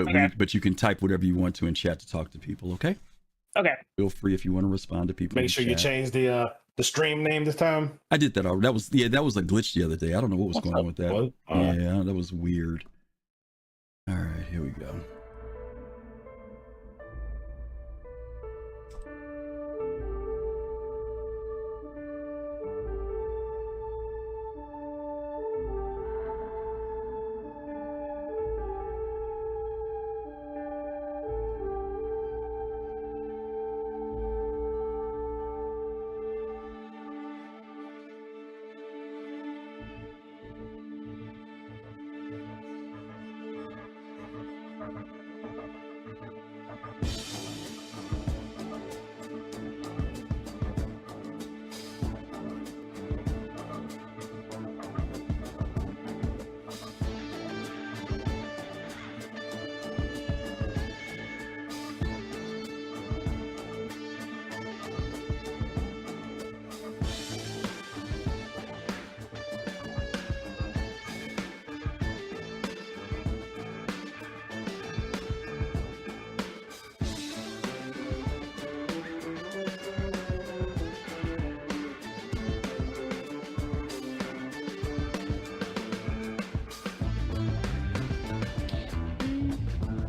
But Okay. but you can type whatever you want to in chat to talk to people. Okay. Okay. Feel free if you want to respond to people. Make sure you change the stream name this time. I did that already. That was a glitch the other day. I don't know what was going on with that. What? Yeah, that was weird. All right, here we go.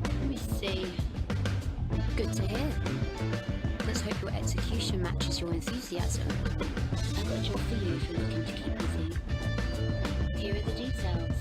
Let me see. Good to hear. Let's hope your execution matches your enthusiasm. I've got a job for you if you're looking to keep busy. Here are the details.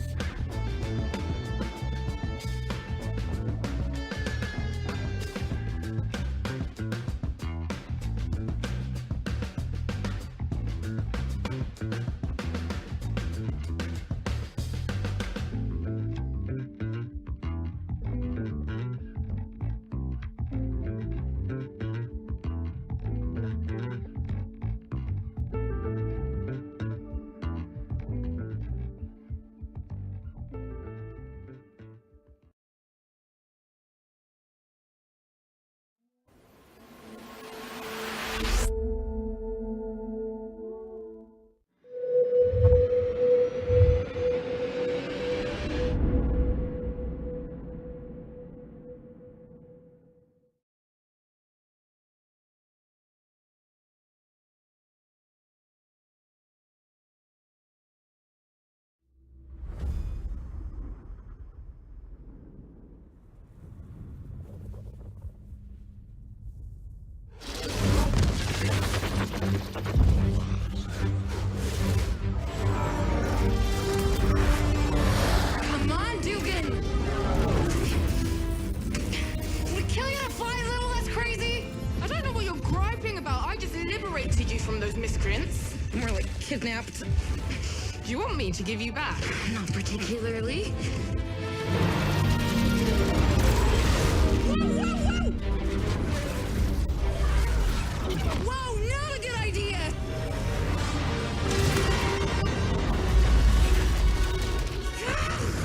Come on, Dugan! We kill you to fly a little less crazy? I don't know what you're griping about. I just liberated you from those miscreants. More like kidnapped. Do you want me to give you back? Not particularly. Whoa, whoa, whoa! Whoa, not a good idea!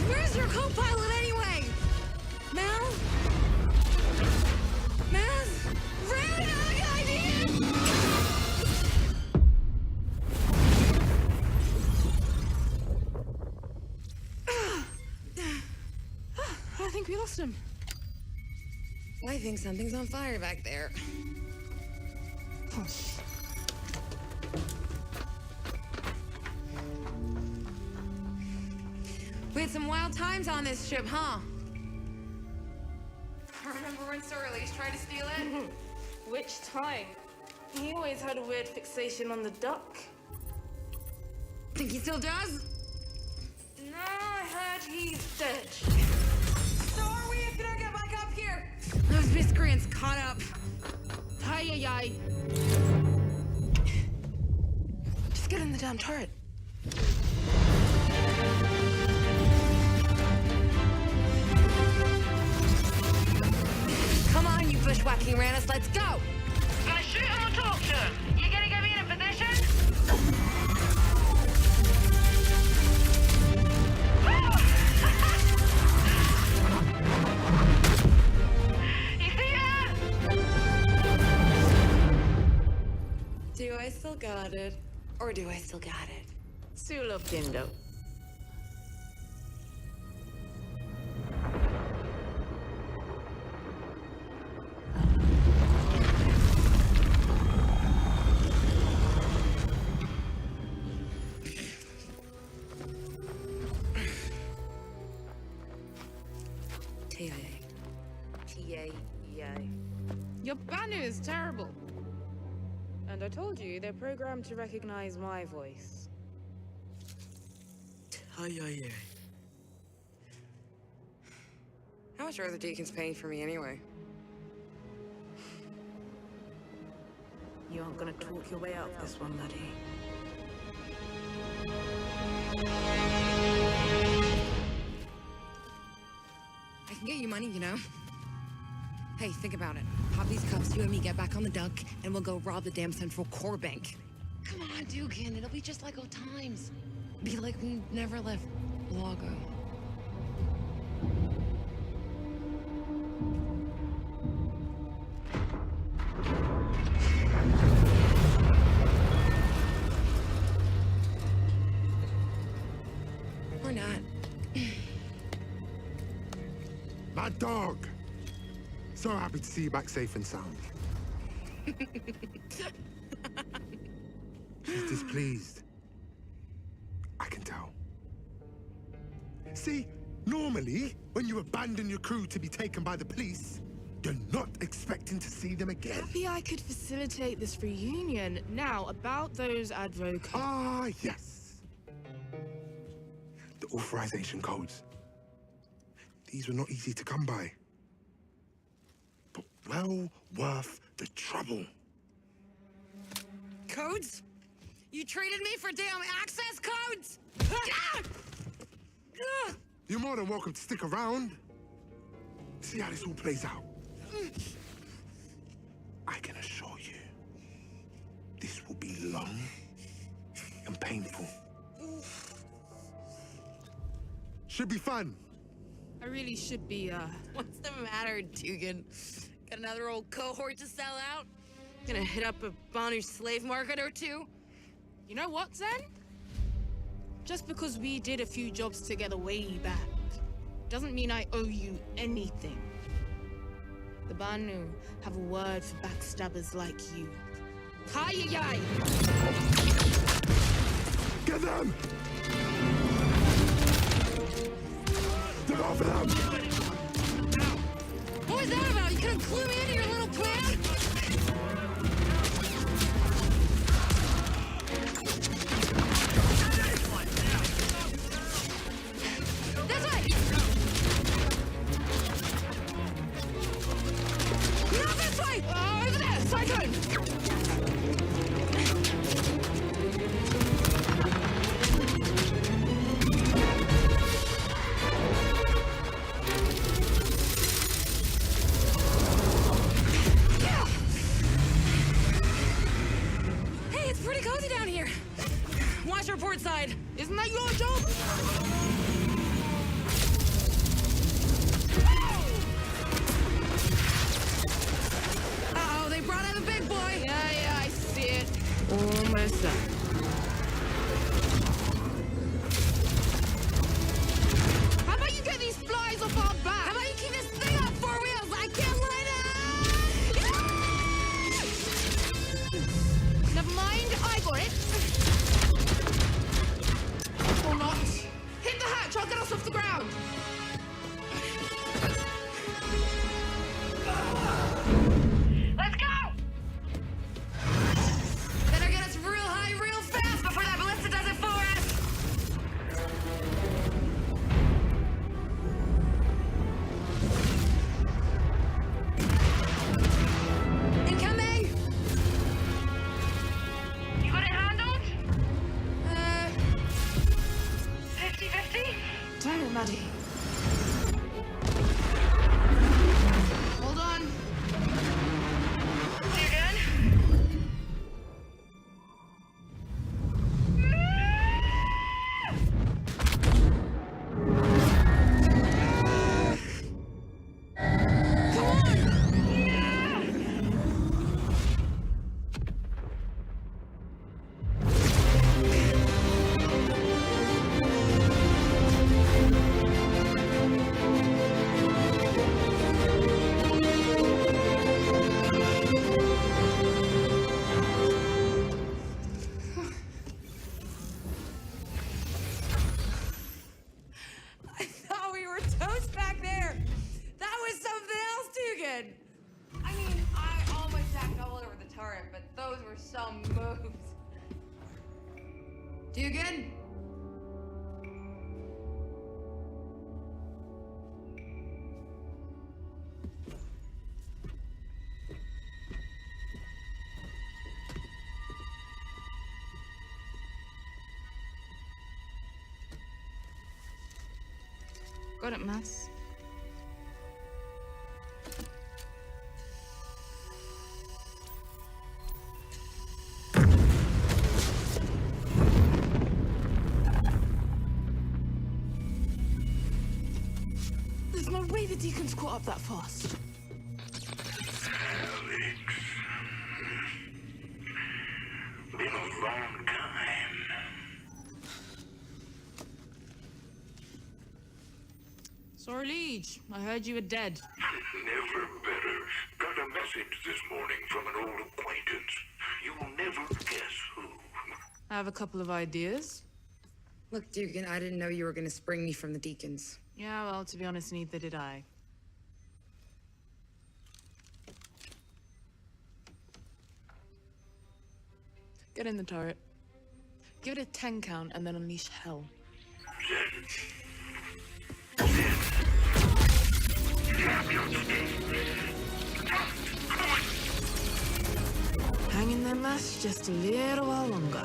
Where's your co-pilot anyway? Mal? Maz? Ray, not a good idea! I think we lost him. I think something's on fire back there. We had some wild times on this ship, huh? Remember when Sorrellies tried to steal it? Which time? He always had a weird fixation on the duck. Think he still does? No, I heard he's dead. So are we if you don't get back up here? Those miscreants caught up. Hi-yi-yi. Just get in the damn turret. Come on, you bushwhacking Ranus, let's go! Gonna shoot him or talk to him? You gonna get me in a position? You see that? Do I still got it? Or do I still got it? Sulo Pindo. T-A-E-A. Your banner is terrible. And I told you, they're programmed to recognize my voice. T-A-E-A. How much are the deacons paying for me anyway? You aren't gonna talk your way out of this one, laddie. I can get you money, you know? Hey, think about it. Pop these cuffs, you and me get back on the duck, and we'll go rob the damn Central Core Bank. Come on, Dugan, it'll be just like old times. Be like we never left Lago. Or not. Mad dog! So happy to see you back safe and sound. She's displeased. I can tell. See, normally, when you abandon your crew to be taken by the police, you're not expecting to see them again. Happy I could facilitate this reunion. Now, about those advocates. Ah, yes. The authorization codes. These were not easy to come by. But well worth the trouble. Codes? You traded me for damn access codes? You're more than welcome to stick around. See how this all plays out. I can assure you, this will be long and painful. Should be fun. I really should be, What's the matter, Dugan? Got another old cohort to sell out? Gonna hit up a Banu slave market or two? You know what, Zen? Just because we did a few jobs together way back, doesn't mean I owe you anything. The Banu have a word for backstabbers like you. Hi-yi-yi! Get them! Look out for them! What was that about? You couldn't clue me into your little plan? This way! Not this way! Over there! Cyclone! Dugan? Got it, Mass. There's no way the Deacon's caught up that fast. Been a long time. Sorry, Liege. I heard you were dead. Never better. Got a message this morning from an old acquaintance. You'll never guess who. I have a couple of ideas. Look, Dugan, I didn't know you were gonna spring me from the Deacons. Yeah, well, to be honest, neither did I. Get in the turret. Give it a 10 count and then unleash hell. Hang in there, Mass, just a little while longer.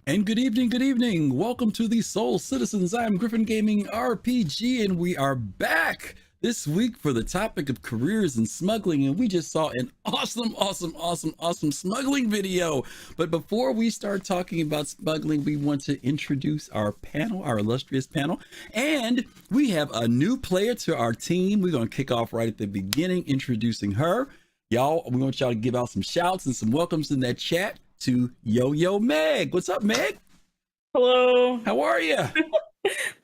And good evening, good evening. Welcome to the Soul Citizens. I'm Griffin Gaming RPG, and we are back this week for the topic of careers and smuggling. And we just saw an awesome smuggling video. But before we start talking about smuggling, we want to introduce our panel, our illustrious panel. And we have a new player to our team. We're going to kick off right at the beginning, introducing her. Y'all, we want y'all to give out some shouts and some welcomes in that chat to Yo Meg. What's up, Meg? Hello. How are you?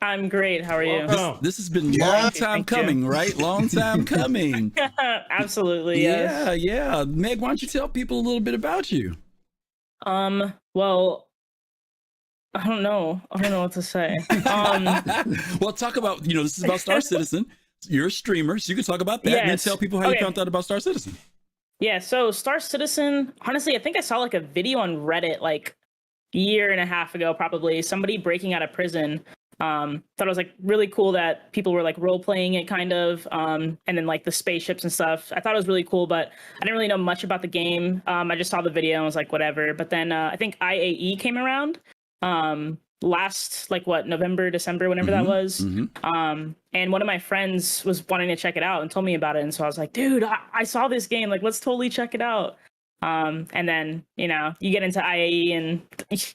I'm great. How are you? This has been long time coming, right? Long time coming. Absolutely. Yes. Yeah. Meg, why don't you tell people a little bit about you? Well, I don't know what to say. Well, talk about, this is about Star Citizen. You're a streamer, so you can talk about that and then tell people how you found out about Star Citizen. Yeah, so Star Citizen, honestly, I think I saw like a video on Reddit like a year and a half ago, probably, somebody breaking out of prison. Thought it was like really cool that people were like role playing it kind of, and then like the spaceships and stuff. I thought it was really cool, but I didn't really know much about the game. I just saw the video and was like, whatever. But then I think IAE came around last November, December, whenever that was. And one of my friends was wanting to check it out and told me about it. And so I was like, dude, I saw this game. Like, let's totally check it out. And then, you get into IAE and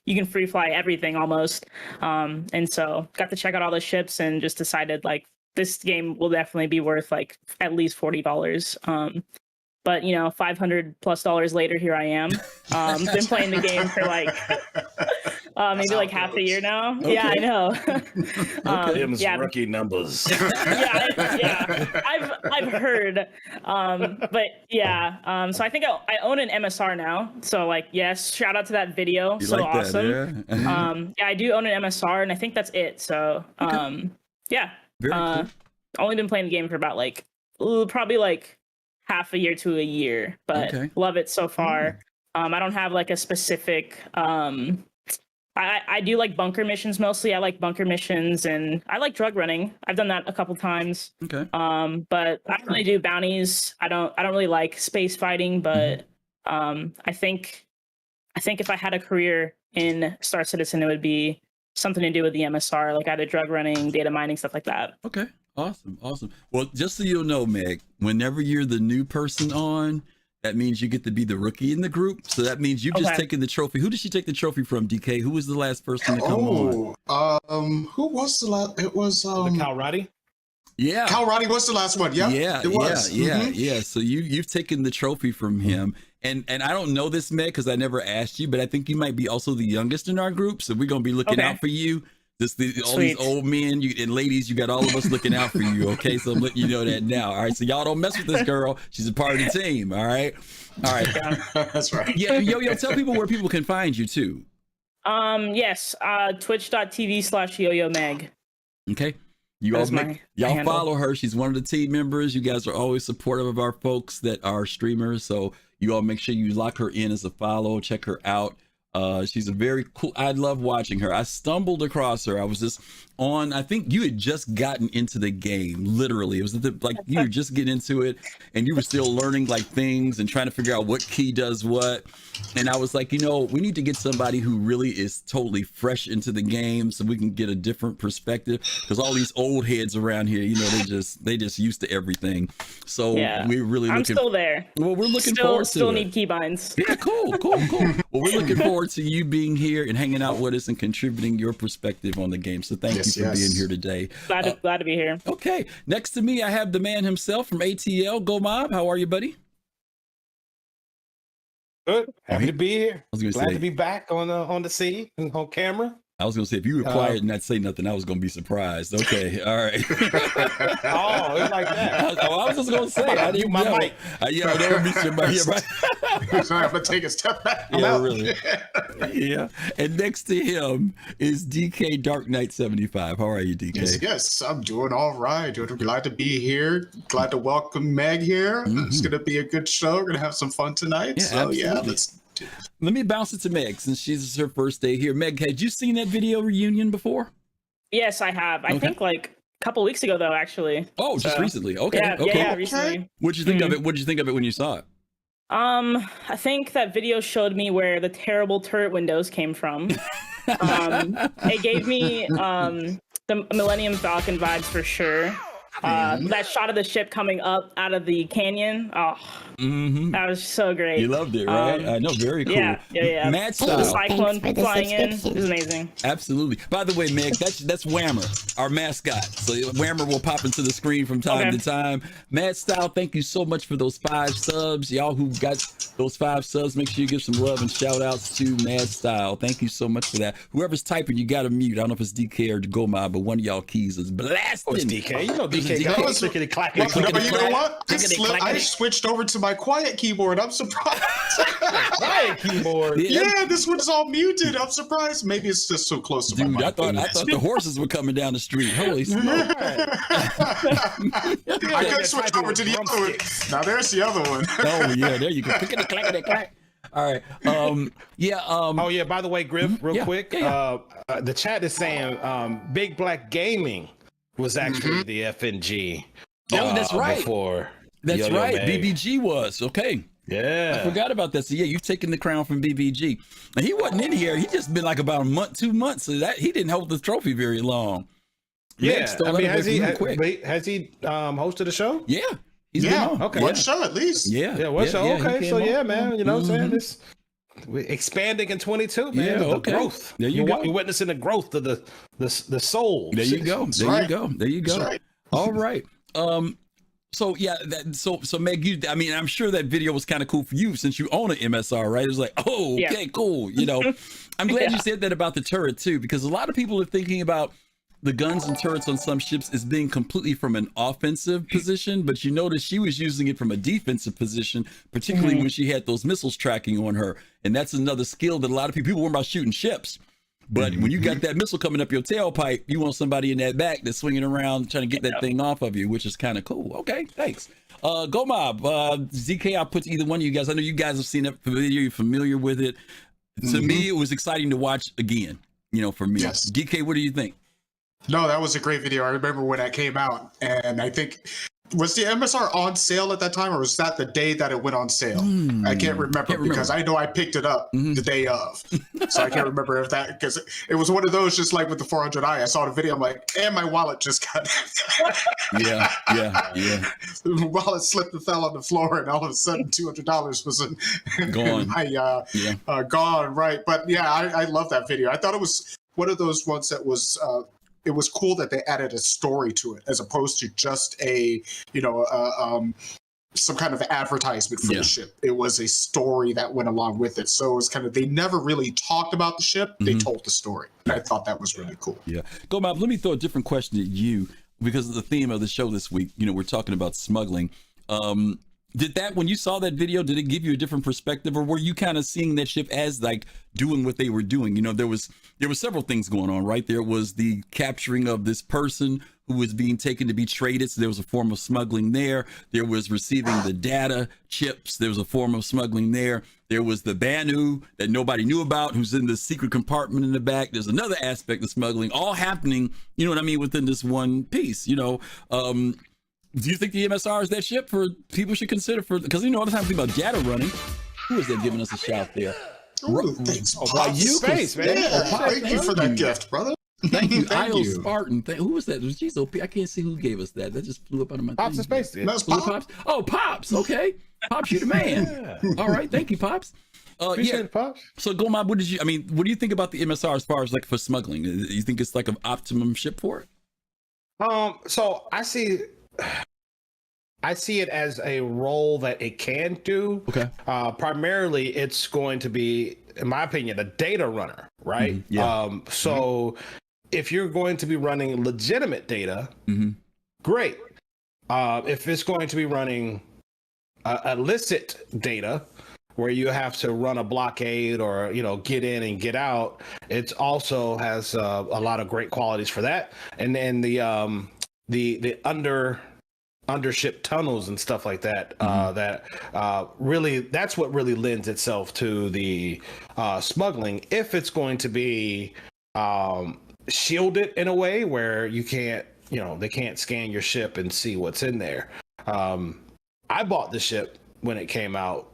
you can free fly everything almost. And so got to check out all the ships and just decided like this game will definitely be worth like at least $40. But $500+ later, here I am. Been playing the game for like maybe like half a year now. Okay. Yeah, I know. Him's rookie numbers. I've heard. But yeah. So I think I own an MSR now. So like, yes, shout out to that video. You so like awesome. That, yeah? Yeah, I do own an MSR, and I think that's it. So yeah. Very cool. Only been playing the game for about like probably like half a year to a year, but love it so far. I don't have like a specific I do like bunker missions mostly. I like bunker missions, and I like drug running. I've done that a couple times. But I don't really do bounties. I don't really like space fighting, but I think if I had a career in Star Citizen, it would be something to do with the MSR, like either drug running, data mining, stuff like that. Okay. Awesome. Well, just so you'll know, Meg, whenever you're the new person on, that means you get to be the rookie in the group. So that means you've just taken the trophy. Who did she take the trophy from, DK? Who was the last person to come on? Who was the last? It was Cal Roddy. Yeah, Cal Roddy was the last one. Yeah, it was. Yeah. So you've taken the trophy from him, and I don't know this, Meg, because I never asked you, but I think you might be also the youngest in our group. So we're gonna be looking out for you All these old men and ladies, you got all of us looking out for you. Okay, so I'm letting you know that now. All right, so y'all don't mess with this girl. She's a part of the team. All right. That's right. Yeah, yo, tell people where people can find you too. Yes, twitch.tv/yoyomeg. Okay. Y'all follow her. She's one of the team members. You guys are always supportive of our folks that are streamers. So you all make sure you lock her in as a follow. Check her out. She's a very cool. I love watching her. I stumbled across her. I was just on. I think you had just gotten into the game. Literally, it was like you were just getting into it, and you were still learning like things and trying to figure out what key does what. And I was like, we need to get somebody who really is totally fresh into the game, so we can get a different perspective. Because all these old heads around here, they just used to everything. So we're really. I'm still there. Well, we're looking forward to still it. need keybinds. Yeah, cool. Well, we're looking forward to you being here and hanging out with us and contributing your perspective on the game. So thank you for being here today. Glad to be here. Okay, next to me I have the man himself from ATL. Go Mob, how are you, buddy? Good. Happy to be here. Glad to be back on the scene and on camera. I was gonna say, if you were quiet and not say nothing, I was gonna be surprised. Okay, all right. Oh, it's like that. I was just gonna say, I didn't my know. mic. Yeah, I never meet somebody. Yeah, right. So I have to take a step back. Yeah, really. Yeah. And next to him is DK Dark Knight 75. How are you, DK? Yes, I'm doing all right. Glad to be here. Glad to welcome Meg here. It's gonna be a good show. We're gonna have some fun tonight. Let me bounce it to Meg since she's her first day here. Meg, had you seen that video reunion before? Yes, I have. I think like a couple weeks ago, though, actually. Oh, just recently. Okay. Yeah, recently. What'd you think of it? What'd you think of it when you saw it? I think that video showed me where the terrible turret windows came from. It gave me the Millennium Falcon vibes for sure. That shot of the ship coming up out of the canyon. Oh, that was so great. You loved it, right? I know, very cool. Yeah. Mad style. The cyclone flying in. It was amazing. Absolutely. By the way, Meg, that's Whammer, our mascot. So Whammer will pop into the screen from time to time. Mad style, thank you so much for those 5 subs. Y'all who got those 5 subs, make sure you give some love and shout outs to Mad style. Thank you so much for that. Whoever's typing, you got to mute. I don't know if it's DK or Goma, but one of y'all keys is blasting. Oh, it's DK. You know DK. You know what? I switched over to my quiet keyboard. I'm surprised. Quiet keyboard. Yeah, this one's all muted. I'm surprised. Maybe it's just so close to my mic. I thought the horses were coming down the street. Holy smoke. I could switch over to the other one. Now there's the other one. Oh yeah, there you go. Clack. All right. Oh yeah. By the way, Griff, real quick. The chat is saying Big Black Gaming was actually the FNG. Oh, that's right. Before that's right. BBG was okay. Yeah, I forgot about that. So yeah, you've taken the crown from BBG. And he wasn't in here. He just been like about a month, 2 months. So that he didn't hold the trophy very long. Yeah, I mean, has he hosted a show? Yeah, he's been on. Okay, one show at least. Yeah, one show. Okay, so man, you know what I'm saying? This we're expanding in 22, man. Yeah, the growth. There you go. You're witnessing the growth of the soul. There you go. There you go. Right. All right. So Meg, I'm sure that video was kind of cool for you since you own an MSR, right? It was like, okay, cool. I'm glad you said that about the turret too, because a lot of people are thinking about the guns and turrets on some ships as being completely from an offensive position, but you notice she was using it from a defensive position, particularly when she had those missiles tracking on her. And that's another skill that a lot of people weren't about shooting ships. But when you got that missile coming up your tailpipe, you want somebody in that back that's swinging around trying to get that thing off of you, which is kind of cool. Okay, thanks. Go Mob, ZK, I'll put to either one of you guys. I know you guys have seen that video, you're familiar with it. To me, it was exciting to watch again, for me. Yes. DK, what do you think? No, that was a great video. I remember when that came out, and I think was the MSR on sale at that time, or was that the day that it went on sale? I can't remember because I know I picked it up the day of, so I can't remember if that because it was one of those just like with the 400i. I saw the video, I'm like, and my wallet just got yeah. The wallet slipped and fell on the floor, and all of a sudden $200 was gone. Gone, right? But yeah, I love that video. I thought it was one of those ones that was. It was cool that they added a story to it as opposed to just a some kind of advertisement for the ship. It was a story that went along with it. So it was kind of, they never really talked about the ship. They told the story. And I thought that was really cool. Yeah. Go, Bob, let me throw a different question at you because of the theme of the show this week. You know, we're talking about smuggling. Did that, when you saw that video, did it give you a different perspective, or were you kind of seeing that ship as like doing what they were doing? You know, there was several things going on, right? There was the capturing of this person who was being taken to be traded. So there was a form of smuggling there. There was receiving the data chips. There was a form of smuggling there. There was the Banu that nobody knew about, who's in the secret compartment in the back. There's another aspect of smuggling, all happening, you know what I mean, within this one piece, you know. Do you think the MSR is that ship for people should consider for, because you know all the time people about data running. Who is that giving us a shout there? Ooh, thanks, Pop Space, man. Thank you for that gift, brother. Thank you, Thank Io you. Spartan. Who was that? Jeez, OP. I can't see who gave us that. That just flew up out of my Pops thing. in space. Dude. That's Was it Pop. Pops? Oh, Pops. Okay. Pops, you the man. All right. Thank you, Pops. Appreciate it, Pops. So, Gomab, what do you think about the MSR as far as like for smuggling? You think it's like an optimum ship for it? So I see it as a role that it can do. Okay. Primarily, it's going to be, in my opinion, a data runner, right? So if you're going to be running legitimate data, great. If it's going to be running illicit data, where you have to run a blockade or, you know, get in and get out, it also has a lot of great qualities for that. And then the undership tunnels and stuff like that, really, that's what really lends itself to the smuggling. If it's going to be shielded in a way where you can't, you know, they can't scan your ship and see what's in there. I bought the ship when it came out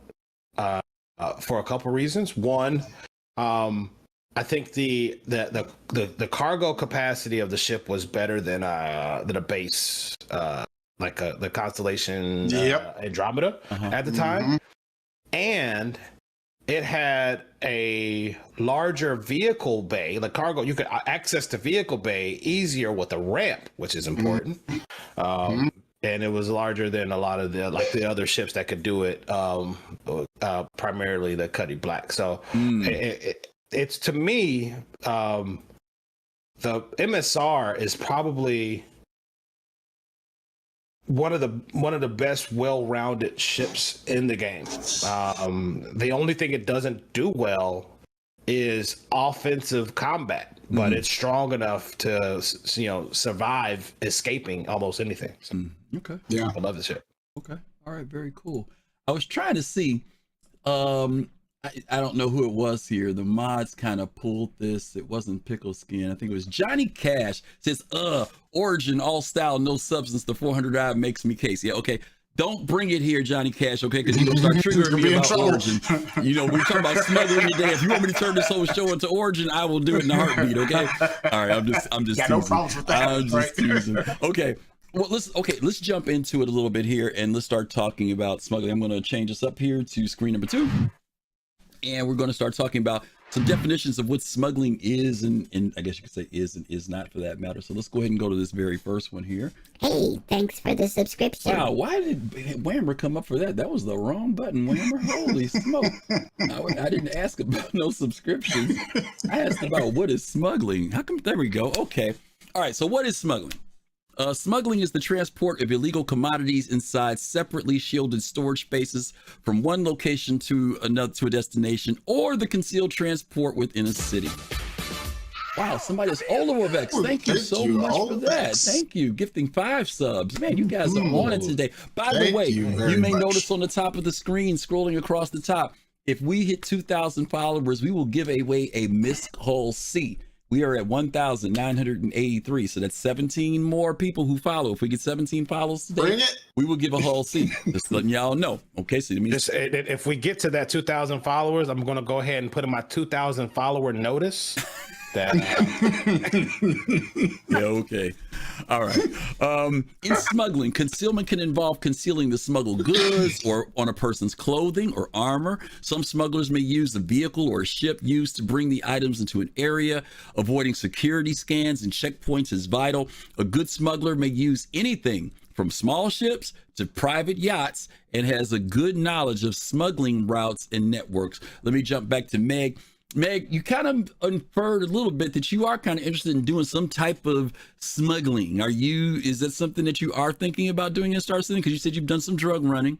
for a couple reasons. One, I think the cargo capacity of the ship was better than a base, like the Constellation Andromeda at the time, and it had a larger vehicle bay. The cargo, you could access the vehicle bay easier with a ramp, which is important. And it was larger than a lot of the other ships that could do it, primarily the Cuddy Black. So it's to me, the MSR is probably one of the best well-rounded ships in the game. The only thing it doesn't do well is offensive combat, but it's strong enough to, you know, survive escaping almost anything. So, okay. Yeah. I love the ship. Okay. All right. Very cool. I was trying to see, I don't know who it was here. The mods kind of pulled this. It wasn't Pickle Skin. I think it was Johnny Cash says, Origin, all style, no substance. The 400 odd makes me case. Yeah. Okay. Don't bring it here, Johnny Cash, okay? Because you're gonna start triggering me about Origin. You know, we're talking about smuggling today. If you want me to turn this whole show into Origin, I will do it in a heartbeat, okay? All right, I'm just teasing. No problems with that. I'm just teasing. Okay. Well, let's jump into it a little bit here and let's start talking about smuggling. I'm going to change us up here to screen number 2, and we're going to start talking about some definitions of what smuggling is, and I guess you could say is and is not for that matter. So let's go ahead and go to this very first one here. Hey, thanks for the subscription. Wow, why did Whammer come up for that? That was the wrong button, Whammer. Holy smoke. I didn't ask about no subscriptions. I asked about what is smuggling. How come? There we go. Okay. All right. So what is smuggling? Smuggling is the transport of illegal commodities inside separately shielded storage spaces from one location to another, to a destination, or the concealed transport within a city. Wow, somebody's Olovex. Thank you so much for that. Thank you. Gifting 5 subs. Man, you guys are on it today. By the way, you may notice on the top of the screen, scrolling across the top, if we hit 2,000 followers, we will give away a Mist Hull C. We are at 1,983, so that's 17 more people who follow. If we get 17 follows today, we will give a Hull C. Just letting y'all know. Okay, so it means if we get to that 2,000 followers, I'm going to go ahead and put in my 2,000 follower notice. That yeah, okay. All right. In smuggling, concealment can involve concealing the smuggled goods or on a person's clothing or armor. Some smugglers may use a vehicle or a ship used to bring the items into an area. Avoiding security scans and checkpoints is vital. A good smuggler may use anything from small ships to private yachts and has a good knowledge of smuggling routes and networks. Let me jump back to Meg. Meg, you kind of inferred a little bit that you are kind of interested in doing some type of smuggling. Is that something that you are thinking about doing in Star Citizen? Because you said you've done some drug running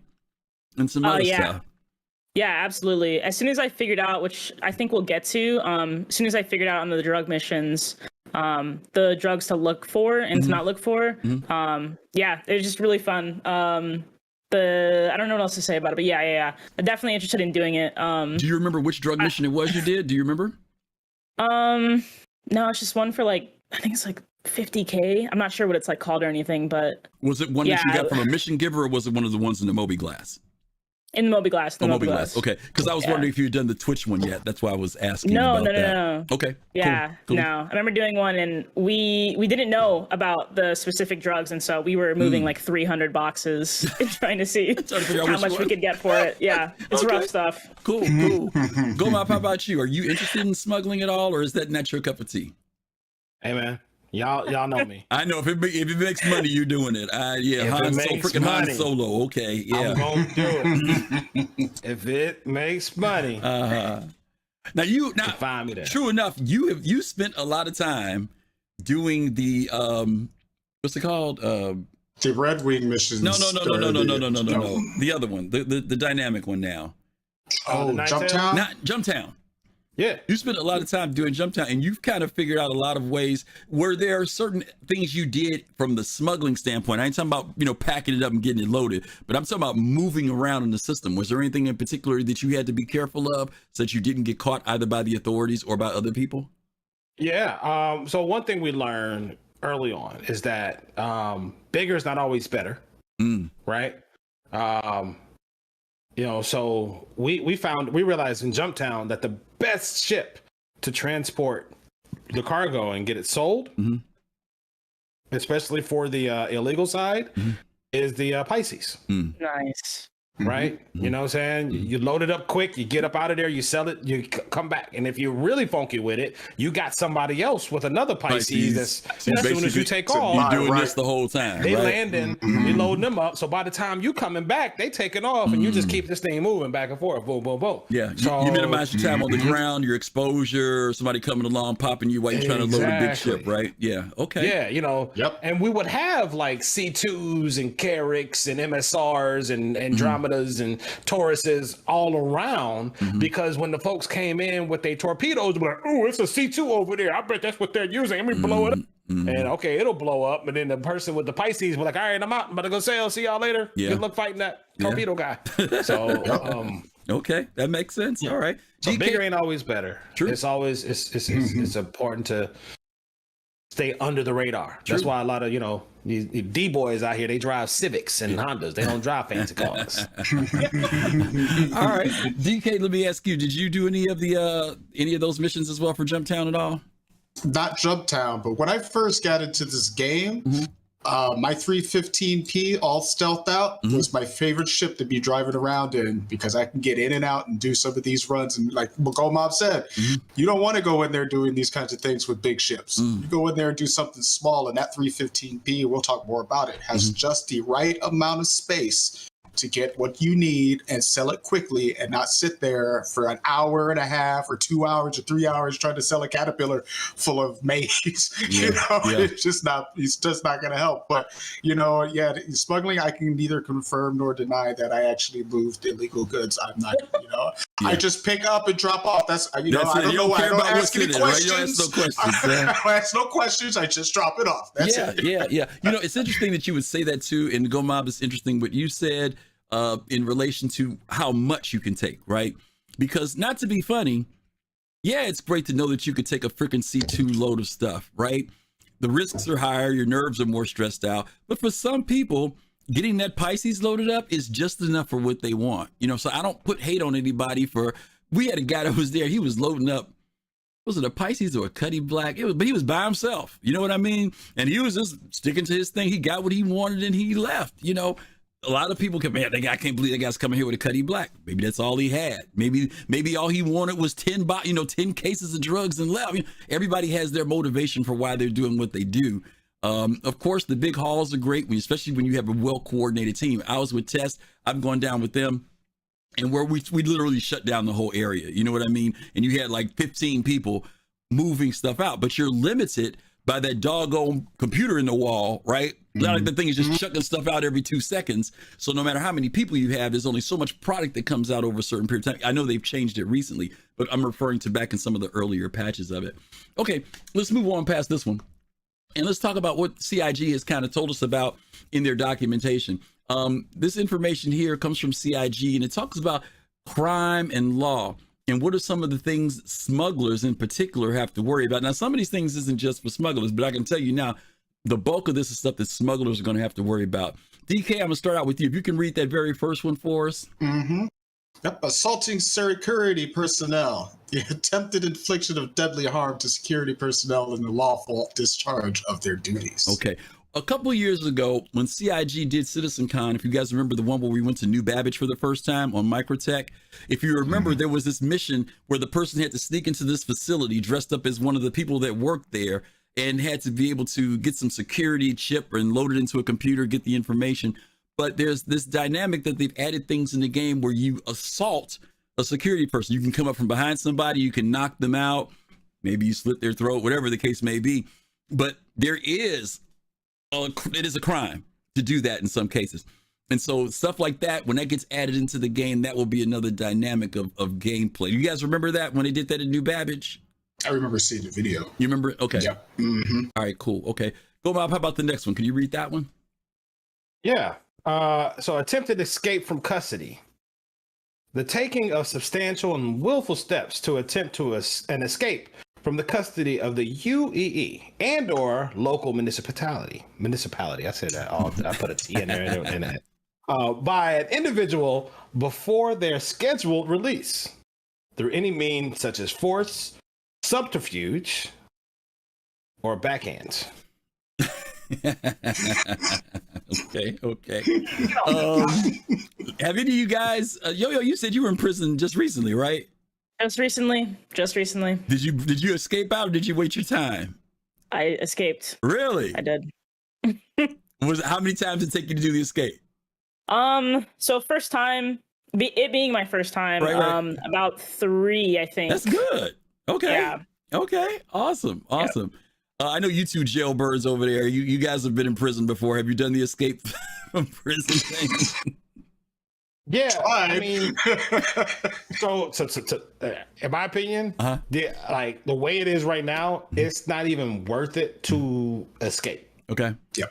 and some other stuff. Yeah, absolutely. As soon as I figured out, which I think we'll get to, as soon as I figured out on the drug missions, the drugs to look for and to not look for, yeah, it was just really fun. I don't know what else to say about it, but yeah. I'm definitely interested in doing it. Do you remember which drug mission it was you did? Do you remember? No, it's just one for like, I think it's like 50K. I'm not sure what it's like called or anything, but was it one that you got from a mission giver, or was it one of the ones in the Moby Glass? In the Moby Glass. Moby Glass. Okay, because I was wondering if you'd done the Twitch one yet. That's why I was asking. No. Okay. Yeah, cool. No. I remember doing one, and we didn't know about the specific drugs, and so we were moving like 300 boxes and trying to see how much we could get for it. Yeah, it's rough stuff. Cool. Gomap, how about you? Are you interested in smuggling at all, or is that not your cup of tea? Hey man, y'all know me. I know if it makes money, you're doing it. Han Solo. Okay, yeah. I'm gonna do it if it makes money. Now find me there. True enough, you spent a lot of time doing the what's it called? The Red Wing missions. No. The other one, the dynamic one now. Jumptown? Not Jumptown. Yeah. You spent a lot of time doing Jumptown, and you've kind of figured out a lot of ways. Were there certain things you did from the smuggling standpoint? I ain't talking about, packing it up and getting it loaded, but I'm talking about moving around in the system. Was there anything in particular that you had to be careful of so that you didn't get caught either by the authorities or by other people? Yeah. So one thing we learned early on is that bigger is not always better. Right? So we realized in Jumptown that the best ship to transport the cargo and get it sold, especially for the illegal side, is the Pisces. Nice. Right? You know what I'm saying? You load it up quick, you get up out of there, you sell it, you come back. And if you're really funky with it, you got somebody else with another Pisces that's as soon as you take off. You're doing this the whole time. They landing, you loading them up. So by the time you coming back, they taking off and you just keep this thing moving back and forth. Boom, boom, boom. Yeah. So, you minimize your time on the ground, your exposure, somebody coming along, popping you while you're trying to load a big ship, right? Yeah. Okay. Yeah, and we would have like C2s and Carracks and MSRs and Andromedas and Tauruses all around because when the folks came in with their torpedoes, we're like, oh, it's a C2 over there. I bet that's what they're using. Let me blow it up. And okay, it'll blow up. But then the person with the Pisces was like, all right, I'm out. I'm about to go sail. See y'all later. Yeah. Good luck fighting that torpedo guy. So, okay, that makes sense. All right. So bigger ain't always better. True. It's always, it's important to stay under the radar. True. That's why a lot of, these D boys out here, they drive Civics and Hondas. They don't drive fancy cars. All right. DK, let me ask you, did you do any of those missions as well for Jumptown at all? Not Jumptown, but when I first got into this game, my 315P all stealthed out was my favorite ship to be driving around in because I can get in and out and do some of these runs. And like Gomab said, you don't want to go in there doing these kinds of things with big ships. You go in there and do something small, and that 315P, we'll talk more about it, has just the right amount of space to get what you need and sell it quickly and not sit there for an hour and a half or 2 hours or 3 hours trying to sell a Caterpillar full of maize. It's just not going to help. But, smuggling, I can neither confirm nor deny that I actually moved illegal goods. I'm not, I just pick up and drop off. That's, I don't know why. I don't ask any questions. I don't ask no questions. I just drop it off. That's it. Yeah. It's interesting that you would say that too. And Gomab, is interesting what you said. In relation to how much you can take, right? Because not to be funny, it's great to know that you could take a freaking C2 load of stuff, right? The risks are higher, your nerves are more stressed out. But for some people, getting that Pisces loaded up is just enough for what they want. So I don't put hate on anybody we had a guy that was there, he was loading up, was it a Pisces or a Cuddy Black? But he was by himself, you know what I mean? And he was just sticking to his thing. He got what he wanted and he left, A lot of people I can't believe that guy's coming here with a Cuddy Black. Maybe that's all he had. Maybe all he wanted was 10 cases of drugs and left. Everybody has their motivation for why they're doing what they do. Of course, the big hauls are great, especially when you have a well-coordinated team. I was with Tess. I'm going down with them. And where we literally shut down the whole area. You know what I mean? And you had like 15 people moving stuff out, but you're limited by that doggone computer in the wall, right? Like the thing is just chucking stuff out every 2 seconds. So no matter how many people you have, there's only so much product that comes out over a certain period of time. I know they've changed it recently, but I'm referring to back in some of the earlier patches of it. Okay, let's move on past this one. And let's talk about what CIG has kind of told us about in their documentation. This information here comes from CIG, and it talks about crime and law and what are some of the things smugglers in particular have to worry about. Now, some of these things isn't just for smugglers, but I can tell you now, the bulk of this is stuff that smugglers are going to have to worry about. DK, I'm going to start out with you. If you can read that very first one for us. Yep, assaulting security personnel. The attempted infliction of deadly harm to security personnel in the lawful discharge of their duties. Okay. A couple of years ago, when CIG did CitizenCon, if you guys remember the one where we went to New Babbage for the first time on Microtech, if you remember, there was this mission where the person had to sneak into this facility dressed up as one of the people that worked there and had to be able to get some security chip and load it into a computer, get the information. But there's this dynamic that they've added things in the game where you assault a security person. You can come up from behind somebody, you can knock them out, maybe you slit their throat, whatever the case may be. But it is a crime to do that in some cases. And so stuff like that, when that gets added into the game, that will be another dynamic of gameplay. You guys remember that when they did that in New Babbage? I remember seeing the video. You remember? Okay. Yeah. All right, cool. Okay. Go, Bob. How about the next one? Can you read that one? Yeah. So attempted escape from custody. The taking of substantial and willful steps to attempt to an escape from the custody of the UEE and or local municipality. I said that. I put a T in there in it. By an individual before their scheduled release through any means such as force, subterfuge, or backhand. Okay. Have any of you guys, Yo-Yo, you said you were in prison just recently, right? Just recently. Did you escape out or did you wait your time? I escaped. Really? I did. How many times did it take you to do the escape? So first time, it being my first time, right. About 3, I think. That's good. Okay. Yeah. Okay. Awesome. Yeah. I know you two jailbirds over there. You guys have been in prison before. Have you done the escape from prison thing? Yeah, I mean, so in my opinion, the way it is right now, it's not even worth it to escape. Okay. Yeah.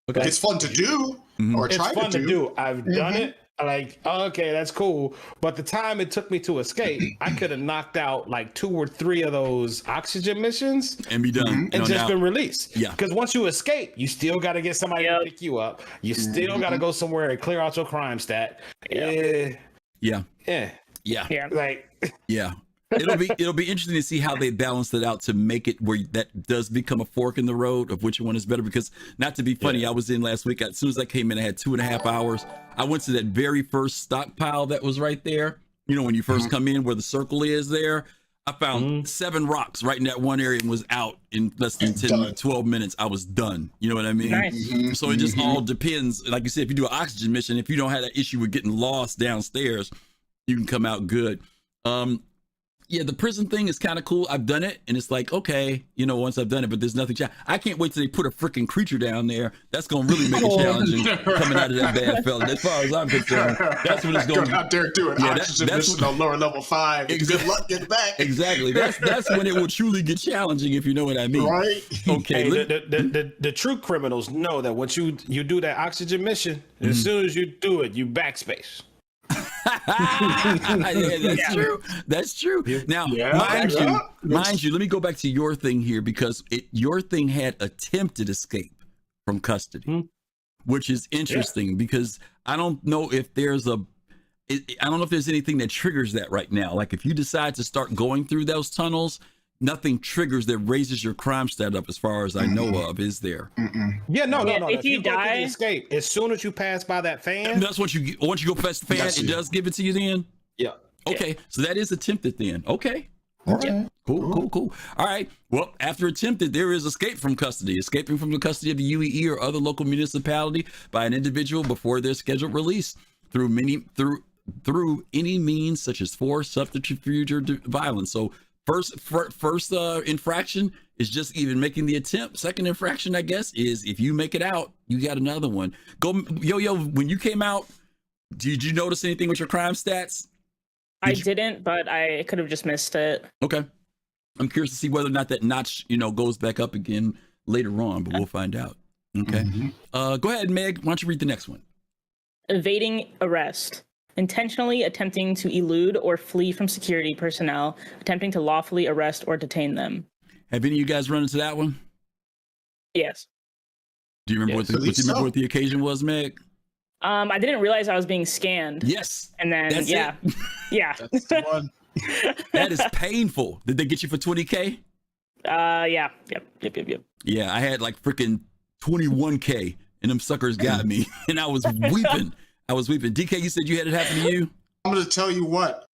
Okay. It's fun to do, or it's try fun to do. I've done it. Like, okay, that's cool. But the time it took me to escape, I could have knocked out like 2 or 3 of those oxygen missions and be done and just been released. Yeah. Because once you escape, you still got to get somebody to pick you up. You still got to go somewhere and clear out your crime stat. Yeah. Like, yeah. It'll be interesting to see how they balance it out to make it where that does become a fork in the road of which one is better. Because not to be funny, I was in last week. As soon as I came in, I had 2.5 hours. I went to that very first stockpile that was right there. You know, when you first come in where the circle is there, I found 7 rocks right in that one area and was out in less than 12 minutes. I was done. You know what I mean? Nice. So it just all depends. Like you said, if you do an oxygen mission, if you don't have that issue with getting lost downstairs, you can come out good. Yeah, the prison thing is kind of cool. I've done it, and it's like, okay, you know, once I've done it, but there's nothing. I can't wait till they put a freaking creature down there. That's going to really make it challenging coming out of that bad fella. As far as I'm concerned, that's what it's going to be. Out there doing oxygen mission on lower level 5. Good luck getting back. Exactly. That's when it will truly get challenging, if you know what I mean. Right. Okay. Hey, the true criminals know that once you do that oxygen mission, as soon as you do it, you backspace. Yeah, that's true. Now, mind you, let me go back to your thing here, because your thing had attempted escape from custody, which is interesting because I don't know if there's anything that triggers that right now. Like if you decide to start going through those tunnels, nothing triggers that raises your crime stat up, as far as I know of, is there? Yeah, no. If you die, escape as soon as you pass by that fan. That's once you go past the fan, it does give it to you then. Yeah. Okay, so that is attempted then. Okay. All right. Cool. All right. Well, after attempted, there is escape from custody. Escaping from the custody of the UEE or other local municipality by an individual before their scheduled release through any means such as force, subterfuge, or violence. So first infraction is just even making the attempt. Second infraction, I guess, is if you make it out, you got another one. Go, yo, when you came out, did you notice anything with your crime stats? I didn't, but I could have just missed it. Okay. I'm curious to see whether or not that notch, goes back up again later on, but we'll find out. Okay. Go ahead, Meg. Why don't you read the next one? Evading arrest. Intentionally attempting to elude or flee from security personnel, attempting to lawfully arrest or detain them. Have any of you guys run into that one? Yes. Do you remember what the occasion was, Meg? I didn't realize I was being scanned. Yes. And then, That's yeah. it. Yeah. That's the one. That is painful. Did they get you for 20K? Yeah. Yep. Yeah, I had like freaking 21K and them suckers got me and I was weeping. DK, you said you had it happen to you? I'm going to tell you what.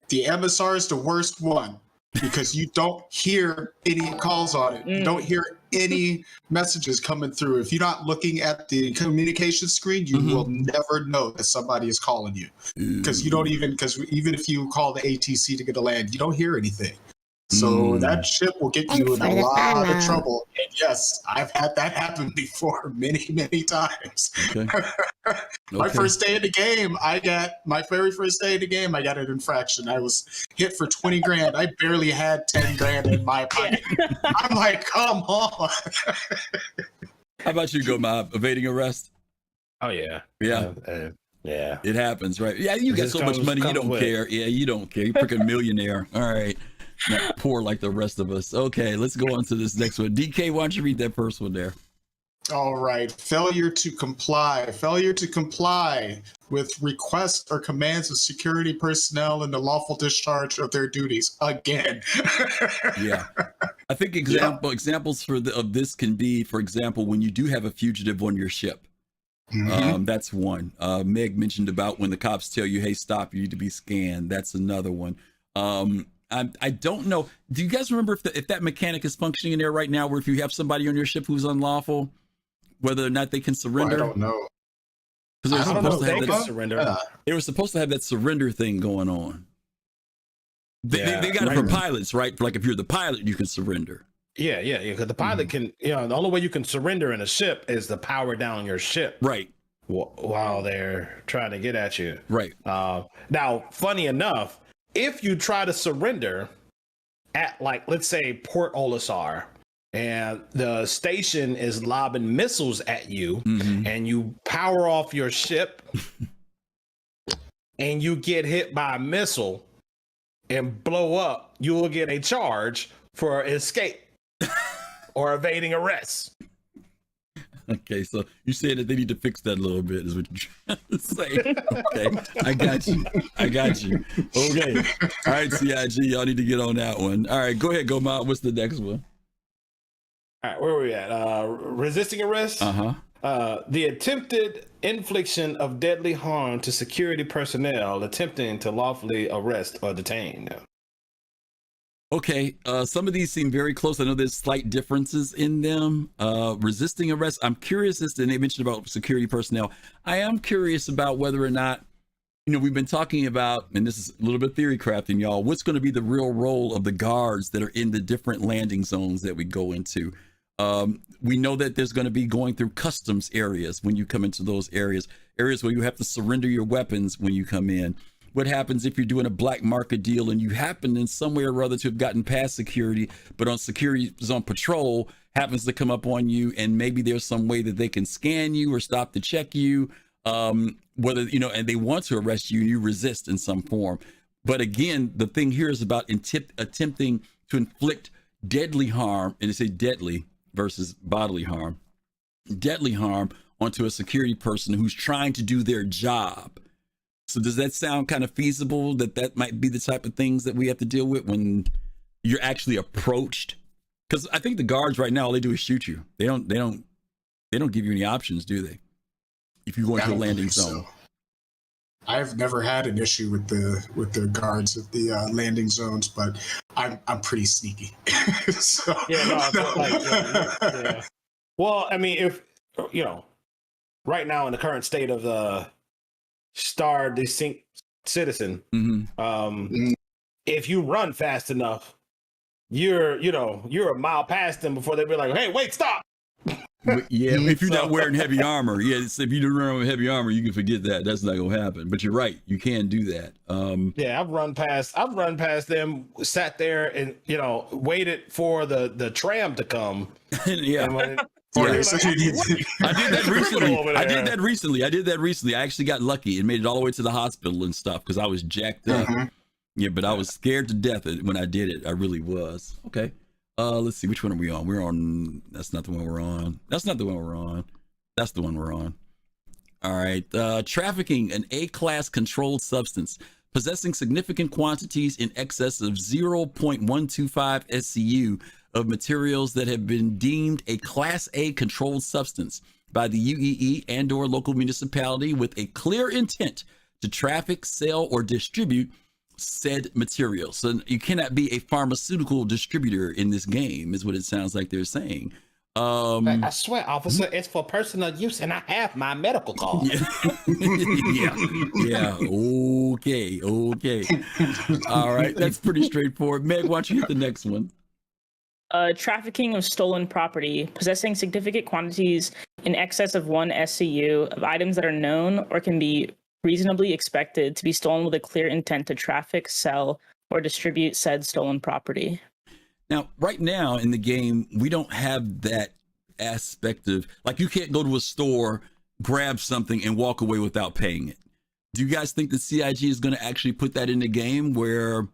The MSR is the worst one because you don't hear any calls on it. You don't hear any messages coming through. If you're not looking at the communication screen, you will never know that somebody is calling you because even if you call the ATC to get a land, you don't hear anything. So that shit will get you in a lot of trouble. And yes, I've had that happen before many, many times. Okay. My first day in the game, I got an infraction. I was hit for 20 grand. I barely had 10 grand in my pocket. I'm like, come on. How about you, Go Mob? Evading arrest? Oh, yeah. Yeah. Yeah. It happens, right? Yeah, you got so much money, you don't care. Yeah, you don't care. You're freaking millionaire. All right. Not poor like the rest of us. Okay, let's go on to this next one. DK, why don't you read that first one there? All right. Failure to comply with requests or commands of security personnel in the lawful discharge of their duties. Again. Yeah. I think examples of this can be, for example, when you do have a fugitive on your ship. That's one. Meg mentioned about when the cops tell you, hey, stop, you need to be scanned. That's another one. I don't know. Do you guys remember if that mechanic is functioning in there right now, where if you have somebody on your ship who's unlawful, whether or not they can surrender? I don't know. Because they can surrender. They were supposed to have that surrender thing going on. They got it for pilots, right? Like if you're the pilot, you can surrender. Yeah. Because the pilot can, the only way you can surrender in a ship is to power down your ship. Right. While they're trying to get at you. Right. Now, funny enough, if you try to surrender at, like, let's say Port Olisar, and the station is lobbing missiles at you, and you power off your ship, and you get hit by a missile and blow up, you will get a charge for escape or evading arrest. Okay, so you said that they need to fix that a little bit, is what you're trying to say. Okay, I got you. Okay. All right, CIG, y'all need to get on that one. All right, go ahead, Go Mob. What's the next one? All right, where are we at? Resisting arrest? The attempted infliction of deadly harm to security personnel attempting to lawfully arrest or detain. Okay, some of these seem very close. I know there's slight differences in them. Resisting arrest, I'm curious as to, they mentioned about security personnel. I am curious about whether or not, we've been talking about, and this is a little bit theory crafting, y'all, what's going to be the real role of the guards that are in the different landing zones that we go into. We know that there's going to be going through customs areas when you come into those areas where you have to surrender your weapons when you come in. What happens if you're doing a black market deal and you happen in some way or other to have gotten past security, but on security is on patrol, happens to come up on you, and maybe there's some way that they can scan you or stop to check you, whether, and they want to arrest you and you resist in some form. But again, the thing here is about attempting to inflict deadly harm, and they say deadly versus bodily harm, deadly harm onto a security person who's trying to do their job. So does that sound kind of feasible, that might be the type of things that we have to deal with when you're actually approached? Because I think the guards right now, all they do is shoot you. They don't give you any options, do they? If you go into a landing zone. I've never had an issue with the guards at the landing zones, but I'm pretty sneaky. So, Yeah, no, I feel like, yeah. Well, I mean, if right now in the current state of the STAR Citizen, if you run fast enough, you're a mile past them before they be like, "Hey, wait, stop!" Yeah, if you're not wearing heavy armor, if you don't run with heavy armor, you can forget that. That's not gonna happen. But you're right, you can do that. Yeah, I've run past them, sat there, and waited for the tram to come. Yeah. I did that recently. I did that recently. I actually got lucky and made it all the way to the hospital and stuff because I was jacked up. Yeah, but I was scared to death when I did it. I really was. Okay. Let's see. Which one are we on? We're on. That's not the one we're on. That's not the one we're on. That's the one we're on. All right. Trafficking an A-class controlled substance. Possessing significant quantities in excess of 0.125 SCU of materials that have been deemed a Class A controlled substance by the UEE and/or local municipality with a clear intent to traffic, sell, or distribute said materials. So you cannot be a pharmaceutical distributor in this game, is what it sounds like they're saying. I swear, officer, it's for personal use, and I have my medical card. Yeah. Okay. All right, that's pretty straightforward. Meg, why don't you hit the next one? Trafficking of stolen property, possessing significant quantities in excess of 1 SCU of items that are known or can be reasonably expected to be stolen with a clear intent to traffic, sell, or distribute said stolen property. Now, right now in the game, we don't have that aspect of, like, you can't go to a store, grab something, and walk away without paying it. Do you guys think the CIG is going to actually put that in the game where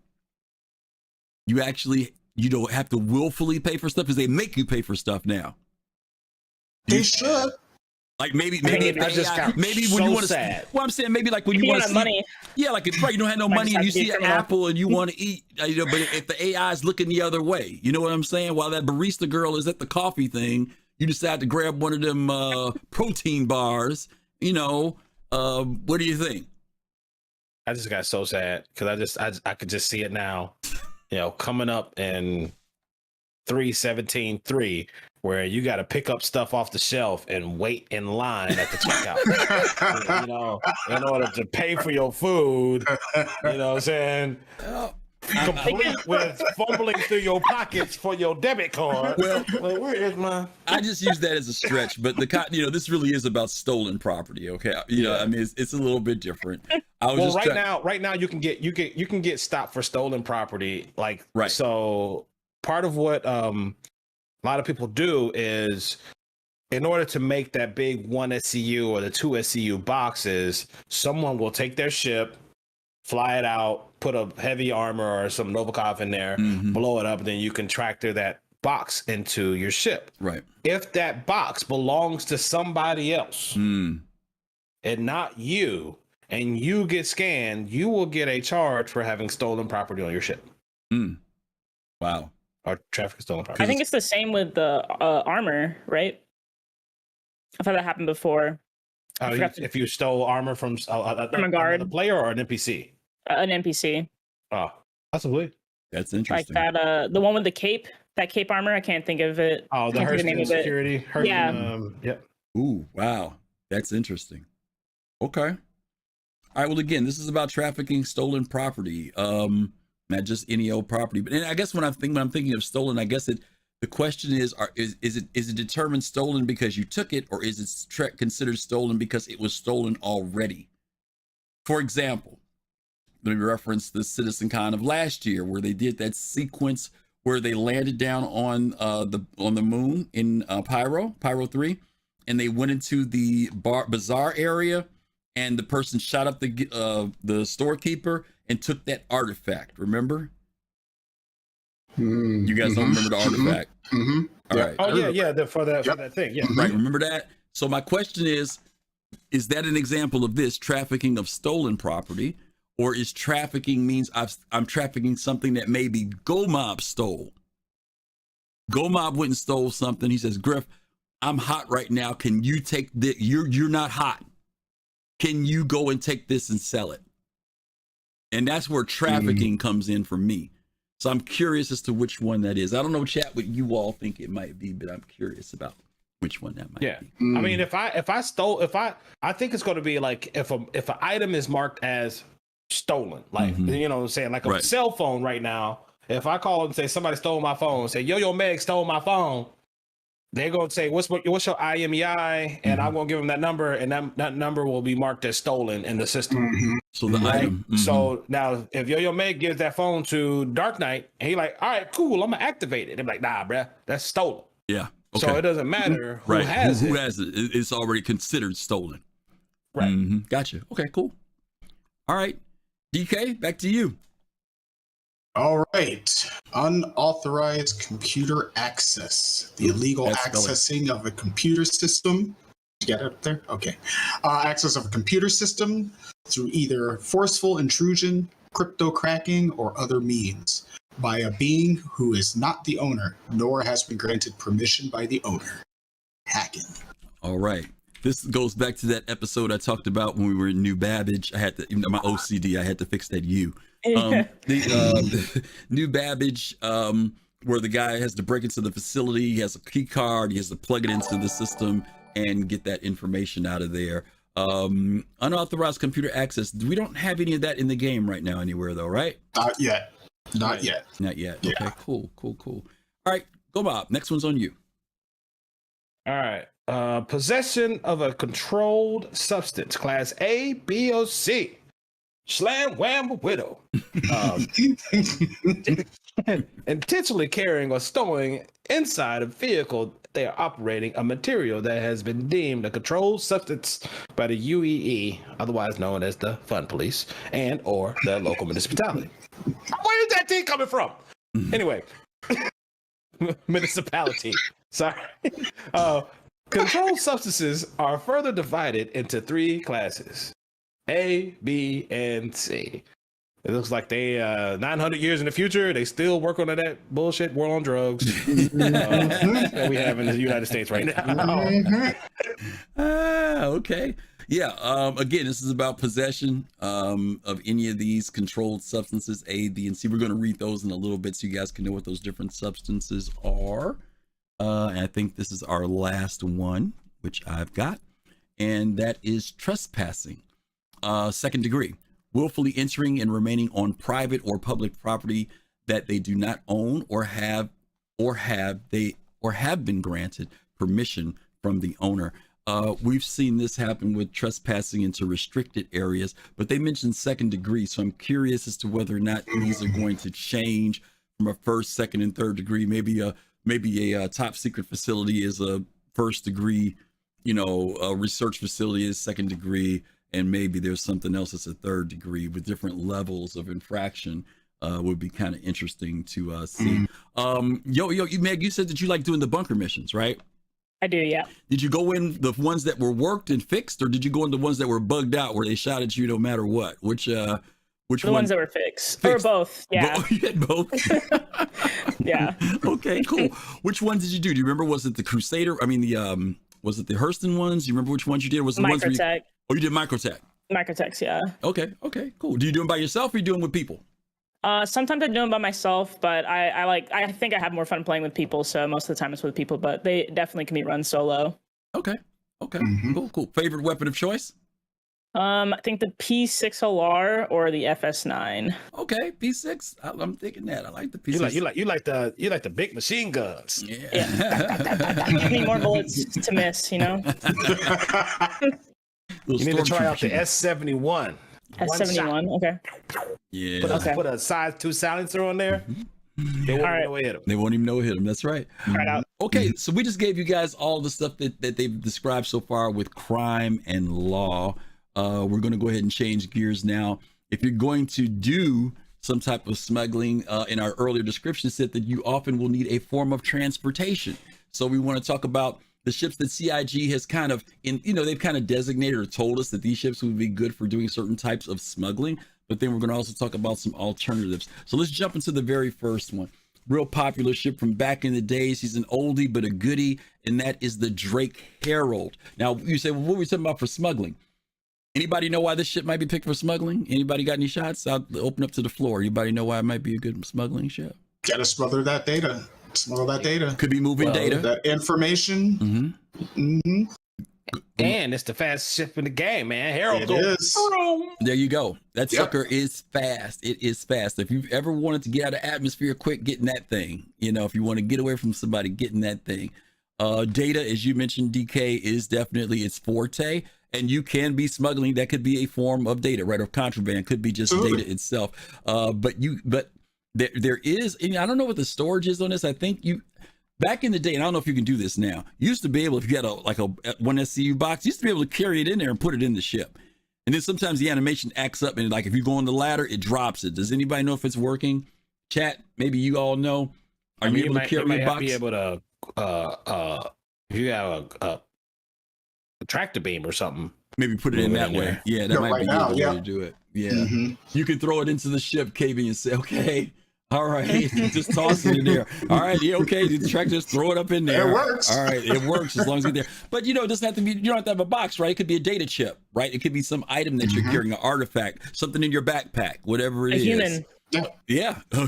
you don't have to willfully pay for stuff because they make you pay for stuff now? They should. Like maybe when you want to. Well, I'm saying maybe like when you want to money. Yeah, like it's right. You don't have no money and you see an apple and you want to eat. But if the AI is looking the other way, you know what I'm saying? While that barista girl is at the coffee thing, you decide to grab one of them protein bars. What do you think? I just got so sad because I could just see it now. Coming up in 3:17:3, where you got to pick up stuff off the shelf and wait in line at the checkout, in order to pay for your food. You know what I'm saying? Complete with fumbling through your pockets for your debit card. Well, where is my? I just use that as a stretch, but this really is about stolen property. Okay, I mean it's a little bit different. Right now you can get stopped for stolen property. Right. So part of what a lot of people do is, in order to make that big 1 SCU or the 2 SCU boxes, someone will take their ship, fly it out, put a heavy armor or some Novikov in there, blow it up, and then you can tractor that box into your ship. Right. If that box belongs to somebody else and not you, and you get scanned, you will get a charge for having stolen property on your ship. Wow. Or traffic stolen property. I think it's the same with the armor, right? I've had that happen before. If you stole armor from a guard, a player or an NPC? An NPC. Oh, possibly. That's interesting. Like that, the one with the cape, that cape armor. I can't think of it. Oh, the Hurston security. Yep. Ooh, wow, that's interesting. Okay. All right. Well, again, this is about trafficking stolen property. Not just any old property, but I guess when I'm thinking of stolen, I guess the question is it determined stolen because you took it, or is it considered stolen because it was stolen already? For example, let me reference the CitizenCon of last year, where they did that sequence where they landed down on the moon in Pyro 3, and they went into the bazaar area, and the person shot up the storekeeper and took that artifact. Remember? You guys don't remember the artifact? All right. Oh yeah. For that thing. Yeah. Right. Remember that? So my question is that an example of this trafficking of stolen property, or is trafficking means I'm trafficking something that maybe Go Mob stole? Go Mob went and stole something. He says, Griff, I'm hot right now. Can you take the? You're not hot. can you go and take this and sell it? And that's where trafficking comes in for me. So I'm curious as to which one that is. I don't know, chat, what you all think it might be, but I'm curious about which one that might be. I mean, if I think it's going to be like if an item is marked as stolen, like you know what I'm saying, like a cell phone right now. If I call and say somebody stole my phone, say Yo Meg stole my phone, they're gonna say what's your IMEI, and I'm gonna give them that number, and that number will be marked as stolen in the system. So the item. So now if Yo Meg gives that phone to Dark Knight, and he like, all right, cool, I'm gonna activate it. They're like, nah, bruh, that's stolen. Yeah. Okay. So it doesn't matter who has it. Who has it? It's already considered stolen. Right. Gotcha. Okay, cool. All right. DK, back to you. All right. Unauthorized computer access. The illegal accessing of a computer system. You get it up there? Okay. Access of a computer system through either forceful intrusion, crypto cracking, or other means by a being who is not the owner, nor has been granted permission by the owner. Hacking. All right. This goes back to that episode I talked about when we were in New Babbage. I had to, my OCD, I had to fix that U. The New Babbage, where the guy has to break into the facility, he has a key card, he has to plug it into the system and get that information out of there. Unauthorized computer access. We don't have any of that in the game right now anywhere though, right? Not yet. Not yet. Not yet. Yeah. Okay, cool. All right, go Bob. Next one's on you. All right. Possession of a controlled substance, class A, B, or C. Slam, wham, widow. Intentionally carrying or storing inside a vehicle they are operating a material that has been deemed a controlled substance by the UEE, otherwise known as the Fun Police, and or the local municipality. Where is that thing coming from? Anyway, municipality. Sorry. Controlled substances are further divided into 3 classes: A, B, and C. It looks like they 900 years in the future, they still work on that bullshit war on drugs that we have in the United States right now. Okay. Yeah. Again, this is about possession of any of these controlled substances, A, B, and C. We're going to read those in a little bit so you guys can know what those different substances are. And I think this is our last one, which I've got, and that is trespassing. Second degree, willfully entering and remaining on private or public property that they do not own or have been granted permission from the owner. We've seen this happen with trespassing into restricted areas, but they mentioned second degree, so I'm curious as to whether or not these are going to change from a first, second, and third degree. Maybe a top secret facility is a first degree, a research facility is second degree, and maybe there's something else that's a third degree with different levels of infraction. Would be kind of interesting to see. Meg, you said that you like doing the bunker missions, right? I do, yeah. Did you go in the ones that were worked and fixed, or did you go in the ones that were bugged out where they shot at you no matter what? Which the one? Ones that were fixed. Or both, yeah. You had both? Yeah. Okay, cool. Which ones did you do? Do you remember? Was it the Crusader? I mean, was it the Hurston ones? You remember which ones you did? Was it the ones where you did Microtech? Microtechs, yeah. Okay, cool. Do you do them by yourself or are you doing them with people? Sometimes I do them by myself, but I think I have more fun playing with people, so most of the time it's with people, but they definitely can be run solo. Okay. Cool. Favorite weapon of choice? I think the P6LR or the FS9. Okay, P6. I'm thinking that. I like the P6. You like the big machine guns. Yeah. Give me more bullets to miss, You need to try out the S71. S71, okay. Yeah. Put a size 2 silencer on there. They won't even know it hit them. They won't even know it hit them. That's right. Okay, so we just gave you guys all the stuff that they've described so far with crime and law. We're going to go ahead and change gears now. If you're going to do some type of smuggling, in our earlier description said that you often will need a form of transportation. So we want to talk about the ships that CIG has kind of, they've kind of designated or told us that these ships would be good for doing certain types of smuggling. But then we're going to also talk about some alternatives. So let's jump into the very first one. Real popular ship from back in the days. He's an oldie but a goodie, and that is the Drake Herald. Now you say, well, what were we talking about for smuggling? Anybody know why this ship might be picked for smuggling? Anybody got any shots? I'll open up to the floor. Anybody know why it might be a good smuggling ship? Gotta smother that data. Smuggle that data. Could be moving data. That information. And it's the fastest ship in the game, man. Harold It is. There you go. That Yep. sucker is fast. It is fast. If you've ever wanted to get out of atmosphere quick, getting that thing. You know, if you want to get away from somebody, getting that thing. Data, as you mentioned, DK, is definitely its forte. And you can be smuggling. That could be a form of data, right? Or contraband. Could be just data itself. But there is, and I don't know what the storage is on this. I think back in the day, and I don't know if you can do this now, you used to be able, if you had a one SCU box, you used to be able to carry it in there and put it in the ship. And then sometimes the animation acts up, and like if you go on the ladder, it drops it. Does anybody know if it's working? Chat, maybe you all know. Are you able to carry a box? Be able to, if you have a tractor beam or something, maybe put it in that way. Yeah, that might be the way to do it. Yeah, you can throw it into the ship, KB, and say, okay. All right, just toss it in there. All right, yeah, okay. The tractor, just throw it up in there. It works. All right, it works as long as it's there. But it doesn't have to be. You don't have to have a box, right? It could be a data chip, right? It could be some item that you're carrying, an artifact, something in your backpack, whatever it is. Human. Yeah. Yeah. A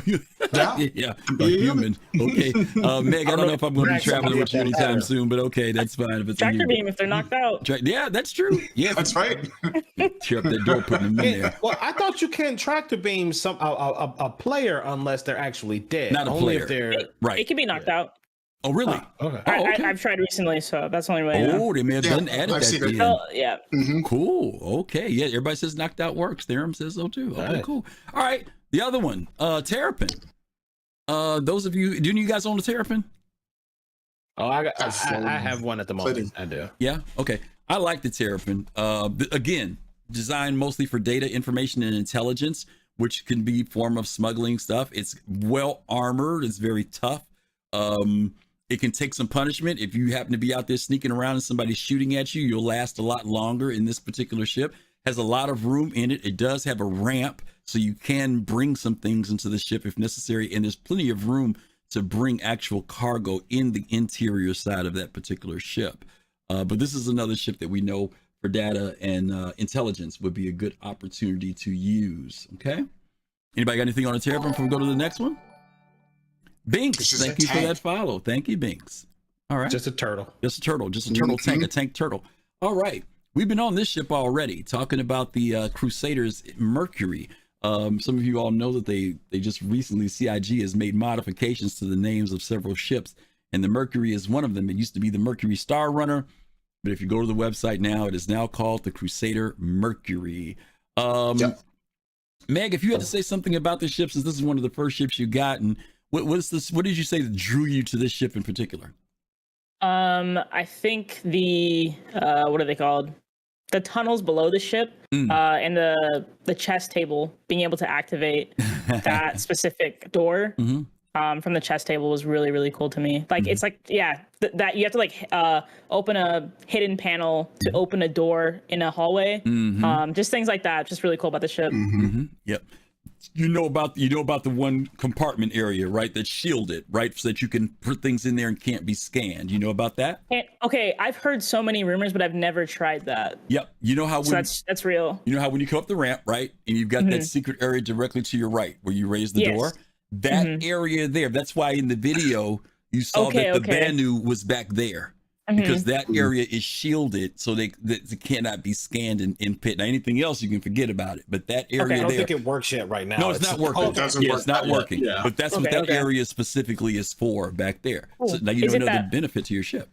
human. Okay. Meg, I don't know if I'm going to be traveling with you anytime soon, but okay, that's fine. If it's Tractor beam if they're knocked out. Yeah, that's true. Yeah, that's right. Tear up that door, putting them in there. Well, I thought you can't tractor beam a player unless they're actually dead. Not a Only player. If they're right. It can be knocked out. Oh, really? Okay. Okay. I've tried recently, so that's the only way. Oh, they may have done added I've that seen it. in. Yeah. Cool. Okay. Yeah. Everybody says knocked out works. Theorem says so too. Okay. Right. Cool. All right. The other one, Terrapin. Those of you, do you guys own a Terrapin? Oh, I have one at the moment. I do. Yeah. Okay. I like the Terrapin. Again, designed mostly for data, information, and intelligence, which can be form of smuggling stuff. It's well armored. It's very tough. It can take some punishment. If you happen to be out there sneaking around and somebody's shooting at you, you'll last a lot longer in this particular ship. Has a lot of room in it. It does have a ramp, so you can bring some things into the ship if necessary. And there's plenty of room to bring actual cargo in the interior side of that particular ship. But this is another ship that we know for data and intelligence would be a good opportunity to use. Okay. Anybody got anything on the Terrapin before we go to the next one? Binks, thank you for that follow. Thank you, Binks. All right. Just a turtle. Just a turtle. Just a turtle tank, a tank turtle. All right. We've been on this ship already, talking about the Crusaders Mercury. Some of you all know that they just recently, CIG has made modifications to the names of several ships, and the Mercury is one of them. It used to be the Mercury Star Runner, but if you go to the website now, it is now called the Crusader Mercury. Meg, if you had to say something about this ship, since this is one of the first ships you got, and what did you say that drew you to this ship in particular? I think the what are they called? The tunnels below the ship, and the chess table, being able to activate that specific door from the chess table was really, really cool to me. Like it's like, that you have to open a hidden panel to open a door in a hallway. Just things like that. Just really cool about the ship. Yep. You know about the one compartment area, right? That's shielded, right? So that you can put things in there and can't be scanned. You know about that? Okay, I've heard so many rumors, but I've never tried that. Yep. You know how that's real. You know how when you come up the ramp, right, and you've got that secret area directly to your right where you raise the door? That area there. That's why in the video you saw that the Banu was back there. Because that area is shielded, so they cannot be scanned in pit. Now, anything else you can forget about it, but that area I don't think it works yet right now. No, it's not working. It's not working. Yeah. But that's what that area specifically is for back there. Cool. So now you don't know the benefit to your ship.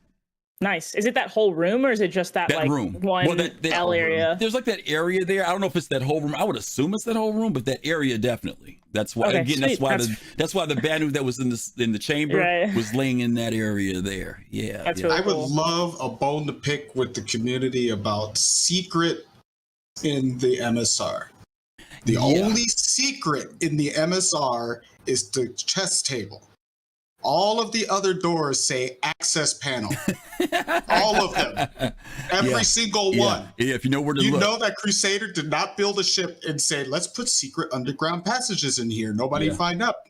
Nice. Is it that whole room, or is it just that like room? One that L area? There's like that area there. I don't know if it's that whole room. I would assume it's that whole room, but that area definitely. That's why that's why the Banu that was in the chamber was laying in that area there. Yeah. That's really cool. I would love a bone to pick with the community about secret in the MSR. The only secret in the MSR is the chess table. All of the other doors say access panel. All of them. Every single one. Yeah, if you know where to look. You know that Crusader did not build a ship and say, let's put secret underground passages in here. Nobody find up.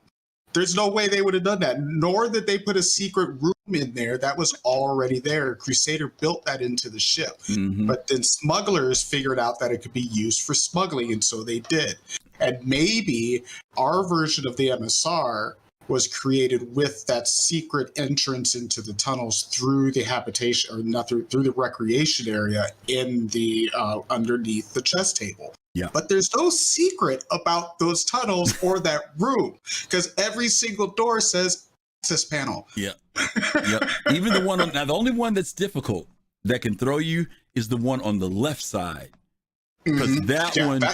There's no way they would have done that, nor that they put a secret room in there that was already there. Crusader built that into the ship. But then smugglers figured out that it could be used for smuggling, and so they did. And maybe our version of the MSR was created with that secret entrance into the tunnels through the habitation, or not through the recreation area in the underneath the chess table. Yeah. But there's no secret about those tunnels or that room, because every single door says access panel. Yeah. Yep. Even the one now, the only one that's difficult that can throw you is the one on the left side. Because that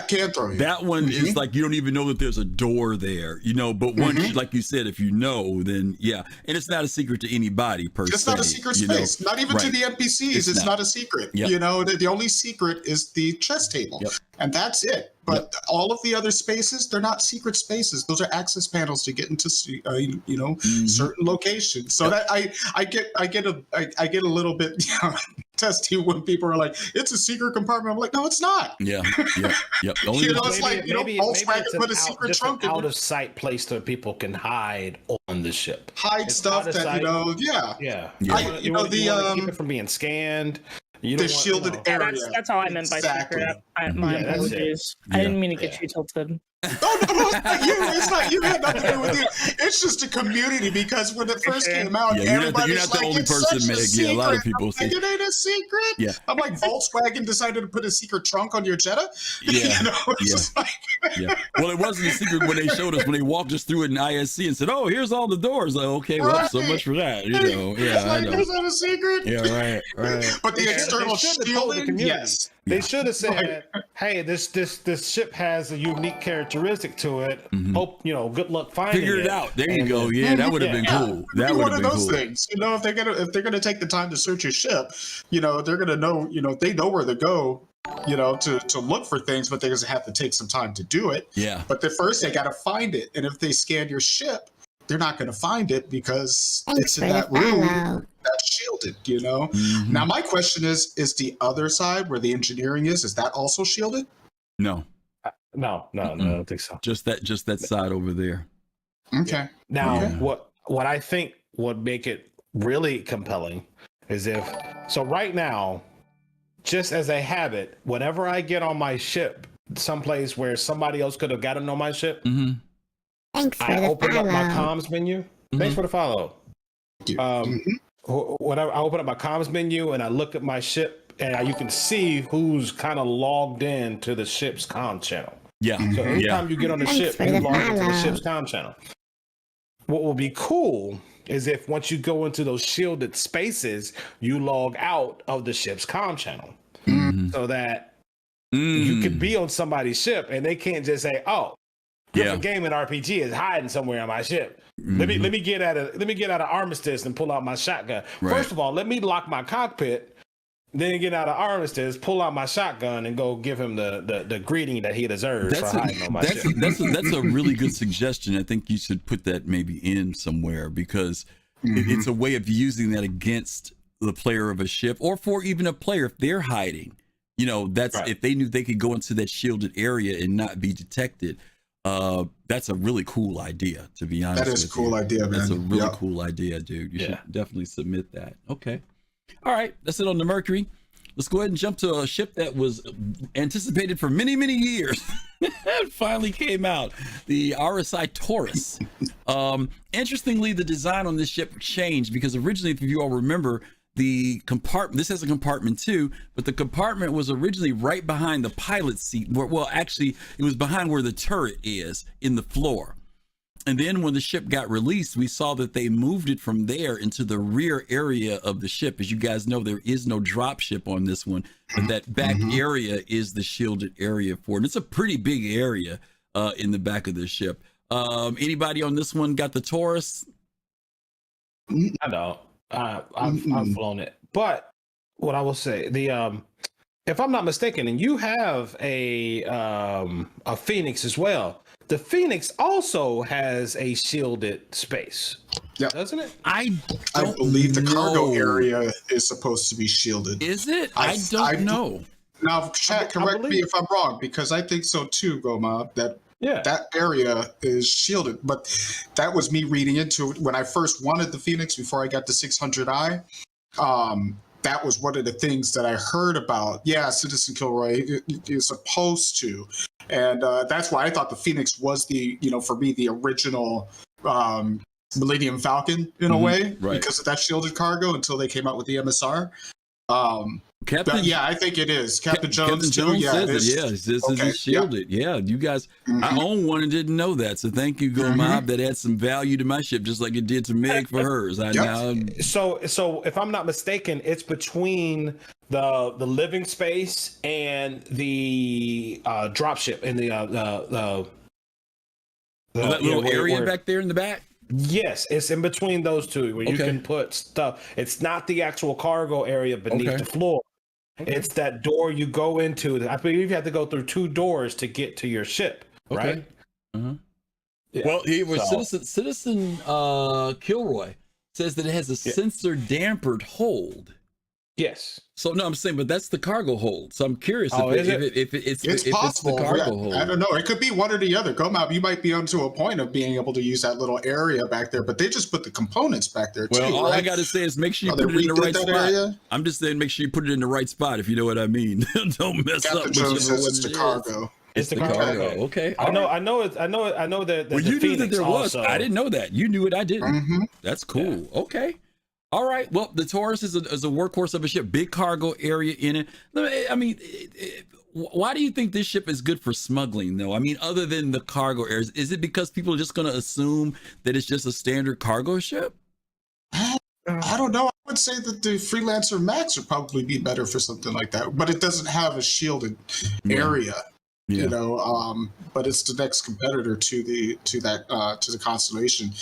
can throw you. That one is like, you don't even know that there's a door there, but once, like you said, if you know, then yeah. And it's not a secret to anybody per se. It's not a secret space. Not even to the NPCs. It's not a secret. Yep. The only secret is the chess table. Yep. And that's it. But all of the other spaces, they're not secret spaces. Those are access panels to get into, certain locations. So that I get a little bit testy when people are like, it's a secret compartment. I'm like, no, it's not. Yeah. The only it's like, Volkswagen put a secret trunk in out of sight place that people can hide on the ship. Hide stuff that, Yeah. You want to keep it from being scanned. The shielded area. That's all I meant by secret. My apologies. I didn't mean to get you tilted. No, it's not you. It's not you. It had nothing to do with you. It's just a community, because when it first came out, everybody's you're not the only person, Meg. Yeah, a lot of people say it ain't a secret. Yeah. I'm like, Volkswagen decided to put a secret trunk on your Jetta. Yeah. Just like... yeah. Well, it wasn't a secret when they showed us, when they walked us through it in ISC and said, "Oh, here's all the doors." Like, okay, well, so much for that. Yeah, I know. Is that a secret? Yeah, right. But the external shielding, yes. They should have said, "Hey, this ship has a unique characteristic to it. Hope good luck finding it. Figure it out." There you go. Yeah, that would have been cool. That would have been those cool. Things. If they're gonna take the time to search your ship, they're gonna know. They know where to go. To look for things, but they're gonna have to take some time to do it. Yeah. But first they gotta find it, and if they scan your ship, they're not gonna find it because it's in that room that's shielded. Now my question is the other side where the engineering is that also shielded? No. No, I don't think so. Just that side over there. Okay. Now, what I think would make it really compelling is so right now, just as a habit, whenever I get on my ship, someplace where somebody else could have gotten on my ship, Thanks for I open follow. up my comms menu. Thanks for the follow. Whenever I open up my comms menu and I look at my ship, and you can see who's kind of logged in to the ship's comm channel. Yeah. So anytime you get on the ship, you log into the ship's comm channel. What will be cool is if once you go into those shielded spaces, you log out of the ship's comm channel, so that you could be on somebody's ship and they can't just say, "Oh, Griffin Gaming RPG is hiding somewhere on my ship. Let me get out of armistice and pull out my shotgun. Right. First of all, let me lock my cockpit." Then get out of armistice, pull out my shotgun, and go give him the greeting that he deserves for hiding on my ship. That's a really good suggestion. I think you should put that maybe in somewhere, because it's a way of using that against the player of a ship, or for even a player if they're hiding. That's right. If they knew they could go into that shielded area and not be detected. That's a really cool idea, to be honest. That is a cool idea, man. That's a really cool idea, dude. You should definitely submit that. Okay. All right, that's it on the Mercury. Let's go ahead and jump to a ship that was anticipated for many, many years. It finally came out, the RSI Taurus. Interestingly, the design on this ship changed, because originally, if you all remember, the compartment, this has a compartment too, but the compartment was originally right behind the pilot's seat. Well, actually, it was behind where the turret is in the floor. And then when the ship got released, we saw that they moved it from there into the rear area of the ship. As you guys know, there is no drop ship on this one, but that back area is the shielded area for it. And it's a pretty big area in the back of the ship. Anybody on this one got the Taurus? I know. I've flown it. But what I will say, if I'm not mistaken, and you have a Phoenix as well, the Phoenix also has a shielded space. Yeah, doesn't it? I believe the cargo area is supposed to be shielded. Is it? I don't know. Now, chat, correct me if I'm wrong, because I think so too, Goma. That that area is shielded. But that was me reading into it when I first wanted the Phoenix before I got the 600i. That was one of the things that I heard about. Yeah, Citizen Kilroy is supposed to. And that's why I thought the Phoenix was for me, the original Millennium Falcon in a way, because of that shielded cargo until they came out with the MSR. I think it is. Captain Jones says this is shielded. Yeah, you guys, I own one and didn't know that. So thank you, Go Mob. That adds some value to my ship, just like it did to Meg for hers. So if I'm not mistaken, it's between the living space and the dropship in the that little area back there in the back. Yes, it's in between those two where you can put stuff. It's not the actual cargo area beneath the floor. It's that door you go into. I believe you have to go through 2 doors to get to your ship, right? Yeah. Well, it was Citizen Kilroy says that it has a sensor dampered hold. Yes. So no, I'm saying, but that's the cargo hold. So I'm curious if it's possible. It's the cargo hold. I don't know. It could be one or the other. Go Mob, you might be onto a point of being able to use that little area back there, but they just put the components back there too. Well, all I got to say is make sure you put it in the right spot. Area? I'm just saying, make sure you put it in the right spot, if you know what I mean. Don't mess Captain up. Jones says it's the cargo. It's the cargo. Okay. I know that. Well, you knew that there was. I didn't know that. You knew it. I didn't. That's cool. Yeah. Okay. All right. Well, the Taurus is a workhorse of a ship, big cargo area in it. I mean, why do you think this ship is good for smuggling, though? I mean, other than the cargo areas, is it because people are just going to assume that it's just a standard cargo ship? I don't know. I would say that the Freelancer Max would probably be better for something like that, but it doesn't have a shielded area. Yeah. But it's the next competitor to the Constellation.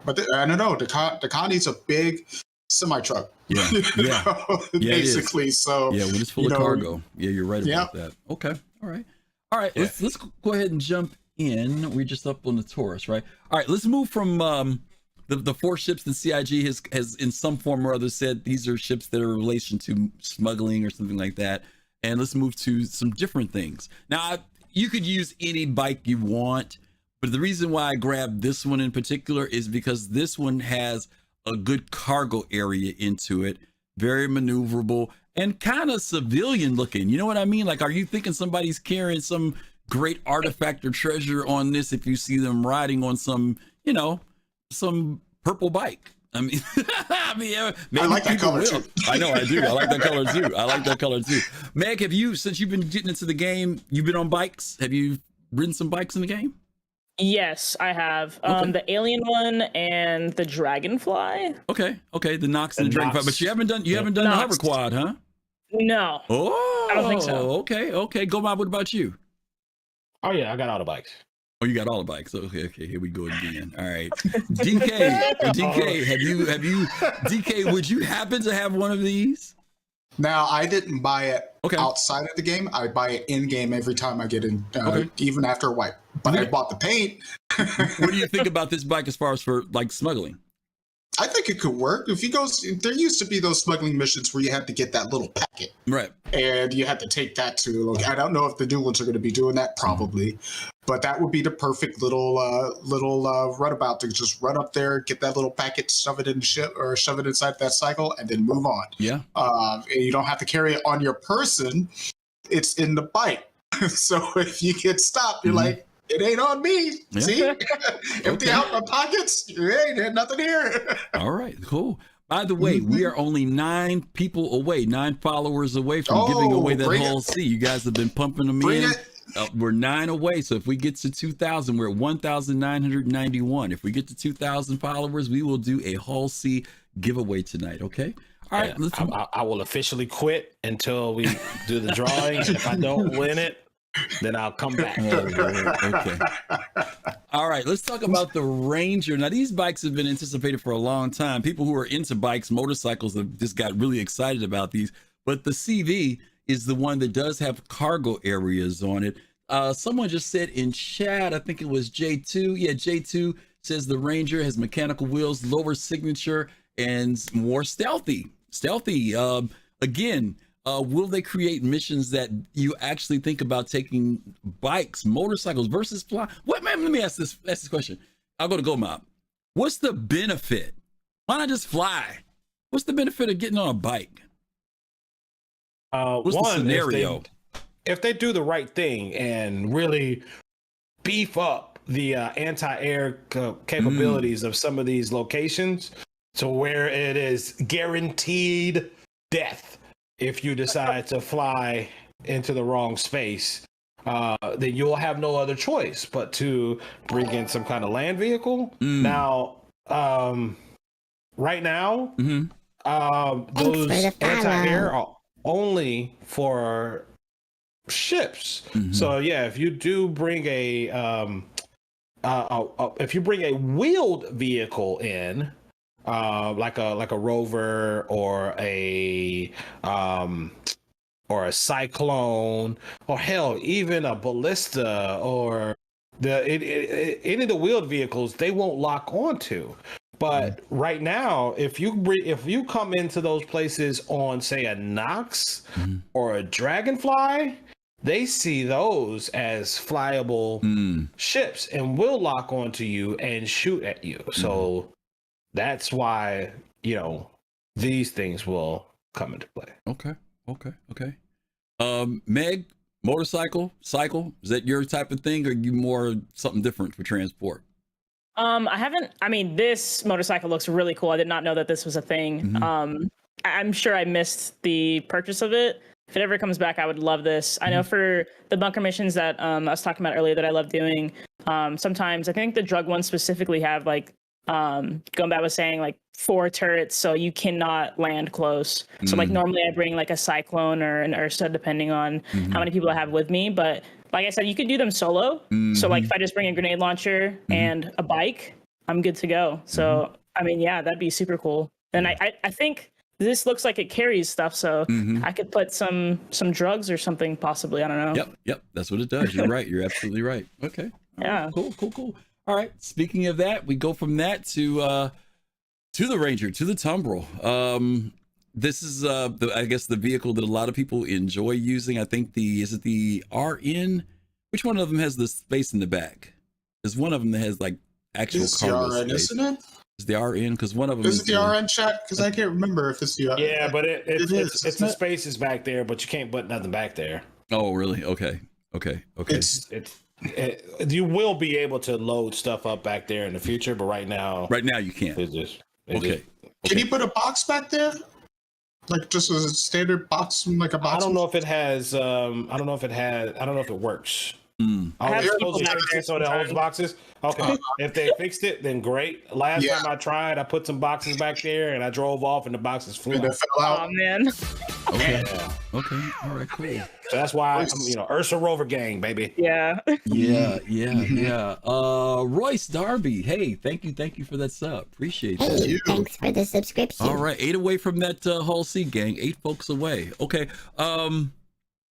But I don't know. The Connie's a big semi truck. Basically. So when it's full of cargo. Yeah, you're right about that. Okay. All right. Let's go ahead and jump in. We're just up on the Taurus, right? All right. Let's move from the 4 ships that CIG has in some form or other said these are ships that are in relation to smuggling or something like that. And let's move to some different things. Now, you could use any bike you want, but the reason why I grabbed this one in particular is because this one has a good cargo area into it, very maneuverable and kind of civilian looking. You know what I mean? Like, are you thinking somebody's carrying some great artifact or treasure on this if you see them riding on some purple bike? I mean, maybe I like that color too. I know I do. I like that color too. Meg, since you've been getting into the game, you've been on bikes? Have you ridden some bikes in the game? Yes, I have. The alien one and the dragonfly. Okay. The Nox and the dragonfly. But you haven't done the hover quad, huh? No. Oh, I don't think so. Okay. Go Mob, what about you? Oh yeah, I got all the bikes. Oh, you got all the bikes. Okay, here we go again. All right. DK, have you DK, would you happen to have one of these? Now, I didn't buy it outside of the game. I buy it in game every time I get in, even after a wipe. But I bought the paint. What do you think about this bike as far as for like smuggling? I think it could work. There used to be those smuggling missions where you had to get that little packet. Right. And you had to take that to, I don't know if the new ones are going to be doing that, probably. But that would be the perfect little runabout to just run up there, get that little packet, shove it in the ship or shove it inside that cycle, and then move on. Yeah. And you don't have to carry it on your person. It's in the bike. So if you get stopped, you're like, it ain't on me. Yeah. See? Empty out my pockets. There's nothing here. All right, cool. By the way, we are only 9 people away, 9 followers away from giving away that whole C. You guys have been pumping them in. We're 9 away. So if we get to 2,000, we're at 1,991. If we get to 2,000 followers, we will do a whole C giveaway tonight. Okay. All right. I will officially quit until we do the drawing. If I don't win it, then I'll come back. Okay. All right. Let's talk about the Ranger. Now, these bikes have been anticipated for a long time. People who are into bikes, motorcycles, have just got really excited about these. But the CV is the one that does have cargo areas on it. Someone just said in chat, I think it was J2. Yeah, J2 says the Ranger has mechanical wheels, lower signature, and more stealthy. Again, will they create missions that you actually think about taking bikes, motorcycles versus fly? What, man, let me ask this question. I'll go to Go Mob. What's the benefit? Why not just fly? What's the benefit of getting on a bike? What's the scenario? If they do the right thing and really beef up the anti-air capabilities of some of these locations to where it is guaranteed death if you decide to fly into the wrong space, then you'll have no other choice but to bring in some kind of land vehicle. Now, right now, those anti-air are only for ships. So yeah, if you do bring if you bring a wheeled vehicle in, like a rover or a cyclone, or hell, even a ballista, or any of the wheeled vehicles, they won't lock onto. But right now, if you come into those places on, say, a Nox or a Dragonfly, they see those as flyable ships and will lock onto you and shoot at you. So that's why, these things will come into play. Okay. Meg, motorcycle, cycle, is that your type of thing, or are you more something different for transport? This motorcycle looks really cool. I did not know that this was a thing. I'm sure I missed the purchase of it. If it ever comes back, I would love this. I know for the bunker missions that I was talking about earlier that I love doing, sometimes I think the drug ones specifically have Gombat was saying 4 turrets, so you cannot land close. So normally I bring a Cyclone or an Ursa depending on how many people I have with me. But like I said, you could do them solo. So if I just bring a grenade launcher and a bike, I'm good to go. So that'd be super cool. And I think this looks like it carries stuff, so I could put some drugs or something possibly. I don't know. Yep, that's what it does. You're right. You're absolutely right. Okay. Yeah. Cool. All right. Speaking of that, we go from that to the Ranger, to the Tumbrel. This is I guess the vehicle that a lot of people enjoy using. I think is it the RN? Which one of them has the space in the back? There's one of them that has actual it's cargo the RN, space. isn't it? It's the RN, because one of them is it the RN, chat? Because I can't remember if it's the RN. Yeah, but it's the spaces back there, but you can't put nothing back there. Oh, really? Okay. You will be able to load stuff up back there in the future, but right now you can't. Okay. Can you put a box back there? Just as a standard box, a box? I don't know if it has. I don't know if it works. I have so that holds boxes. Okay, if they fixed it, then great. Last time I tried, I put some boxes back there, and I drove off, and the boxes flew out. Oh man. Okay. Okay. All right. Cool. So that's why I'm, Ursa Rover gang, baby. Yeah. Yeah. Royce Darby. Hey, thank you for that sub. Appreciate that. Hey, thanks for the subscription. All right, 8 away from that Hull C gang. 8 folks away. Okay. Wow.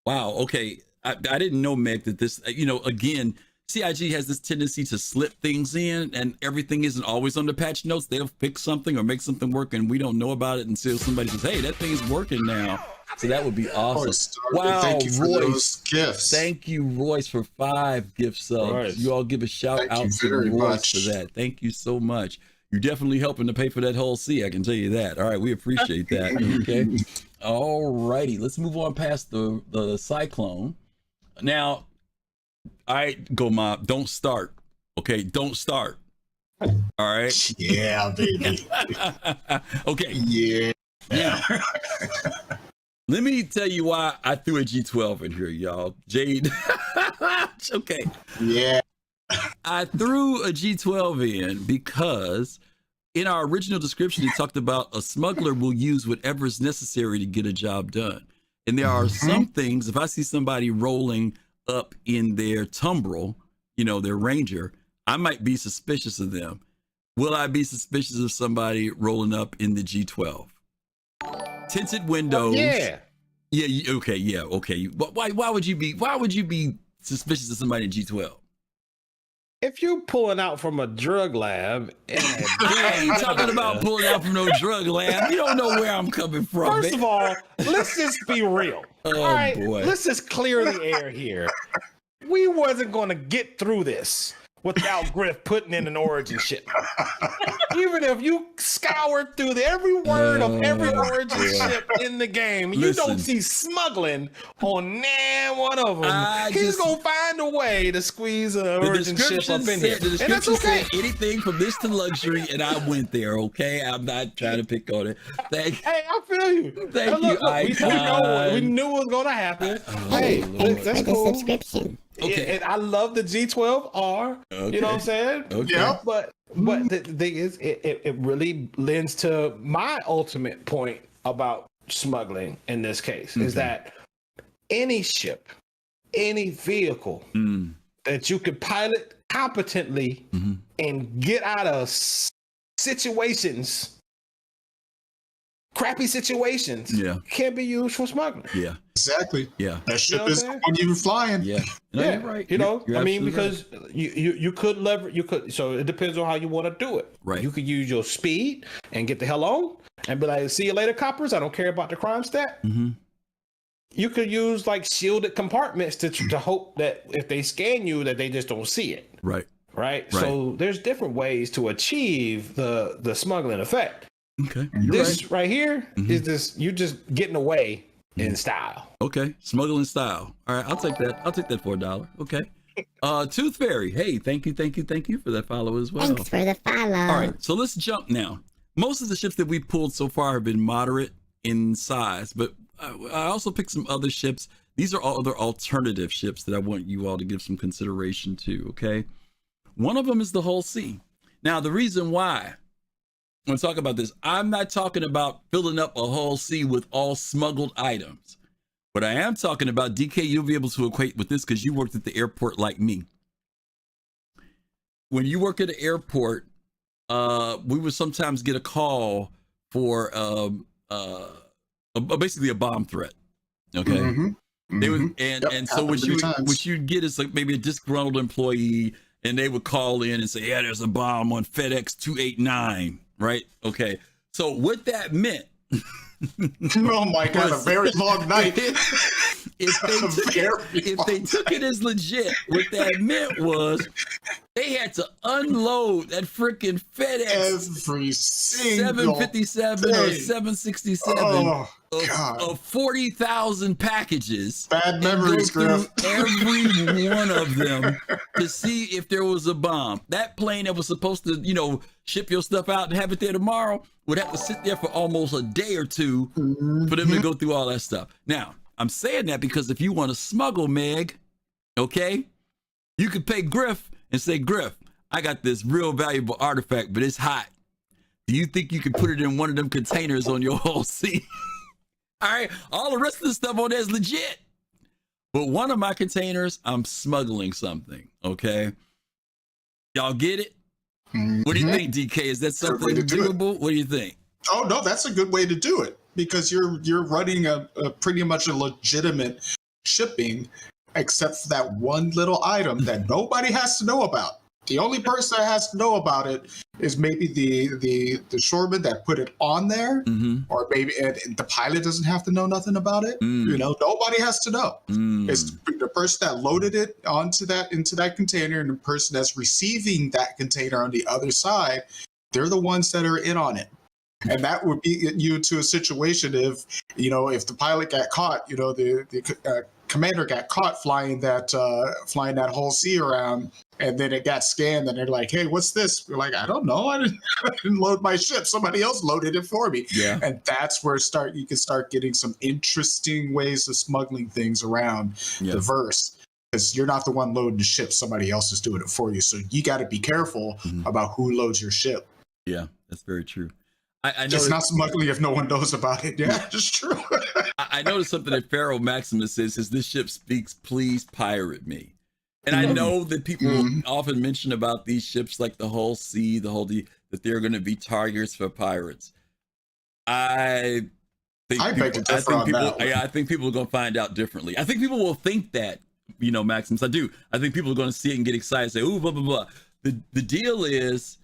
Okay. I didn't know, Meg, that this, again, CIG has this tendency to slip things in, and everything isn't always on the patch notes. They'll pick something or make something work, and we don't know about it until somebody says, hey, that thing is working now. So that would be awesome. Wow, thank you for those gifts. Thank you, Royce, for 5 gift subs. Royce. You all give a shout out to Royce for that. Thank you so much. You're definitely helping to pay for that Hull C, I can tell you that. All right, we appreciate that. Okay. All righty, let's move on past the Cyclone. Now, Go Mob, don't start. Okay, don't start. All right. Yeah, baby. Okay. Yeah. Now, let me tell you why I threw a G12 in here, y'all. Jade. Okay. Yeah. I threw a G12 in because in our original description, it talked about a smuggler will use whatever is necessary to get a job done. And there are some things, if I see somebody rolling up in their Tumbrel, their Ranger, I might be suspicious of them. Will I be suspicious of somebody rolling up in the G12? Tinted windows. Yeah. Yeah. Okay. But why would you be suspicious of somebody in G12? if you're pulling out from a drug lab, I ain't talking about pulling out from no drug lab. You don't know where I'm coming from. First of all, let's just be real. Oh, all right, boy. let's just clear the air here. We wasn't going to get through this without Griff putting in an origin ship. Even if you scoured through every word of every origin ship in the game, you don't see smuggling on one of them. He's going to find a way to squeeze an origin ship up in here. The description said anything from this to luxury, and I went there, okay? I'm not trying to pick on it. Hey, I feel you. Thank you, Icon. We knew it was going to happen. That's cool. Subscription. Okay. And I love the G12R. Okay. You know what I'm saying? Okay. Yeah. But the thing is, it really lends to my ultimate point about smuggling in this case is that any ship, any vehicle that you could pilot competently and get out of situations, crappy situations, can be used for smuggling. Yeah. Exactly. Yeah. That ship is on you flying. Yeah. No, yeah. You're right. I mean, because you could leverage, so it depends on how you want to do it. Right. You could use your speed and get the hell on and be like, see you later, coppers. I don't care about the crime stat. You could use like shielded compartments to hope that if they scan you, that they just don't see it. Right. Right. So there's different ways to achieve the smuggling effect. Okay. This right here is this, you just getting away in style. Okay. Smuggling style. All right. I'll take that. I'll take that for $1. Okay. Tooth Fairy. Hey, thank you for that follow as well. Thanks for the follow. All right. So let's jump now. Most of the ships that we pulled so far have been moderate in size, but I also picked some other ships. These are all other alternative ships that I want you all to give some consideration to. Okay. One of them is the Hull C. Now, the reason why I'm going to talk about this, I'm not talking about filling up a Hull C with all smuggled items. But I am talking about, DK, you'll be able to equate with this because you worked at the airport like me. When you work at an airport, we would sometimes get a call for basically a bomb threat. Okay. They would, and so what you'd get is like maybe a disgruntled employee, and they would call in and say, yeah, there's a bomb on FedEx 289. Right. Okay. So what that meant. Oh my God, a very long night. If they took it as legit, what that meant was they had to unload that freaking FedEx every 757 or 767 of 40,000 packages. Bad memories, Griff. Every one of them to see if there was a bomb. That plane that was supposed to, ship your stuff out and have it there tomorrow would have to sit there for almost a day or two for them to go through all that stuff. Now, I'm saying that because if you want to smuggle, Meg, okay, you could pay Griff and say, Griff, I got this real valuable artifact, but it's hot. Do you think you could put it in one of them containers on your Hull C? All right, all the rest of the stuff on there is legit. But one of my containers, I'm smuggling something, okay? Y'all get it? What do you think, DK? Is that something doable? What do you think? Oh, no, that's a good way to do it because you're running a pretty much a legitimate shipping, except for that one little item that nobody has to know about. The only person that has to know about it is maybe the shoreman that put it on there, or maybe and the pilot doesn't have to know nothing about it. Nobody has to know. It's the person that loaded it into that container, and the person that's receiving that container on the other side. They're the ones that are in on it. And that would be you to a situation if the pilot got caught, the commander got caught flying that Hull C around, and then it got scanned, and they're like, "Hey, what's this?" We're like, "I don't know. I didn't load my ship. Somebody else loaded it for me." Yeah. And that's where you can start getting some interesting ways of smuggling things around the verse. Because you're not the one loading the ship, somebody else is doing it for you. So you got to be careful about who loads your ship. Yeah, that's very true. I know it's not smuggling if no one knows about it. Yeah, it's true. I noticed something that Pharaoh Maximus says this ship speaks, please pirate me. And I know that people often mention about these ships like the Hull C, that they're going to be targets for pirates. I think people are going to find out differently. I think people will think that you know, Maximus. I do. I think people are going to see it and get excited and say, ooh, blah, blah, blah. The deal is,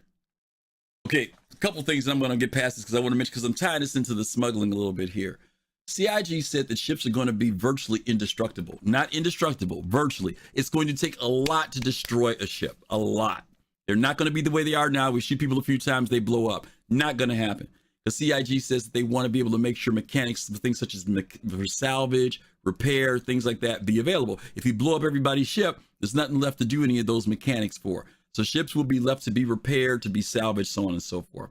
okay, a couple things, and I'm going to get past this because I want to mention, because I'm tying this into the smuggling a little bit here. CIG said that ships are going to be virtually indestructible. Not indestructible, virtually. It's going to take a lot to destroy a ship. A lot. They're not going to be the way they are now. We shoot people a few times, they blow up. Not going to happen. The CIG says that they want to be able to make sure mechanics, things such as for salvage, repair, things like that, be available. If you blow up everybody's ship, there's nothing left to do any of those mechanics for. So ships will be left to be repaired, to be salvaged, so on and so forth.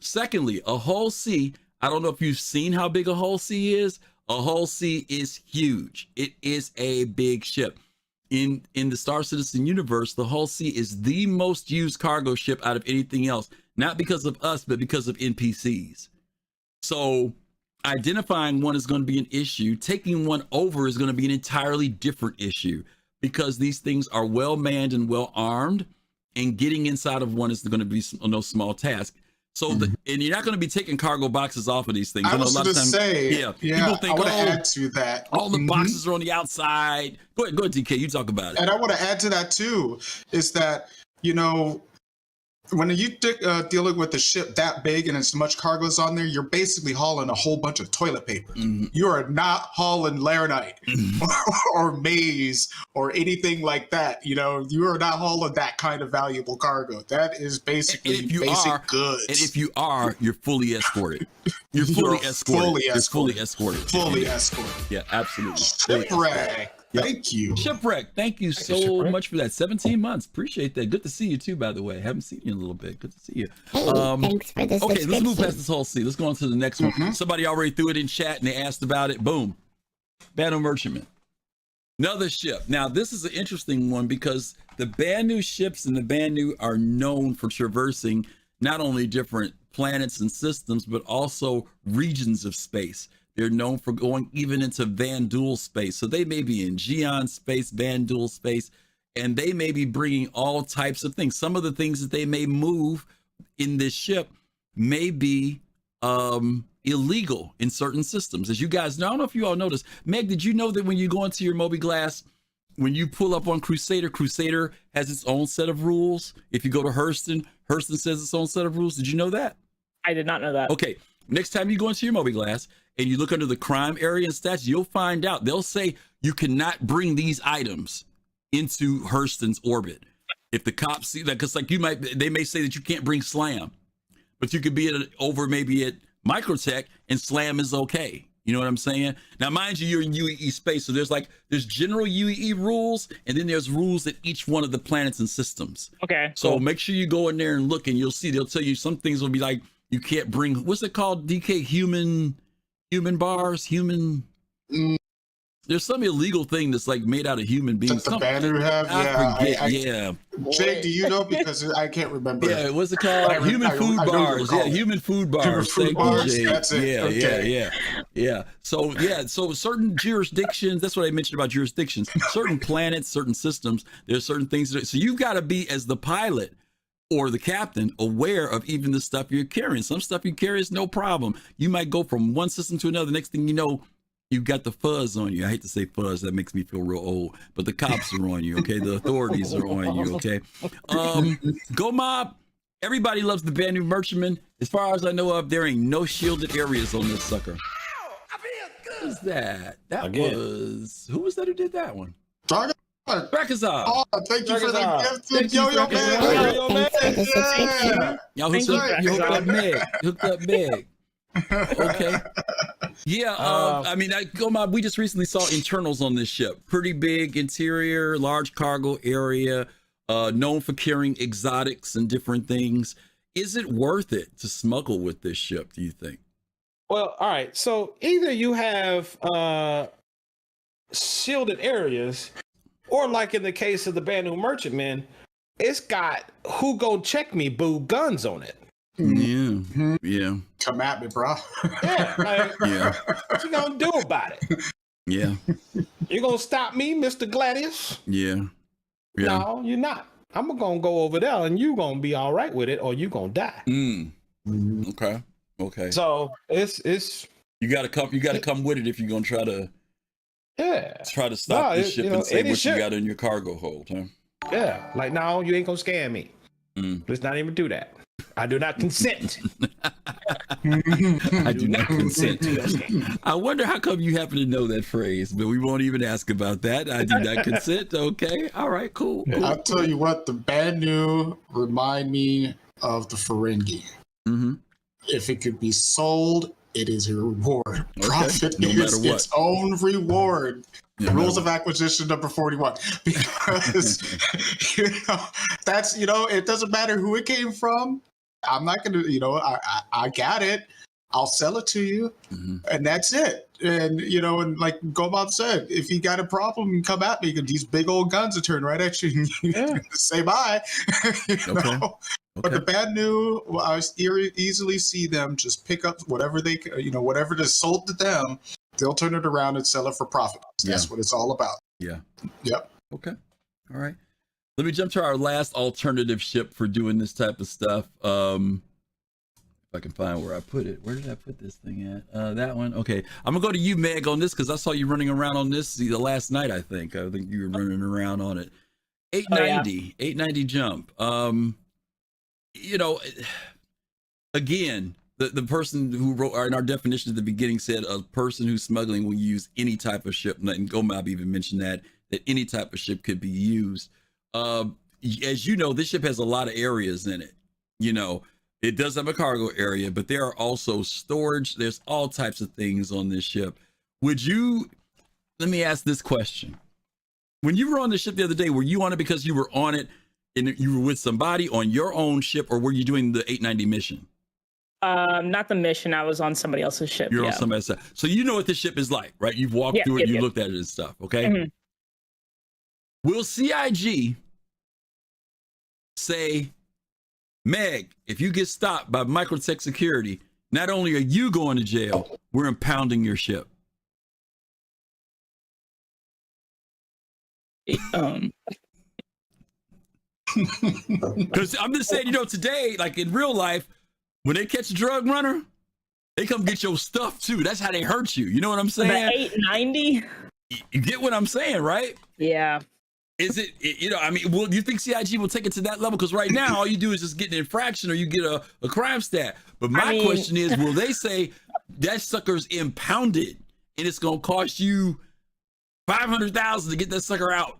Secondly, a hull C. I don't know if you've seen how big a hull C is. A hull C is huge. It is a big ship. In the Star Citizen universe, the hull C is the most used cargo ship out of anything else. Not because of us, but because of NPCs. So identifying one is going to be an issue. Taking one over is going to be an entirely different issue, because these things are well manned and well armed, and getting inside of one is going to be no small task. So, and you're not going to be taking cargo boxes off of these things. I was going to say, people think, I want to add to that. All the boxes are on the outside. Go ahead, DK, you talk about it. And I want to add to that too, is that, you know, when you dealing with a ship that big and as much cargo is on there, you're basically hauling a whole bunch of toilet paper. You are not hauling Laranite or maize or anything like that. You know, you are not hauling that kind of valuable cargo. That is basically basic goods. And if you are, you're fully escorted. You're fully escorted. Fully escorted. Yeah, absolutely. Shipwreck. Thank you. Shipwreck. Thank you so much for that. 17 months. Appreciate that. Good to see you too, by the way. Haven't seen you in a little bit. Good to see you. Hey, thanks for the Okay, let's move past subscription. this whole scene. Let's go on to the next one. Somebody already threw it in chat and they asked about it. Boom. Banu Merchantman. Another ship. Now, this is an interesting one because the Banu ships and the Banu are known for traversing not only different planets and systems, but also regions of space. They're known for going even into Vandul space. So they may be in Geon space, Vandul space, and they may be bringing all types of things. Some of the things that they may move in this ship may be illegal in certain systems. As you guys know, I don't know if you all noticed. Meg, did you know that when you go into your Moby Glass, when you pull up on Crusader, Crusader has its own set of rules? If you go to Hurston, Hurston says its own set of rules. Did you know that? I did not know that. Okay, next time you go into your Moby Glass and you look under the crime area and stats, you'll find out. They'll say you cannot bring these items into Hurston's orbit. If the cops see that, because like they may say that you can't bring slam, but you could be over maybe at Microtech and slam is okay. You know what I'm saying? Now, mind you, you're in UEE space, so there's general UEE rules, and then there's rules at each one of the planets and systems. Okay. So cool. make sure you go in there and look, and you'll see. They'll tell you some things will be like you can't bring. What's it called? DK human bars. There's some illegal thing that's like made out of human beings. The Banu have? I forget. Jake, do you know? Because I can't remember. Yeah, what's it called? Human food bars. Yeah, human food bars. Human food bars. Jake. That's it. Yeah. So certain jurisdictions, that's what I mentioned about jurisdictions. Certain planets, certain systems, there's certain things. So you've got to be, as the pilot or the captain, aware of even the stuff you're carrying. Some stuff you carry is no problem. You might go from one system to another. Next thing you know, you've got the fuzz on you. I hate to say fuzz, that makes me feel real old, but the cops are on you, okay? The authorities are on you, okay? Go Mob, everybody loves the Banu Merchantman. As far as I know of, there ain't no shielded areas on this sucker. What was that? Who was that who did that one? Brekazar. Oh, thank you for the gift. Yo, man. Y'all hooked up Meg. Hooked up Meg. Okay. Yeah, I mean, we just recently saw internals on this ship. Pretty big interior, large cargo area, known for carrying exotics and different things. Is it worth it to smuggle with this ship, do you think? Well, all right. So either you have shielded areas, or like in the case of the Banu Merchantman, it's got who go check me boo guns on it. Yeah. Come at me, bro. What you gonna do about it? Yeah. You gonna stop me, Mr. Gladius? Yeah. No, you're not. I'm gonna go over there and you gonna be all right with it, or you gonna die. Okay. So it's you gotta come with it if you're gonna try to Yeah. Try to stop the ship and say any what ship. you got in your cargo hold, huh? Yeah, like no, you ain't gonna scam me. Let's not even do that. I do not consent. I do not consent. I wonder how come you happen to know that phrase, but we won't even ask about that. I do not consent. Okay. All right, cool. I'll tell you what, the bad new remind me of the Ferengi. Mm-hmm. If it could be sold, it is a reward. Profit No is matter what. its own reward. No Rules matter of acquisition number 41. Because, that's, it doesn't matter who it came from. I'm not going to, I got it. I'll sell it to you. Mm-hmm. And that's it. And, and like Gomab said, if you got a problem, come at me. Because these big old guns will turn right at you and you say bye. Know? But the bad news, I easily see them just pick up whatever they, whatever is sold to them, they'll turn it around and sell it for profit. That's what it's all about. Yeah. Yep. Okay. All right. Let me jump to our last alternative ship for doing this type of stuff. If I can find where I put it. Where did I put this thing at? That one. Okay. I'm gonna go to you, Meg, on this because I saw you running around on this the last night. I think you were running around on it. 890, 890 jump. Again, the person who wrote in our definition at the beginning said a person who's smuggling will use any type of ship. And Gomab even mentioned that any type of ship could be used. As you know, this ship has a lot of areas in it. It does have a cargo area, but there are also storage. There's all types of things on this ship. Let me ask this question. When you were on the ship the other day, were you on it because you were on it and you were with somebody on your own ship, or were you doing the 890 mission? Not the mission. I was on somebody else's ship. You're on somebody else's ship. So you know what this ship is like, right? You've walked through it, you looked at it and stuff, okay? Mm-hmm. Will CIG say, Meg, if you get stopped by Microtech security, not only are you going to jail, we're impounding your ship? Because I'm just saying, today, like in real life, when they catch a drug runner, they come get your stuff too. That's how they hurt you. You know what I'm saying? The 890? You get what I'm saying, right? Yeah. Is it, do you think CIG will take it to that level? Because right now, all you do is just get an infraction or you get a crime stat. But my question is, will they say that sucker's impounded and it's going to cost you $500,000 to get that sucker out?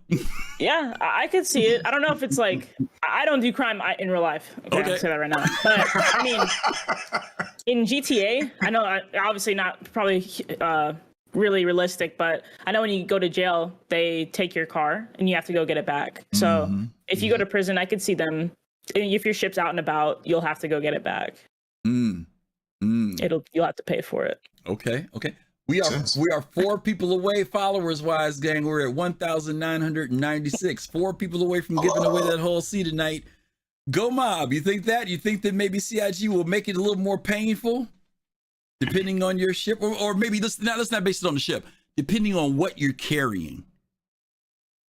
Yeah, I could see it. I don't know if it's like, I don't do crime in real life. Okay. I'll say that right now. But in GTA, I know obviously not probably really realistic, but I know when you go to jail, they take your car and you have to go get it back. So if you go to prison, I could see them, if your ship's out and about, you'll have to go get it back. You'll have to pay for it. Okay. We are 4 people away, followers wise, gang. We're at 1,996. 4 people away from giving away that whole sea tonight. Go Mob, you think that? You think that maybe CIG will make it a little more painful, depending on your ship, or maybe let's not base it on the ship. Depending on what you're carrying,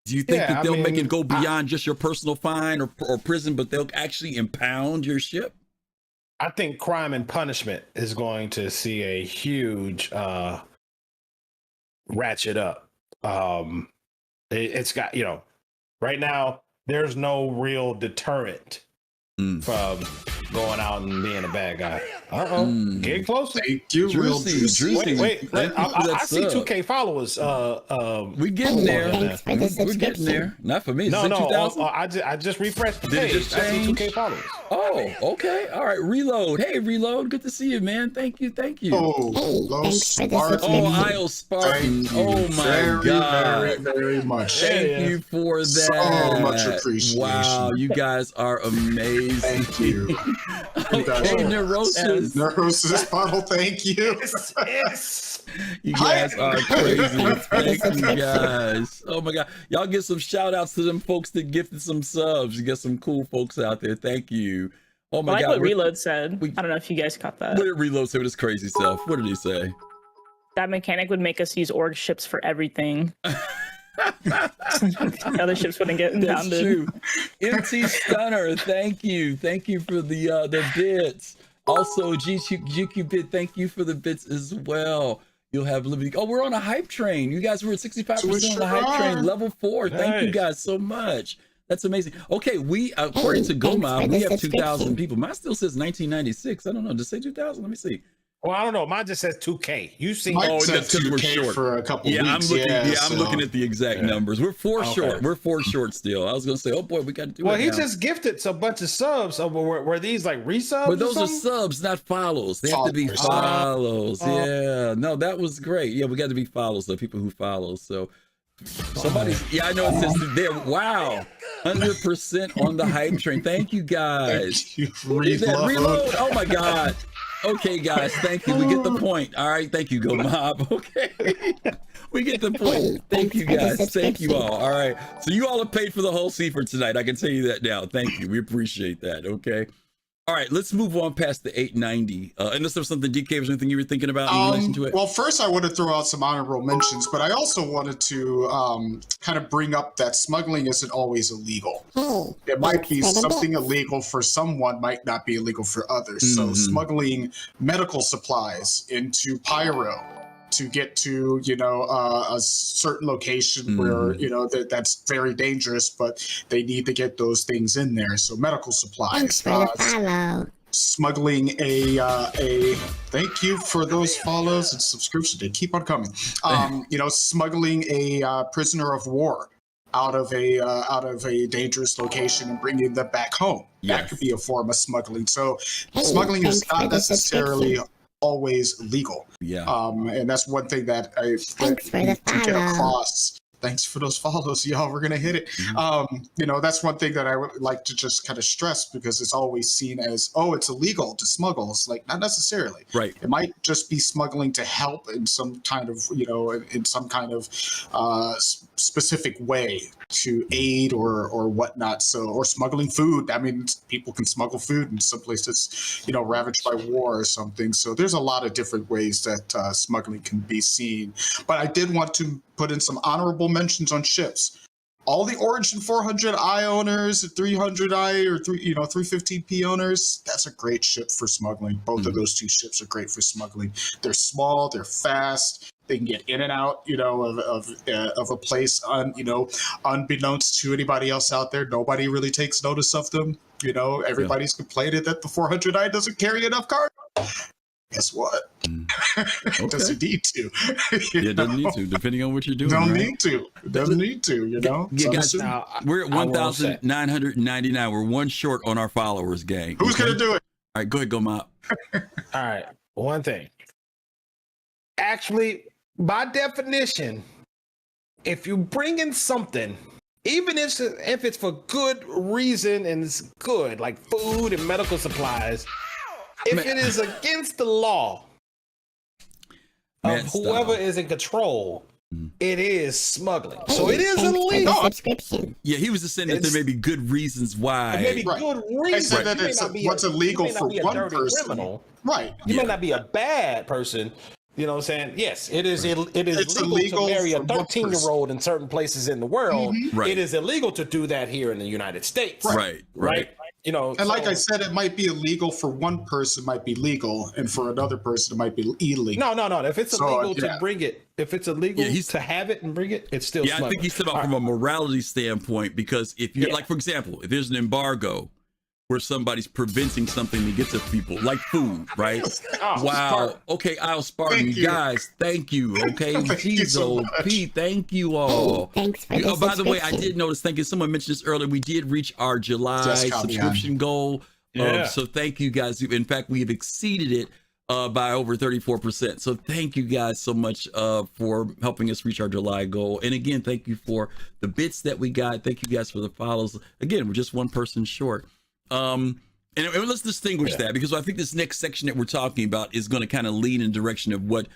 do you think that they'll make it go beyond just your personal fine or prison, but they'll actually impound your ship? I think crime and punishment is going to see a huge ratchet up. It's got, right now, there's no real deterrent from going out and being a bad guy. Get closer. Thank you, real juicy. Wait. I see 2K followers. We getting there. We're getting there. Not for me. No. I just refreshed the page. I see 2K followers. Oh, okay. All right. Reload. Hey, Reload. Good to see you, man. Thank you. Oh, thanks for the subscription. Isle Spartan. Oh my God. Very, very much. Thank you for that. So much appreciation. Wow, you guys are amazing. Thank you. Okay, Neurosis. Neurosis bottle, thank you. Yes. You guys are crazy. Thank you guys. Oh my God. Y'all get some shout outs to them folks that gifted some subs. You get some cool folks out there. Thank you. Oh my God. What Reload said. I don't know if you guys caught that. What did Reload say with his crazy self? What did he say? That mechanic would make us use org ships for everything. Other ships wouldn't get impounded. That's true. MT Stunner, thank you for the bits. Also, GQ Bit, thank you for the bits as well. You'll have Liberty. Oh, we're on a hype train. You guys were at 65% on the hype sure train, are. level 4. Thank you Nice. guys so much. That's amazing. Okay, we according to thanks GoMob, for we the have 2,000 subscription. people. Mine still says 1996. I don't know. Does it say 2,000? Let me see. Well, I don't know. Mine just says 2K. You see? Mine Oh, said that's 'cause we're 2K short. for a couple Yeah, weeks. I'm looking. Yeah, I'm so- looking at the exact numbers. We're 4 Okay. short. We're 4 short still. I was gonna say, oh boy, we got to do Well, it he now. just gifted a bunch of subs. So were these like resubs? But those or are something? subs, not follows. They have to be Followers. follows. Yeah. No, that was great. Yeah, we got to be follows. The people who follow. So somebody's. Yeah, I know it says there. Wow, 100% on the hype train. Thank you guys. Thank you. What is that? Reload. Reload. Oh my God. Okay, guys. Thank you. We get the point. All right. Thank you, Go Mob. Okay. We get the point. Thank you, guys. Thank you all. All right. So you all have paid for the whole seat for tonight. I can tell you that now. Thank you. We appreciate that. Okay. All right. Let's move on past the 890. Unless there's something, DK, was there anything you were thinking about in relation to it? Well, first I want to throw out some honorable mentions, but I also wanted to kind of bring up that smuggling isn't always illegal. Hey, It might thanks be for the something bits. illegal for someone, might not be illegal for others. So Mhm. smuggling medical supplies into Pyro to get to, a certain location where, that's very dangerous, but they need to get those things in there. So medical supplies. Thanks for the follow. Smuggling a thank you for those follows and subscriptions. They keep on coming. Smuggling a prisoner of war out of a dangerous location and bringing them back home. Yes. That could be a form of smuggling. So Hey, smuggling is thanks for not the necessarily subscription. always legal. Yeah. And that's one thing that I Thanks for the need to get follow. across. Thanks for those follows, y'all. We're gonna hit it. That's one thing that I would like to just kind of stress because it's always seen as, oh, it's illegal to smuggle. It's like not necessarily. Right. It might just be smuggling to help in some kind of, specific way to aid or whatnot. So, or smuggling food. I mean, people can smuggle food in some places, ravaged by war or something. So there's a lot of different ways that smuggling can be seen. But I did want to put in some honorable mentions on ships. All the Origin 400i owners, 300i or 315p owners, that's a great ship for smuggling. Both of those two ships are great for smuggling. They're small, they're fast, they can get in and out, of a place, unbeknownst to anybody else out there. Nobody really takes notice of them. Everybody's complaining that the 400i doesn't carry enough cargo. Guess what? It doesn't need to. Yeah, it doesn't need to, depending on what you're doing. Don't right? need to. It doesn't need to, Yeah, So I'm guys, assuming- we're at I will say. 1,999. We're 1 short on our followers, gang. Who's Okay? gonna do it? All right, go ahead, Go Mob. All right. One thing. Actually, by definition, if you bring in something, even if it's for good reason and it's good, like food and medical supplies, if it is against the law of Man, whoever stop. is in control, Mhm. it is smuggling. Hey, So it is thanks for illegal. the subscription. Yeah, he was just saying that there may be good reasons why. There may be Right. good I reasons. said that You may it's not be what's illegal you may not for be a one dirty person. criminal. Right. You Yeah. may not be a bad person. You know what I'm saying? Yes, it is. It is It's legal illegal to marry a for one 13-year-old in certain places in the world. Right. It is illegal to do that here in the United States. Right. You know, And like so- I said, it might be illegal for one person, might be legal, and for another person, it might be illegal. no. If it's So, illegal yeah. to bring it, if it's illegal Yeah, he's- to have it and bring it, it's still. Yeah, I think smuggling. he's talking about from a morality standpoint, because if you, Yeah. like, for example, if there's an embargo where somebody's preventing something to get to people, like food, right? Oh, Wow. Spartan. Okay, I'll Spartan. Thank you. Guys, thank you. Okay, Thank you so Jeez, much. Pete, thank you all. Thanks for the Oh, by the way, I subscription. did notice, thank you. Someone mentioned this earlier. We did reach our July Just copy subscription goal. Yeah. So thank you guys. In fact, we have exceeded it by over 34%. So thank you guys so much for helping us reach our July goal. And again, thank you for the bits that we got. Thank you guys for the follows. Again, we're just one person short. And let's distinguish that, because I think this next section that we're talking about is going to kind of lean in the direction of what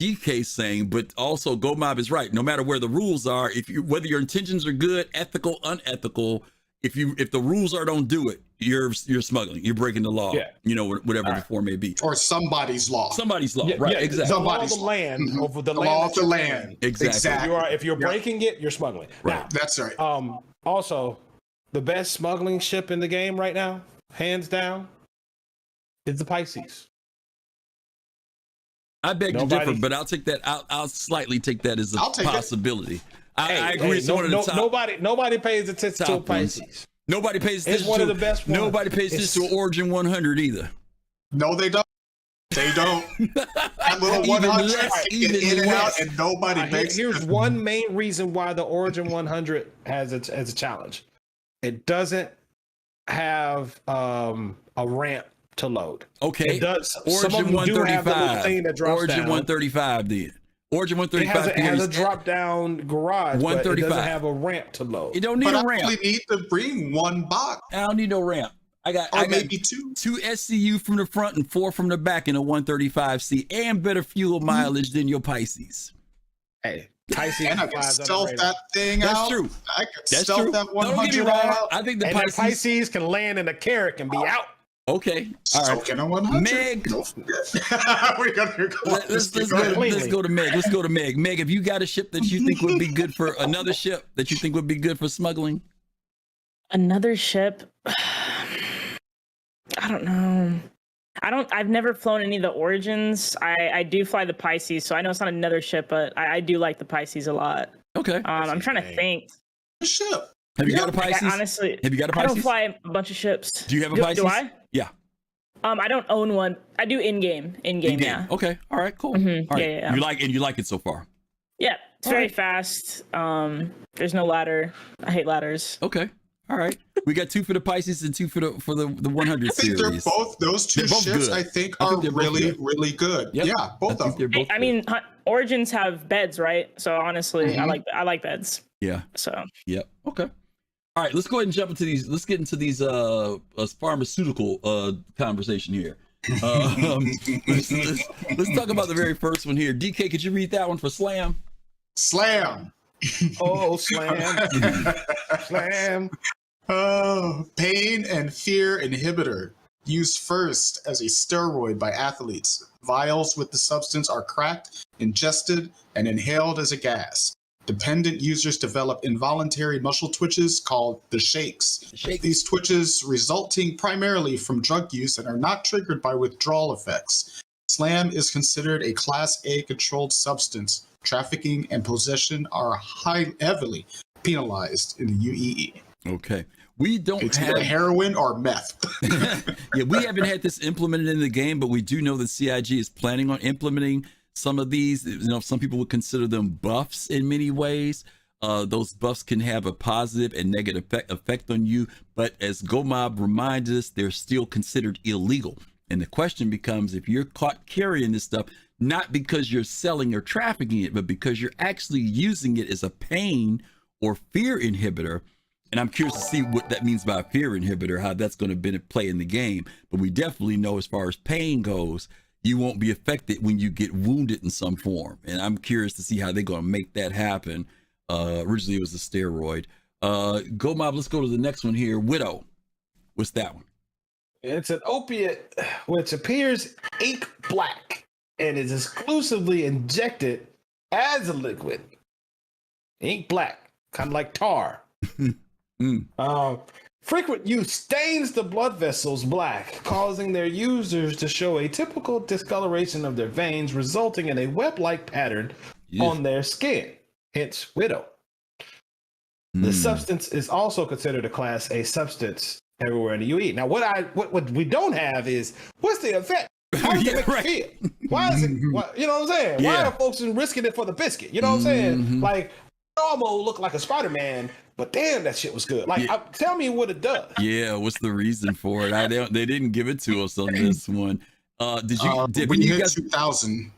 DK's saying, but also Go Mob is right. No matter where the rules are, whether your intentions are good, ethical, unethical, if the rules are don't do it, you're smuggling, you're breaking the law. Yeah. Whatever the form may be. Or somebody's law. Somebody's law, Yeah, right? yeah, Exactly. The law of Somebody's the law. land Mhm. over the The land. law that of the you're land. in. Exactly. If you're Yeah. breaking it, you're smuggling. Right. That's right. Now, also, the best smuggling ship in the game right now, hands down, is the Pisces. I beg to differ, but I'll take that. I'll slightly take that as a possibility. I agree. It's one of the top. Nobody pays attention to a Pisces. Ones. Nobody pays attention. It's one of the best ones. Nobody pays attention to Origin 100 either. No, they don't. They don't. That little 100 get in and out, and nobody makes. Here's one main reason why the Origin 100 has a challenge. It doesn't have a ramp to load. Okay. It does. Origin 135. Thing that drops Origin down. 135 then. Origin 135 it has a drop down garage, 135. But it doesn't have a ramp to load. You don't need a ramp. I only need to bring one box. I don't need no ramp. I got maybe two SCU from the front and 4 from the back in a 135C, and better fuel mileage than your Pisces. Hey, Pisces and I can stealth that thing That's out. True. I can stealth that 100 out. I think the Pisces can land in a carrot and be out. Okay. All right. Can a 100? Meg. We're gonna go. Let's go to Meg. Let's go to Meg. Meg, have you got a ship that you think would be good for another ship that you think would be good for smuggling? Another ship? I don't know. I've never flown any of the Origins. I do fly the Pisces, so I know it's not another ship, but I do like the Pisces a lot. Okay. I'm trying to think. Ship. Have you got a Pisces? Honestly, have you got a Pisces? I don't fly a bunch of ships. Do you have a Pisces? Do I? Yeah. I don't own one. I do in-game, yeah. Okay. All right, cool. Mm-hmm. All right. Yeah. You like it so far? Yeah. It's very fast. There's no ladder. I hate ladders. Okay. All right. We got 2 for the Pisces and 2 for the 100 series. I think those two ships, I think, are really, really good. Yep. Yeah, both of them. I mean, Origins have beds, right? So honestly, I like beds. Yeah. So. Yep. Okay. All right. Let's go ahead and jump into these. Let's get into these pharmaceutical conversation here. Let's talk about the very first one here. DK, could you read that one for Slam? Slam. Oh, Slam. Slam. Pain and fear inhibitor. Used first as a steroid by athletes. Vials with the substance are cracked, ingested, and inhaled as a gas. Dependent users develop involuntary muscle twitches called the shakes. These twitches resulting primarily from drug use and are not triggered by withdrawal effects. Slam is considered a Class A controlled substance. Trafficking and possession are heavily penalized in the UEE. Okay. We don't have heroin or meth. Yeah, we haven't had this implemented in the game, but we do know that CIG is planning on implementing some of these. You know, some people would consider them buffs in many ways. Those buffs can have a positive and negative effect on you, but as GoMob reminds us, they're still considered illegal. And the question becomes, if you're caught carrying this stuff, not because you're selling or trafficking it, but because you're actually using it as a pain or fear inhibitor. And I'm curious to see what that means by a fear inhibitor, how that's going to play in the game. But we definitely know as far as pain goes, you won't be affected when you get wounded in some form. And I'm curious to see how they're going to make that happen. Originally, it was a steroid. Go Mob, let's go to the next one here. Widow. What's that one? It's an opiate which appears ink black and is exclusively injected as a liquid. Ink black, kind of like tar. Frequent use stains the blood vessels black, causing their users to show a typical discoloration of their veins, resulting in a web-like pattern on their skin. Hence, widow. The substance is also considered a Class A substance everywhere in the UE. Now, what we don't have is what's the effect? How does it make you feel? Why is it? You know what I'm saying? Why are folks risking it for the biscuit? You know what I'm saying? Like, Normal looked like a Spider-Man, but damn, that shit was good. Like, tell me what it does. Yeah, what's the reason for it? They didn't give it to us on this one. Did you? We hit 2,000.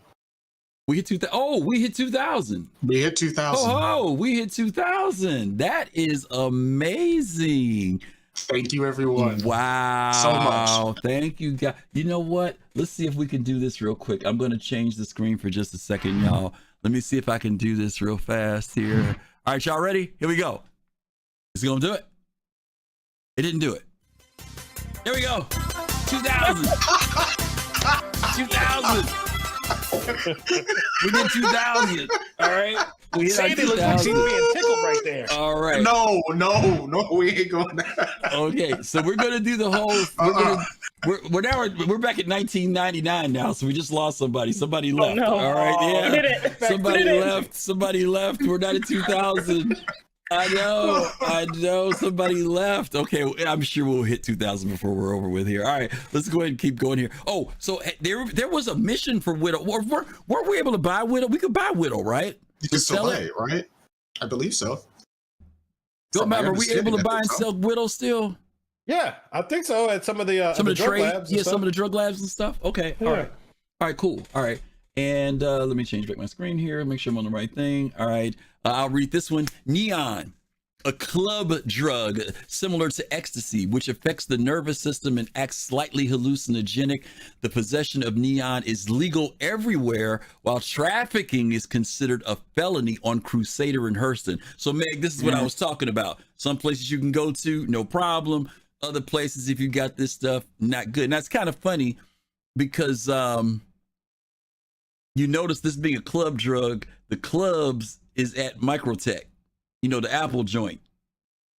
We hit 2,000. Oh, we hit 2,000. We hit 2,000. Oh, we hit 2,000. That is amazing. Thank you, everyone. Wow. So much. Thank you, guys. You know what? Let's see if we can do this real quick. I'm going to change the screen for just a second, y'all. Let me see if I can do this real fast here. All right, y'all ready? Here we go. Is it going to do it? It didn't do it. Here we go. 2,000. 2,000. We did 2,000. All right. We hit Sandy looks like she's being tickled right there. All right. No, we ain't going there. Okay, so we're gonna do the whole. we're back at 1999 now, so we just lost somebody. Somebody left. no. All right, yeah. We did it. Somebody We did it. left. Somebody left. We're not in 2000. I know. Somebody left. Okay, I'm sure we'll hit 2000 before we're over with here. All right, let's go ahead and keep going here. Oh, so there was a mission for Widow. Weren't we able to buy Widow? We could buy Widow, right? You can still buy it, right? I believe so. Are we able to buy and sell Widow still? Yeah, I think so. At some of the drug trade, labs. some of the drug labs and stuff. Okay, Yeah. all right, cool. All right, and let me change back my screen here. Make sure I'm on the right thing. All right, I'll read this one. Neon, a club drug similar to ecstasy, which affects the nervous system and acts slightly hallucinogenic. The possession of neon is legal everywhere, while trafficking is considered a felony on Crusader and Hurston. So, Meg, this is what I was talking about. Some places you can go to, no problem. Other places, if you got this stuff, not good. And that's kind of funny because you notice this being a club drug, the clubs is at Microtech, the Apple joint.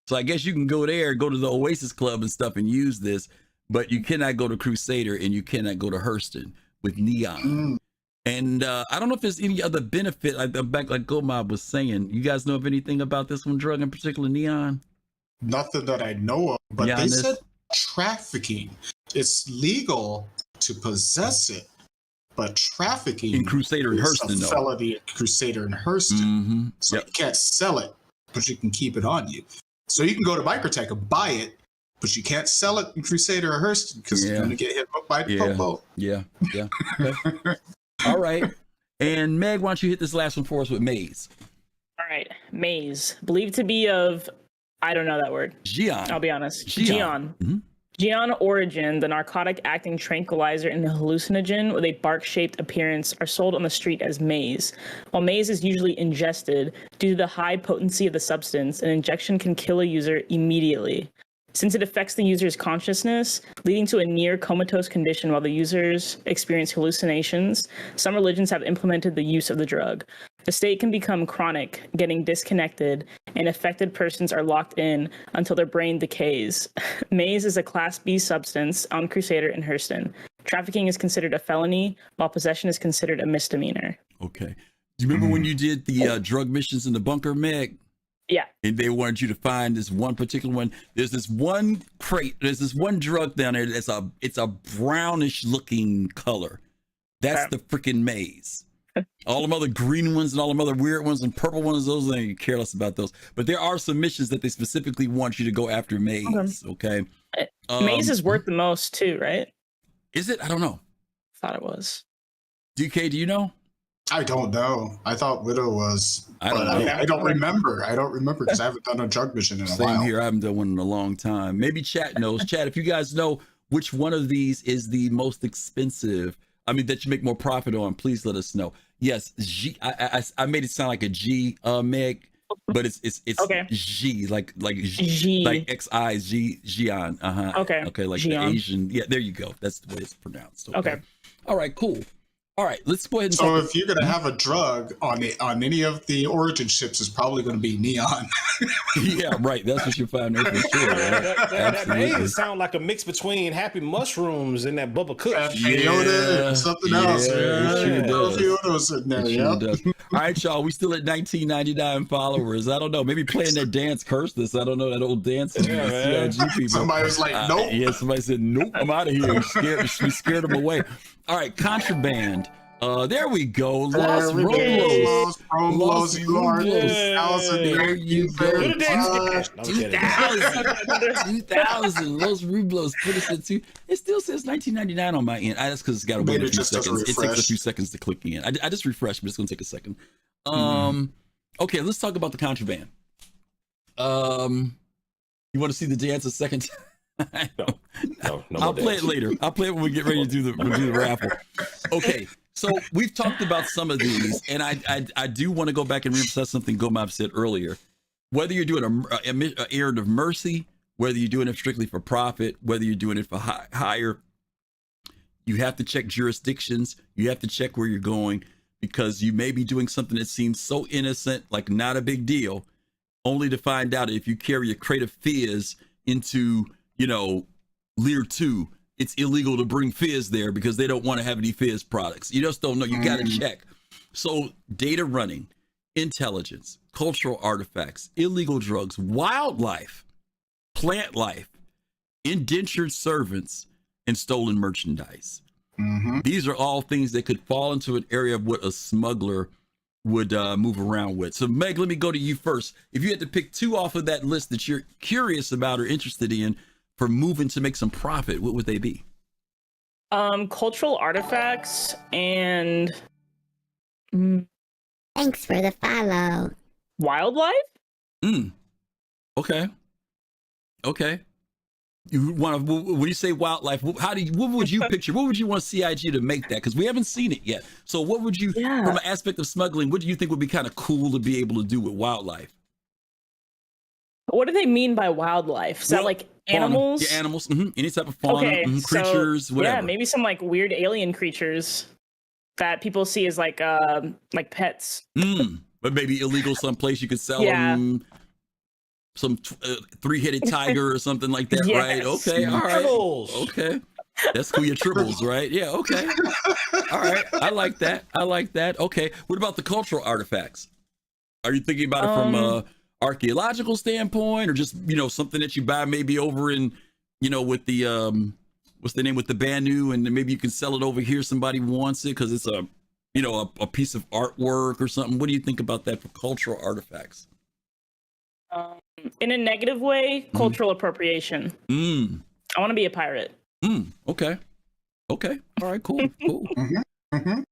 So I guess you can go there, go to the Oasis Club and stuff and use this, but you cannot go to Crusader and you cannot go to Hurston with neon. And I don't know if there's any other benefit, back like Goldmob was saying. You guys know of anything about this one drug in particular, neon? Nothing that I know of, but they said trafficking. It's legal to possess it, but trafficking in Crusader and Hurston, is a felony in Crusader and Hurston. So you can't sell it, but you can keep it on you. So you can go to Microtech and buy it, but you can't sell it in Crusader or Hurston because you're going to get hit by the popo. Yeah. Okay. All right. And Meg, why don't you hit this last one for us with Maze? All right, Maze, believed to be of, I don't know that word. Geon. I'll be honest. Geon. Geon origin, the narcotic acting tranquilizer and the hallucinogen with a bark-shaped appearance are sold on the street as maze. While maze is usually ingested, due to the high potency of the substance, an injection can kill a user immediately. Since it affects the user's consciousness, leading to a near comatose condition while the users experience hallucinations, some religions have implemented the use of the drug. The state can become chronic, getting disconnected, and affected persons are locked in until their brain decays. Maze is a Class B substance on Crusader and Hurston. Trafficking is considered a felony, while possession is considered a misdemeanor. Okay. Do you remember when you did the drug missions in the bunker, Meg? Yeah. And they wanted you to find this one particular one. There's this one crate. There's this one drug down there. It's a brownish looking color. That's the freaking maze. All them other green ones and all them other weird ones and purple ones, those I ain't careless about those. But there are some missions that they specifically want you to go after maze. Okay. Maze is worth the most too, right? Is it? I don't know. Thought it was. DK, do you know? I don't know. I thought Widow was. I don't know. I don't remember. I don't remember because I haven't done a drug mission in a while. Same here. I haven't done one in a long time. Maybe chat knows. Chat, if you guys know which one of these is the most expensive, that you make more profit on, please let us know. Yes, G. I made it sound like a G, Meg, but it's okay. G, like G, like XIG, Gian. Okay, like Gian. the Asian. Yeah, there you go. That's the way it's pronounced. Okay. All right, cool. All right, let's go ahead and so if you're going to have a drug on any of the origin ships, it's probably going to be neon. Yeah, right. That's what you find there for sure. Right? That maze sound like a mix between Happy Mushrooms and that Bubba Kush. Peyote and something else. It sure Peyote was in there. Sure does. All right, y'all. We still at 1999 followers. I don't know. Maybe playing that dance cursed us. I don't know, that old dance. CIG people. Somebody was like, nope. Yeah, somebody said, nope, I'm out of here. We scared them away. All right, contraband. There we go. Los Roblos. There you go. 2000. Los Rublos. Put us into. It still says 1999 on my end. That's because it's got to wait a few seconds. It takes a few seconds to click in. I just refreshed, but it's going to take a second. Okay, let's talk about the contraband. You want to see the dance a second? No, I'll play it later. I'll play it when we get ready to do the raffle. Okay, so we've talked about some of these, and I do want to go back and reemphasize something Goldmob said earlier. Whether you're doing an errand of mercy, whether you're doing it strictly for profit, whether you're doing it for hire, you have to check jurisdictions. You have to check where you're going, because you may be doing something that seems so innocent, like not a big deal, only to find out if you carry a crate of fizz into, Lear 2, it's illegal to bring fizz there because they don't want to have any fizz products. You just don't know. You got to check. So data running, intelligence, cultural artifacts, illegal drugs, wildlife, plant life, indentured servants, and stolen merchandise. These are all things that could fall into an area of what a smuggler would move around with. So Meg, let me go to you first. If you had to pick 2 off of that list that you're curious about or interested in for moving to make some profit, what would they be? Cultural artifacts and Thanks for the follow. wildlife. Okay. You want to, when you say wildlife, what would you picture? What would you want CIG to make that? Because we haven't seen it yet. So what would you, from an aspect of smuggling, what do you think would be kind of cool to be able to do with wildlife? What do they mean by wildlife? Is that like animals? Yeah, animals. Any type of fauna, creatures, so, whatever. Yeah, maybe some like weird alien creatures that people see as like pets. But maybe illegal someplace you could sell them. Some 3-headed tiger or something like that, right? Okay, all right. Tribbles. Okay. That's cool. Your tribbles, right? Yeah, okay. All right. I like that. Okay. What about the cultural artifacts? Are you thinking about it from a archaeological standpoint, or just, something that you buy maybe over in, with the what's the name, with the Banu, and then maybe you can sell it over here, somebody wants it because it's a piece of artwork or something. What do you think about that for cultural artifacts? In a negative way, cultural appropriation. I want to be a pirate. Okay. All right, cool.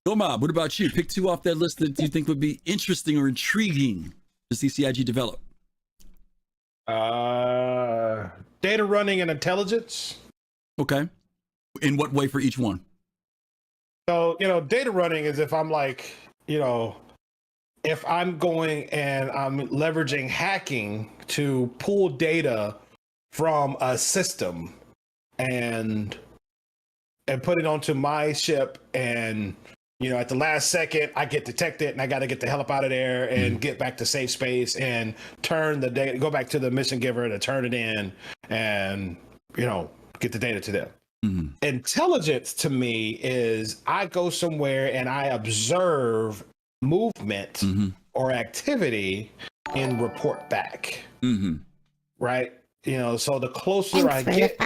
Go Mob, what about you? Pick 2 off that list that you think would be interesting or intriguing to see CIG develop. Data running and intelligence. Okay. In what way for each one? So, data running is if I'm like, if I'm going and I'm leveraging hacking to pull data from a system and put it onto my ship, and at the last second I get detected and I got to get the hell up out of there and get back to safe space and turn the data, go back to the mission giver to turn it in and get the data to them. Intelligence to me is I go somewhere and I observe movement or activity and report back. Right? So the closer I get.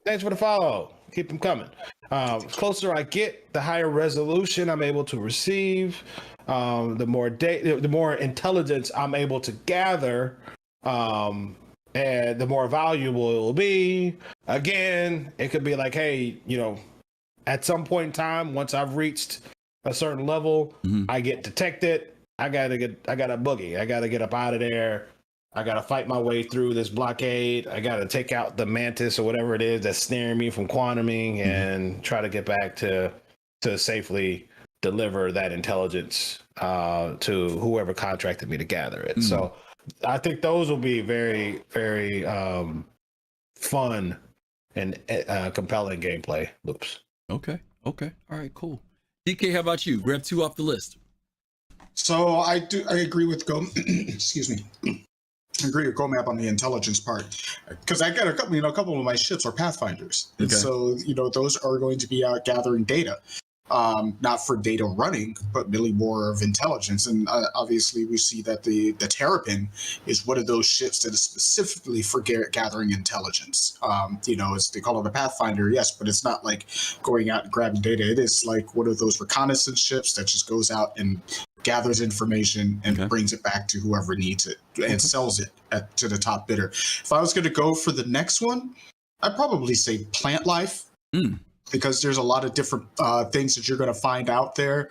Thanks for the follow. Keep them coming. The closer I get, the higher resolution I'm able to receive. The more data, the more intelligence I'm able to gather. And the more valuable it will be. Again, it could be like, hey, at some point in time, once I've reached a certain level, I get detected. I gotta boogie. I gotta get up out of there. I gotta fight my way through this blockade. I gotta take out the mantis or whatever it is that's snaring me from quantuming and try to get back to safely deliver that intelligence to whoever contracted me to gather it. So I think those will be very, very fun and compelling gameplay loops. Okay. All right, cool. DK, how about you? Grab 2 off the list. So I agree with excuse me. I agree with GoMap on the intelligence part, because I got a couple of my ships are Pathfinders, and so those are going to be out gathering data, not for data running, but really more of intelligence. And obviously, we see that the Terrapin is one of those ships that is specifically for gathering intelligence. As they call it a Pathfinder, yes, but it's not like going out and grabbing data. It is like one of those reconnaissance ships that just goes out and gathers information and brings it back to whoever needs it and sells it to the top bidder. If I was going to go for the next one, I'd probably say plant life. Because there's a lot of different things that you're going to find out there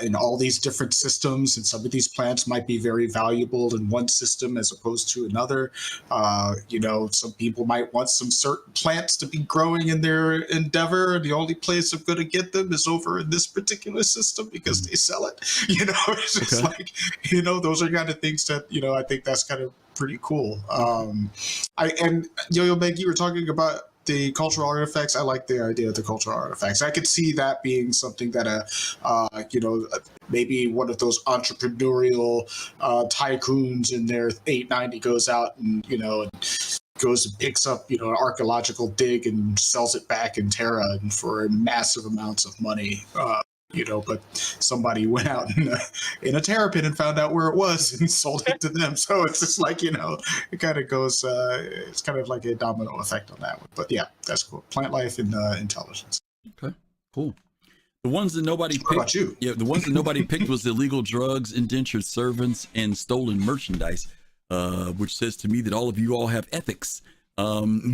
in all these different systems, and some of these plants might be very valuable in one system as opposed to another. Some people might want some certain plants to be growing in their endeavor, and the only place I'm going to get them is over in this particular system because they sell it. It's just like, those are kind of things that, I think that's kind of pretty cool. Yo-Yo Meg, you were talking about the cultural artifacts. I like the idea of the cultural artifacts. I could see that being something that maybe one of those entrepreneurial tycoons in their 890 goes out and goes and picks up, an archaeological dig and sells it back in Terra and for massive amounts of money. But somebody went out in a Terrapin and found out where it was and sold it to them. So it's just like, it kind of goes, it's kind of like a domino effect on that one. But yeah, that's cool. Plant life and intelligence. Okay, cool. The ones that nobody picked. What about you? Yeah, the ones that nobody picked was illegal drugs, indentured servants, and stolen merchandise, which says to me that all of you all have ethics. I'm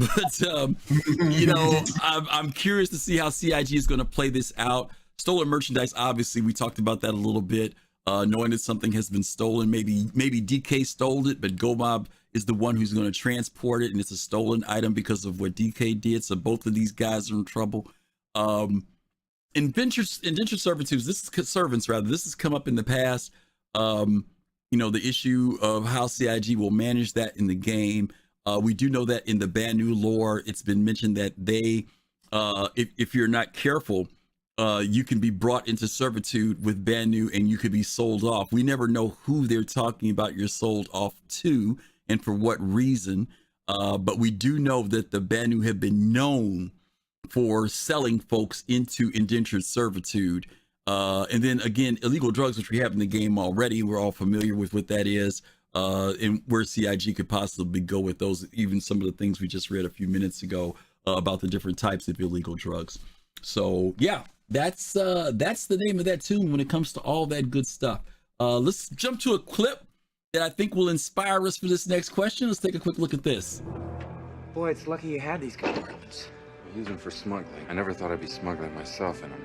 curious to see how CIG is going to play this out. Stolen merchandise, obviously, we talked about that a little bit. Knowing that something has been stolen, maybe DK stole it, but GoMob is the one who's going to transport it, and it's a stolen item because of what DK did. So both of these guys are in trouble. Indentured servitude, this has come up in the past. The issue of how CIG will manage that in the game. We do know that in the Banu lore, it's been mentioned that they, if you're not careful, you can be brought into servitude with Banu and you could be sold off. We never know who they're talking about you're sold off to and for what reason. But we do know that the Banu have been known for selling folks into indentured servitude. And then again, illegal drugs, which we have in the game already. We're all familiar with what that is, and where CIG could possibly go with those, even some of the things we just read a few minutes ago about the different types of illegal drugs. So yeah, that's the name of that tune when it comes to all that good stuff. Let's jump to a clip that I think will inspire us for this next question. Let's take a quick look at this. Boy, it's lucky you had these compartments. I use them for smuggling. I never thought I'd be smuggling myself in them.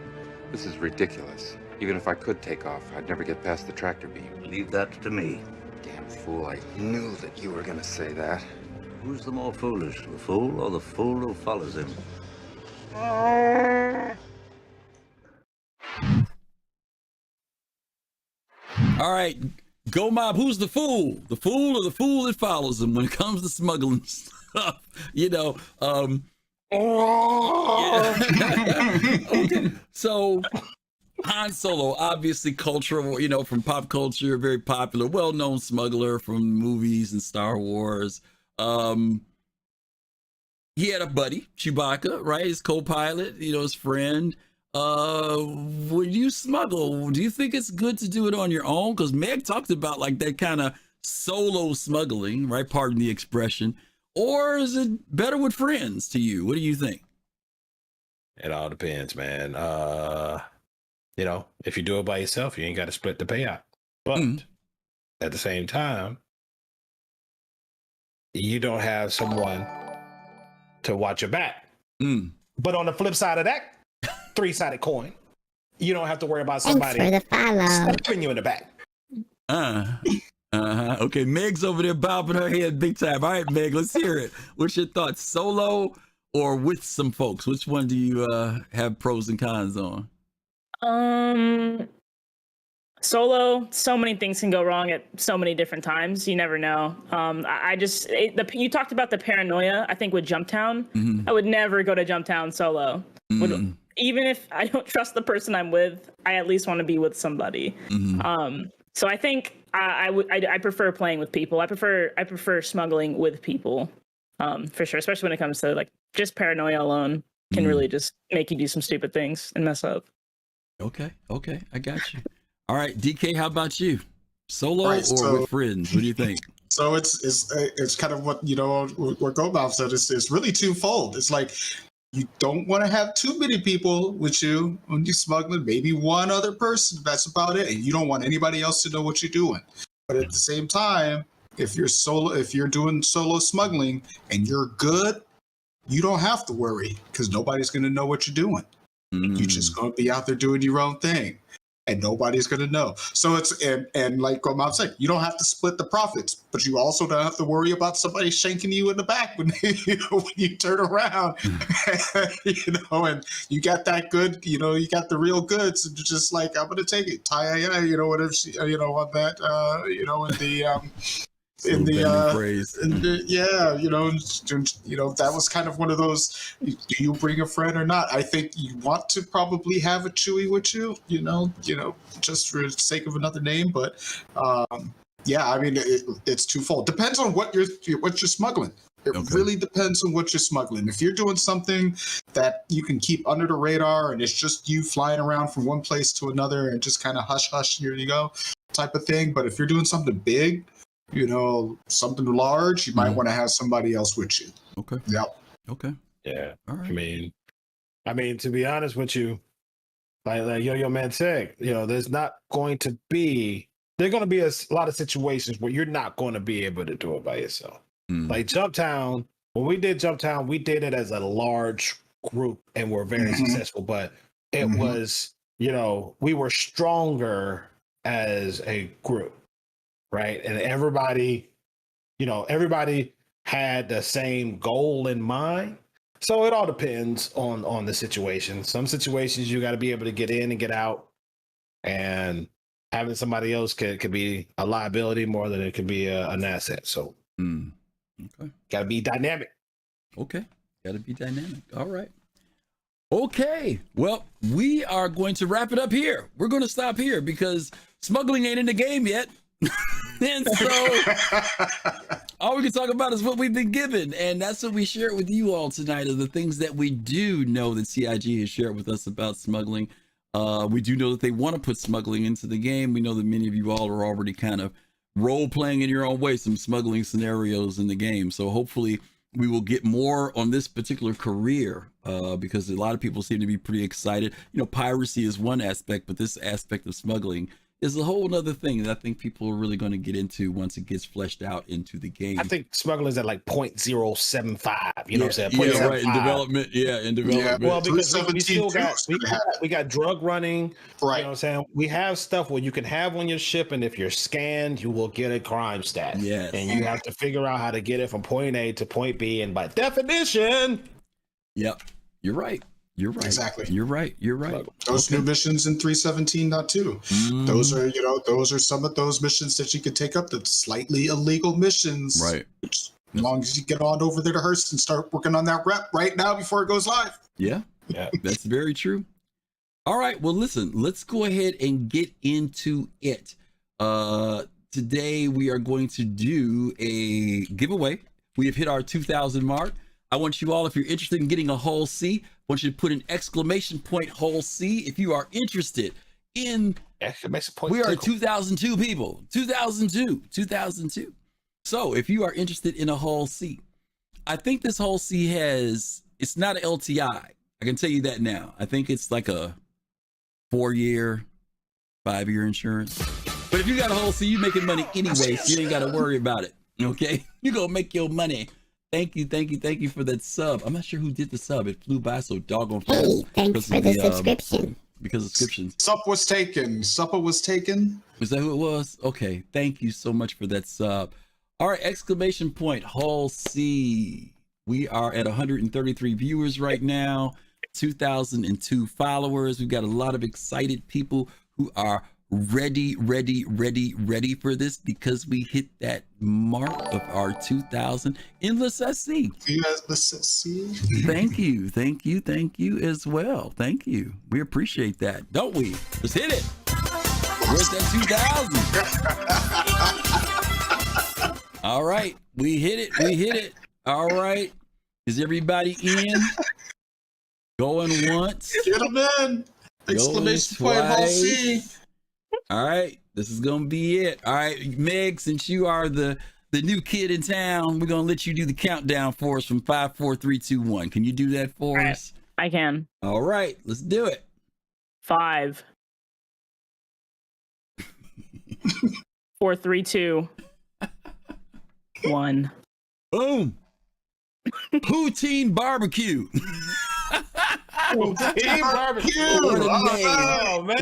This is ridiculous. Even if I could take off, I'd never get past the tractor beam. Leave that to me. Damn fool, I knew that you were gonna say that. Who's the more foolish, the fool or the fool who follows him? All right, Go Mob, who's the fool? The fool or the fool that follows him when it comes to smuggling stuff? Yeah. Okay. So Han Solo, obviously cultural, from pop culture, very popular, well-known smuggler from movies and Star Wars. He had a buddy, Chewbacca, right? His co-pilot, his friend. When you smuggle, do you think it's good to do it on your own? Because Meg talked about like that kind of solo smuggling, right? Pardon the expression. Or is it better with friends to you? What do you think? It all depends, man. If you do it by yourself, you ain't got to split the payout. But at the same time, you don't have someone to watch your back. But on the flip side of that three-sided coin, you don't have to worry about somebody stabbing you in the back. Okay, Meg's over there bobbing her head big time. All right, Meg, let's hear it. What's your thoughts? Solo or with some folks? Which one do you have pros and cons on? Solo, so many things can go wrong at so many different times. You never know. You talked about the paranoia, I think, with Jumptown. I would never go to Jumptown solo. Even if I don't trust the person I'm with, I at least want to be with somebody. So I think I prefer playing with people. I prefer smuggling with people, for sure. Especially when it comes to like just paranoia alone can really just make you do some stupid things and mess up. Okay, I got you. All right, DK, how about you? Solo or with friends? What do you think? So it's kind of what what GoBob said. It's really twofold. It's like you don't want to have too many people with you when you're smuggling. Maybe one other person. That's about it. And you don't want anybody else to know what you're doing. But at the same time, if you're doing solo smuggling and you're good, you don't have to worry because nobody's going to know what you're doing. You're just going to be out there doing your own thing. And nobody's going to know. So it's, and like Mom said, you don't have to split the profits, but you also don't have to worry about somebody shanking you in the back when, when you turn around, and you got that good, you got the real goods and you're just like, I'm going to take it. Whatever she, on that, that was kind of one of those, do you bring a friend or not? I think you want to probably have a Chewie with you, just for the sake of another name, but Yeah, I mean, it's twofold. Depends on what you're smuggling. It really depends on what you're smuggling. If you're doing something that you can keep under the radar and it's just you flying around from one place to another and just kind of hush, here you go type of thing. But if you're doing something big, you know, something large, you might want to have somebody else with you. Okay. Yep. Okay. Yeah. All right. I mean, to be honest with you, like Yo Man said, you know, there's going to be a lot of situations where you're not going to be able to do it by yourself. Like Jumptown, when we did Jumptown, we did it as a large group and we're very successful, but it was, you know, we were stronger as a group, right? And everybody had the same goal in mind. So it all depends on the situation. Some situations you got to be able to get in and get out, and having somebody else could be a liability more than it could be an asset. So okay, got to be dynamic. Okay, got to be dynamic. All right. Okay, well, we are going to wrap it up here. We're going to stop here because smuggling ain't in the game yet. And so all we can talk about is what we've been given, and that's what we share with you all tonight, are the things that we do know that CIG has shared with us about smuggling. We do know that they want to put smuggling into the game. We know that many of you all are already kind of role-playing in your own way some smuggling scenarios in the game. So hopefully we will get more on this particular career because a lot of people seem to be pretty excited. You know, piracy is one aspect, but this aspect of smuggling is a whole other thing that I think people are really going to get into once it gets fleshed out into the game. I think smuggling is at like 0.075. You know what I'm saying? Yeah, right. In development. Yeah, in development. Yeah, well, because we still got drug running. Right. You know what I'm saying? We have stuff where you can have on your ship, and if you're scanned, you will get a crime stat. Yes. And you have to figure out how to get it from point A to point B. And by definition, yep, you're right. You're right. Exactly. You're right. You're right. Those new missions in 317.2. Those are some of those missions that you could take up, that's slightly illegal missions. Right. As long as you get on over there to Hearst and start working on that rep right now before it goes live. Yeah. That's very true. All right. Well, listen, let's go ahead and get into it. Today we are going to do a giveaway. We have hit our 2,000 mark. I want you all, if you're interested in getting a Hull C, I want you to put an exclamation point Hull C if you are interested in. Exclamation point. We are 2002 people. 2002. So if you are interested in a Hull C, I think this Hull C it's not an LTI. I can tell you that now. I think it's like a 4-year, 5-year insurance. But if you got a Hull C, you're making money anyway, so you ain't got to worry about it. Okay? You're going to make your money. Thank you for that sub. I'm not sure who did the sub. It flew by so doggone fast. Hey, thanks for the subscription. Because of subscriptions. Supper was taken. Is that who it was? Okay. Thank you so much for that sub. All right. Exclamation point Hull C. We are at 133 viewers right now. 2002 followers. We've got a lot of excited people who are ready for this because we hit that mark of our 2000 Endless SC. Thank you as well. Thank you. We appreciate that, don't we? Let's hit it. Where's that 2000? All right, we hit it. All right, is everybody in? Going once. Get them in. Exclamation point Hull C. All right, this is gonna be it. All right, Meg, since you are the new kid in town, we're gonna let you do the countdown for us from 5, 4, 3, 2, 1. Can you do that for us? I can. All right, let's do it. 5, 4, 3, 2, 1. Boom. Poutine barbecue. Poutine barbecue.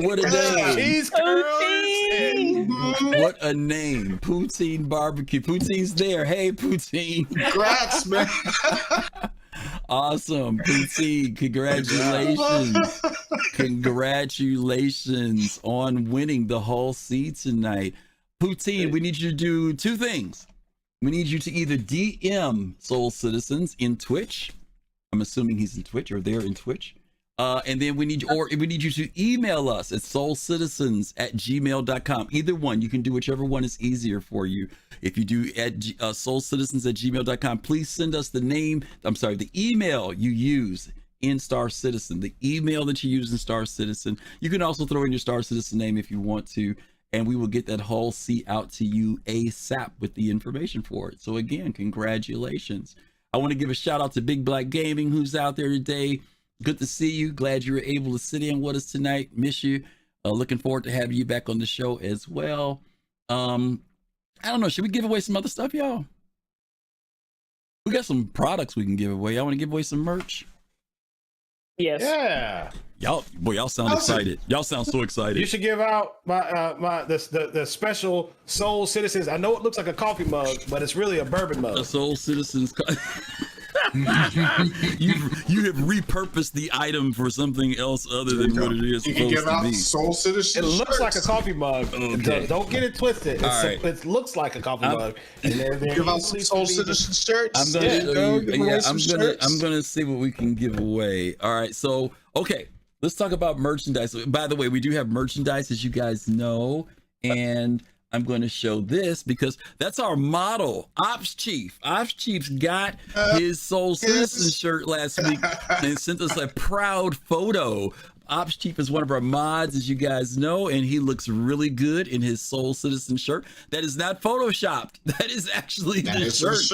What a name. Cheese curls. What a name. Poutine barbecue. Poutine's there. Hey, Poutine. Congrats, man. Awesome. Poutine, congratulations. Congratulations on winning the Hull C tonight. Poutine, we need you to do 2 things. We need you to either DM Soul Citizens in Twitch. I'm assuming he's in Twitch or they're in Twitch. And then we need you to email us at soulcitizens@gmail.com. Either one, you can do whichever one is easier for you. If you do at soulcitizens@gmail.com, please send us the email you use in Star Citizen, the email that you use in Star Citizen. You can also throw in your Star Citizen name if you want to, and we will get that whole C out to you ASAP with the information for it. So again, congratulations. I want to give a shout out to Big Black Gaming, who's out there today. Good to see you. Glad you were able to sit in with us tonight. Miss you. Looking forward to having you back on the show as well. I don't know. Should we give away some other stuff, y'all? We got some products we can give away. Y'all want to give away some merch? Yes. Yeah. Y'all sound excited. Y'all sound so excited. You should give out the special Soul Citizens. I know it looks like a coffee mug, but it's really a bourbon mug. A Soul Citizens. you have repurposed the item for something else other than what it is you can supposed give out to be. Soul Citizen. It looks like a coffee mug. Okay. Don't get it twisted. It looks like a coffee mug. And then give out some Soul Citizen shirts. I'm gonna see what we can give away. All right, so okay, let's talk about merchandise. By the way, we do have merchandise, as you guys know, and I'm going to show this because that's our model, Ops Chief. Ops Chief's got his Soul Citizen shirt last week and sent us a proud photo. Ops Chief is one of our mods, as you guys know, and he looks really good in his Soul Citizen shirt. That is not photoshopped. That is actually the shirt.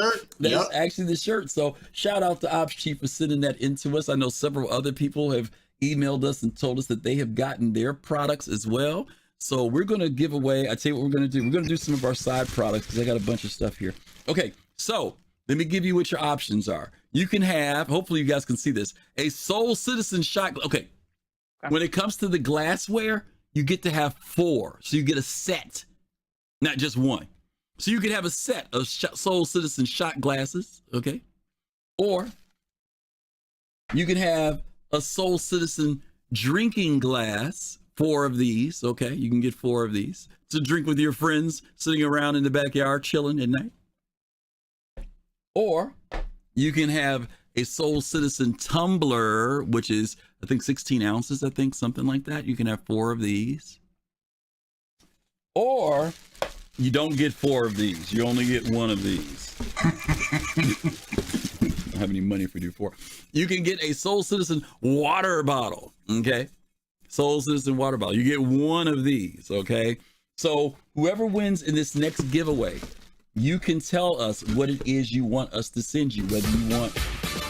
That is actually the shirt. So shout out to Ops Chief for sending that into us. I know several other people have emailed us and told us that they have gotten their products as well. So we're going to give away, I tell you what we're going to do. We're going to do some of our side products because I got a bunch of stuff here. Okay, so let me give you what your options are. You can have, hopefully you guys can see this, a Soul Citizen shot. Okay, when it comes to the glassware, you get to have 4. So you get a set, not just one. So you can have a set of Soul Citizen shot glasses, okay? Or you can have a Soul Citizen drinking glass. 4 of these, okay? You can get 4 of these to drink with your friends sitting around in the backyard chilling at night. Or you can have a Soul Citizen tumbler, which is, I think, 16 ounces, something like that. You can have 4 of these. Or you don't get 4 of these. You only get 1 of these. Don't have any money for you 4. You can get a Soul Citizen water bottle, okay? Soul Citizen water bottle. You get 1 of these, okay? So whoever wins in this next giveaway, you can tell us what it is you want us to send you, whether you want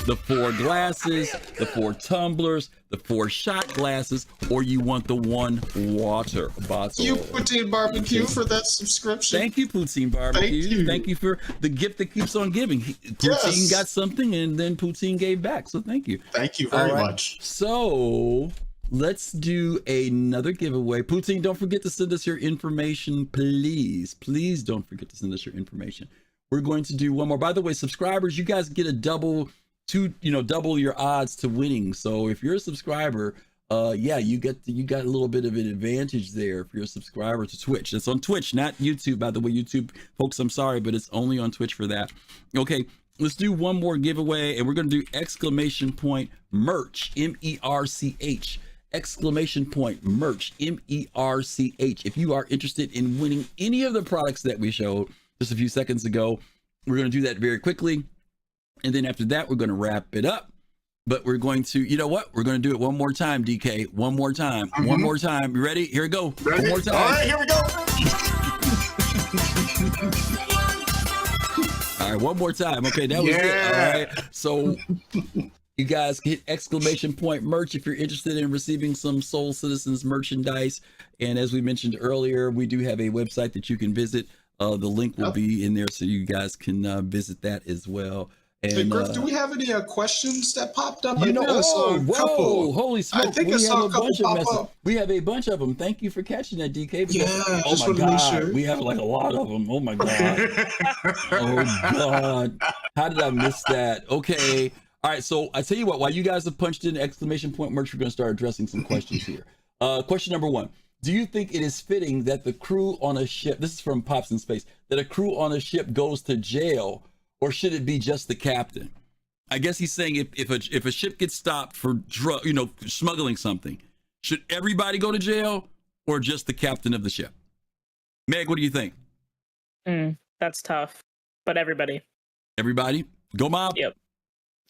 the 4 glasses, the 4 tumblers, the 4 shot glasses, or you want the 1 water bottle. Thank you, Poutine Barbecue, for that subscription. Thank you, Poutine Barbecue. Thank you for the gift that keeps on giving. Poutine got something, and then Poutine gave back, so thank you. Thank you very much. So let's do another giveaway. Poutine, don't forget to send us your information, please. Please don't forget to send us your information. We're going to do one more. By the way, subscribers, you guys get a double your odds to winning. So if you're a subscriber, you got a little bit of an advantage there if you're a subscriber to Twitch. It's on Twitch, not YouTube, by the way. YouTube folks, I'm sorry, but it's only on Twitch for that. Okay, let's do one more giveaway, and we're going to do exclamation point merch, MERCH. Exclamation point merch, MERCH. If you are interested in winning any of the products that we showed just a few seconds ago, we're going to do that very quickly. And then after that, we're going to wrap it up. But we're going to, you know what? We're going to do it one more time, DK. One more time. One more time. You ready? Here we go. Ready? One more time. All right, here we go. All right, one more time. Okay, that was it. All right. So you guys hit exclamation point merch if you're interested in receiving some Soul Citizens merchandise. And as we mentioned earlier, we do have a website that you can visit. The link will be in there so you guys can visit that as well. And, hey, Griff, do we have any questions that popped up? Holy smoke. I think I saw a couple pop up. We have a bunch of them. Thank you for catching that, DK. Oh my God. We have like a lot of them. Oh my God. Oh God. How did I miss that? Okay. All right. So I tell you what, while you guys have punched in exclamation point merch, we're going to start addressing some questions here. Question number 1. Do you think it is fitting that the crew on a ship, this is from Pops in Space, that a crew on a ship goes to jail, or should it be just the captain? I guess he's saying if a ship gets stopped for smuggling something, should everybody go to jail or just the captain of the ship? Meg, what do you think? That's tough, but everybody. Everybody? Go mob? Yep.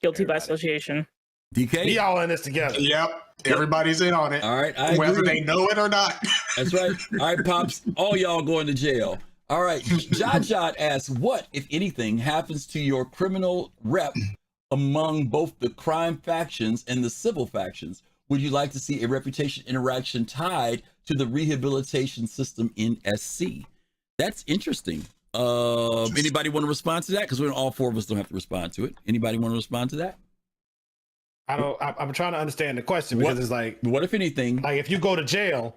Guilty by association. DK? We all in this together. Yep. Everybody's in on it. All right. I whether agree. they know it or not. That's right. All right, Pops. All y'all going to jail. All right. Jad asks, what, if anything, happens to your criminal rep among both the crime factions and the civil factions? Would you like to see a reputation interaction tied to the rehabilitation system in SC? That's interesting. Anybody want to respond to that? Because all four of us don't have to respond to it. Anybody want to respond to that? I'm trying to understand the question because it's like, what if anything? Like, if you go to jail,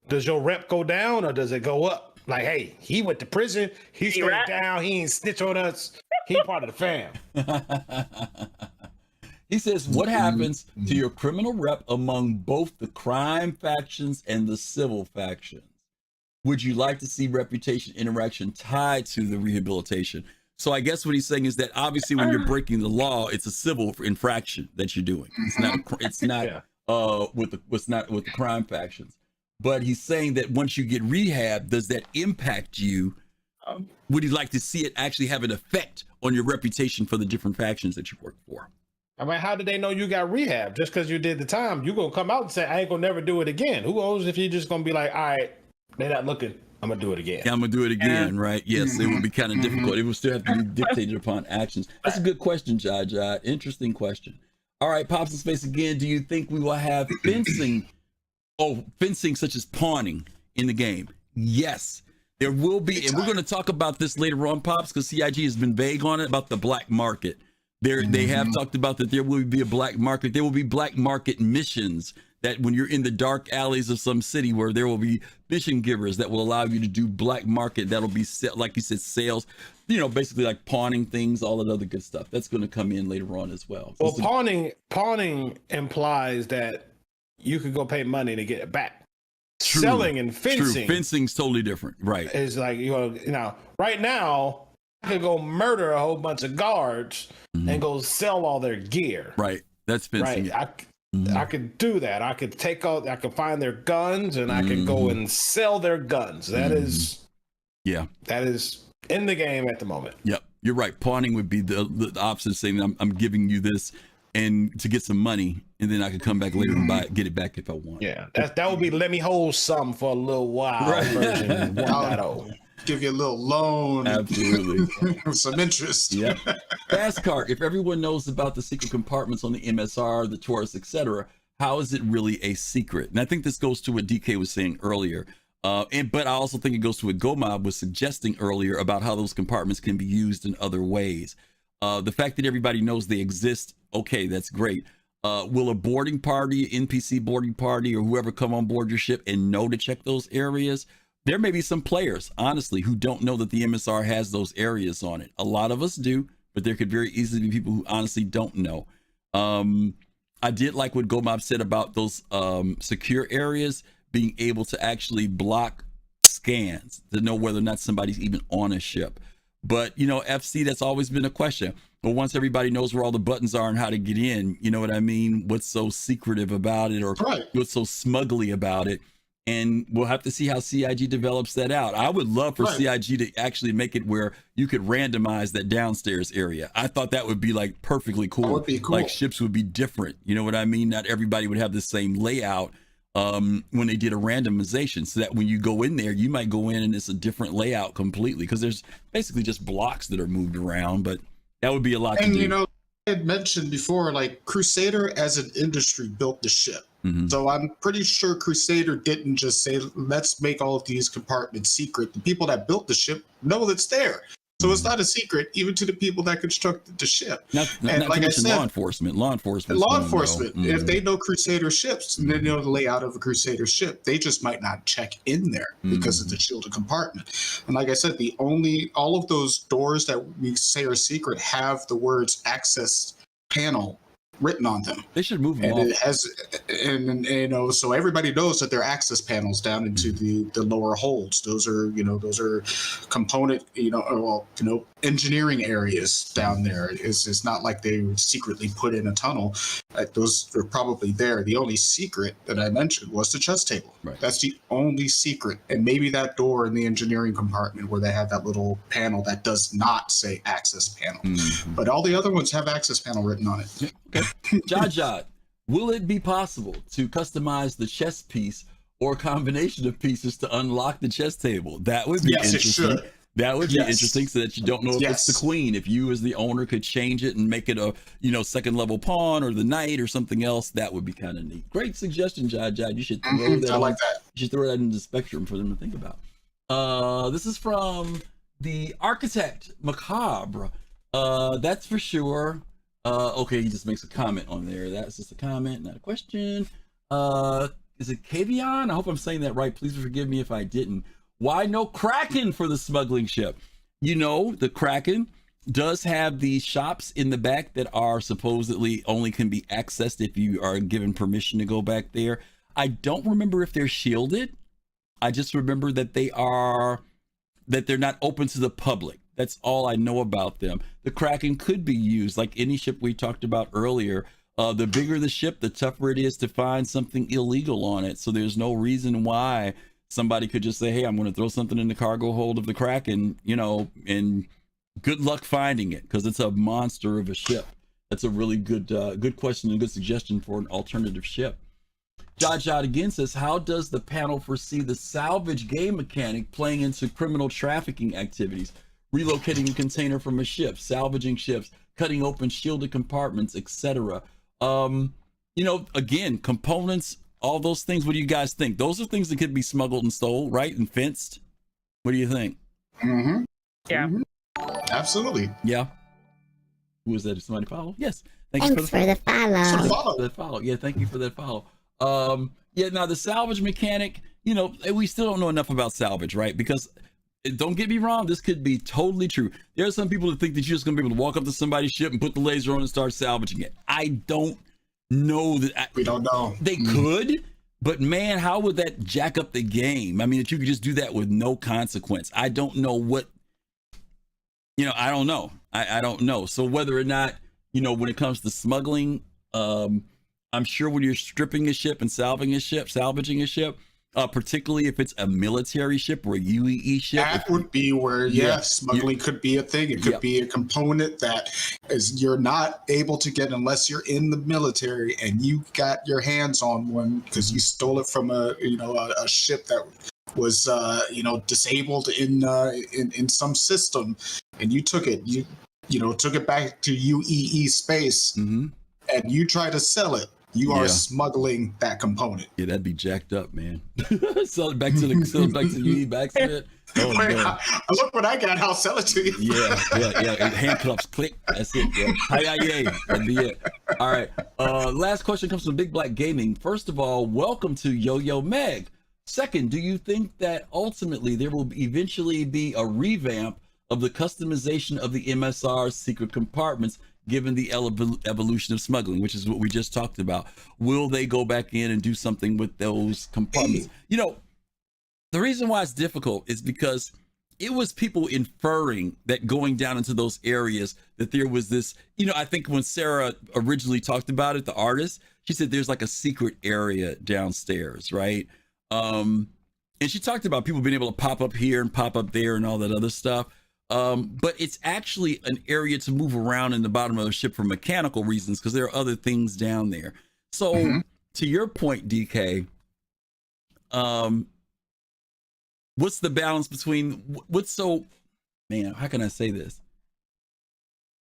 does your rep go down or does it go up? Like, hey, he went to prison. He stayed down. He ain't snitch on us. He part of the fam. He says, what happens to your criminal rep among both the crime factions and the civil factions? Would you like to see reputation interaction tied to the rehabilitation? So I guess what he's saying is that obviously when you're breaking the law, it's a civil infraction that you're doing. It's not with the crime factions. But he's saying that once you get rehab, does that impact you? Would you like to see it actually have an effect on your reputation for the different factions that you work for? I mean, how did they know you got rehab? Just because you did the time, you're going to come out and say, I ain't going to never do it again. Who knows if you're just going to be like, all right, they're not looking. I'm going to do it again. Yeah, I'm going to do it again, right? Yes, it would be kind of difficult. It would still have to be dictated upon actions. That's a good question, Jad. Interesting question. All right, Pops in Space again. Do you think we will have fencing such as pawning in the game? Yes, there will be. And we're going to talk about this later on, Pops, because CIG has been vague on it about the black market. They have talked about that there will be a black market. There will be black market missions that when you're in the dark alleys of some city where there will be mission givers that will allow you to do black market. That'll be, like you said, sales, basically like pawning things, all that other good stuff. That's going to come in later on as well. Well, pawning implies that you could go pay money to get it back. True, selling and fencing. True. Fencing's totally different, right? It's like right now I could go murder a whole bunch of guards and go sell all their gear. Right. That's fencing. Right. I could do that. I could I could find their guns and I could go and sell their guns. That is in the game at the moment. Yep. You're right. Pawning would be the opposite, saying I'm giving you this and to get some money, and then I could come back later and get it back if I want. Yeah. That would be let me hold some for a little while version 1.0. Give you a little loan. Absolutely. Some interest. Yeah. Fast cart. If everyone knows about the secret compartments on the MSR, the Taurus, etc., how is it really a secret? And I think this goes to what DK was saying earlier. But I also think it goes to what GoMob was suggesting earlier about how those compartments can be used in other ways. The fact that everybody knows they exist, okay, that's great. Will a boarding party, NPC boarding party, or whoever come on board your ship and know to check those areas? There may be some players, honestly, who don't know that the MSR has those areas on it. A lot of us do, but there could very easily be people who honestly don't know. I did like what GoMob said about those secure areas being able to actually block scans to know whether or not somebody's even on a ship. But, FC, that's always been a question. But once everybody knows where all the buttons are and how to get in, you know what I mean? What's so secretive about it, or what's so smuggly about it? And we'll have to see how CIG develops that out. I would love for CIG to actually make it where you could randomize that downstairs area. I thought that would be like perfectly cool. That would be cool. Like ships would be different. You know what I mean? Not everybody would have the same layout when they did a randomization, so that when you go in there, you might go in and it's a different layout completely, because there's basically just blocks that are moved around. But that would be a lot to do. I had mentioned before, like Crusader as an industry built the ship. So I'm pretty sure Crusader didn't just say, let's make all of these compartments secret. The people that built the ship know that's there. So it's not a secret, even to the people that constructed the ship. Not like I said, law enforcement. If they know Crusader ships, and they know the layout of a Crusader ship, they just might not check in there because of the shielded compartment. And like I said, all of those doors that we say are secret have the words access panel written on them. They should move them And off. it has, and you know, so everybody knows that there are access panels down into the lower holds. Those are, you know, those are component, you know, well, you know, engineering areas down there. It's not like they secretly put in a tunnel. Those are probably there. The only secret that I mentioned was the chess table. Right. That's the only secret, and maybe that door in the engineering compartment where they have that little panel that does not say access panel, but all the other ones have access panel written on it. Okay. Jad, will it be possible to customize the chess piece or combination of pieces to unlock the chess table? That would be interesting. It should. That would be interesting, so that you don't know if it's the queen. If you as the owner could change it and make it a, you know, second level pawn or the knight or something else, that would be kind of neat. Great suggestion, Jad. You should throw that. I like that. You should throw that into the spectrum for them to think about. This is from the Architect Macabre. That's for sure. Okay, he just makes a comment on there. That's just a comment, not a question. Is it Kavion? I hope I'm saying that right. Please forgive me if I didn't. Why no Kraken for the smuggling ship? You know, the Kraken does have these shops in the back that are supposedly only can be accessed if you are given permission to go back there. I don't remember if they're shielded. I just remember that they're not open to the public. That's all I know about them. The Kraken could be used like any ship we talked about earlier. The bigger the ship, the tougher it is to find something illegal on it. So there's no reason why somebody could just say, hey, I'm going to throw something in the cargo hold of the Kraken, you know, and good luck finding it, because it's a monster of a ship. That's a really good question and good suggestion for an alternative ship. Jad again says, how does the panel foresee the salvage game mechanic playing into criminal trafficking activities, relocating a container from a ship, salvaging ships, cutting open shielded compartments, etc.? You know, again, components, all those things. What do you guys think? Those are things that could be smuggled and stole, right? And fenced. What do you think? Yeah. Absolutely. Yeah. Who is that? Did somebody follow? Yes. Thanks for the follow. Yeah, thank you for that follow. Yeah, now the salvage mechanic, you know, we still don't know enough about salvage, right? Because don't get me wrong, this could be totally true. There are some people that think that you're just gonna be able to walk up to somebody's ship and put the laser on and start salvaging it. I don't know that. We don't know. They could, but man, how would that jack up the game? I mean, if you could just do that with no consequence. I don't know what, you know, I don't know. I don't know. So whether or not, you know, when it comes to smuggling, I'm sure when you're stripping a ship and salvaging a ship, particularly if it's a military ship or a UEE ship. That would be where, smuggling could be a thing. It could be a component that is you're not able to get unless you're in the military and you got your hands on one because you stole it from a ship that was disabled in some system, and you took it. You took it back to UEE space, and you try to sell it. You are smuggling that component. Yeah, that'd be jacked up, man. Sell it back to the UE back to it. Oh, look what I got. I'll sell it to you. Yeah. Handcuffs, click. That's it. Yeah. Hi-yay. That'd be it. All right. Last question comes from Big Black Gaming. First of all, welcome to Yo-Yo Meg. Second, do you think that ultimately there will eventually be a revamp of the customization of the MSR's secret compartments, given the evolution of smuggling, which is what we just talked about? Will they go back in and do something with those compartments? You know, the reason why it's difficult is because it was people inferring that going down into those areas that there was this, I think when Sarah originally talked about it, the artist, she said there's like a secret area downstairs, right? And she talked about people being able to pop up here and pop up there and all that other stuff. But it's actually an area to move around in the bottom of the ship for mechanical reasons, because there are other things down there. So to your point, DK, what's the balance between how can I say this?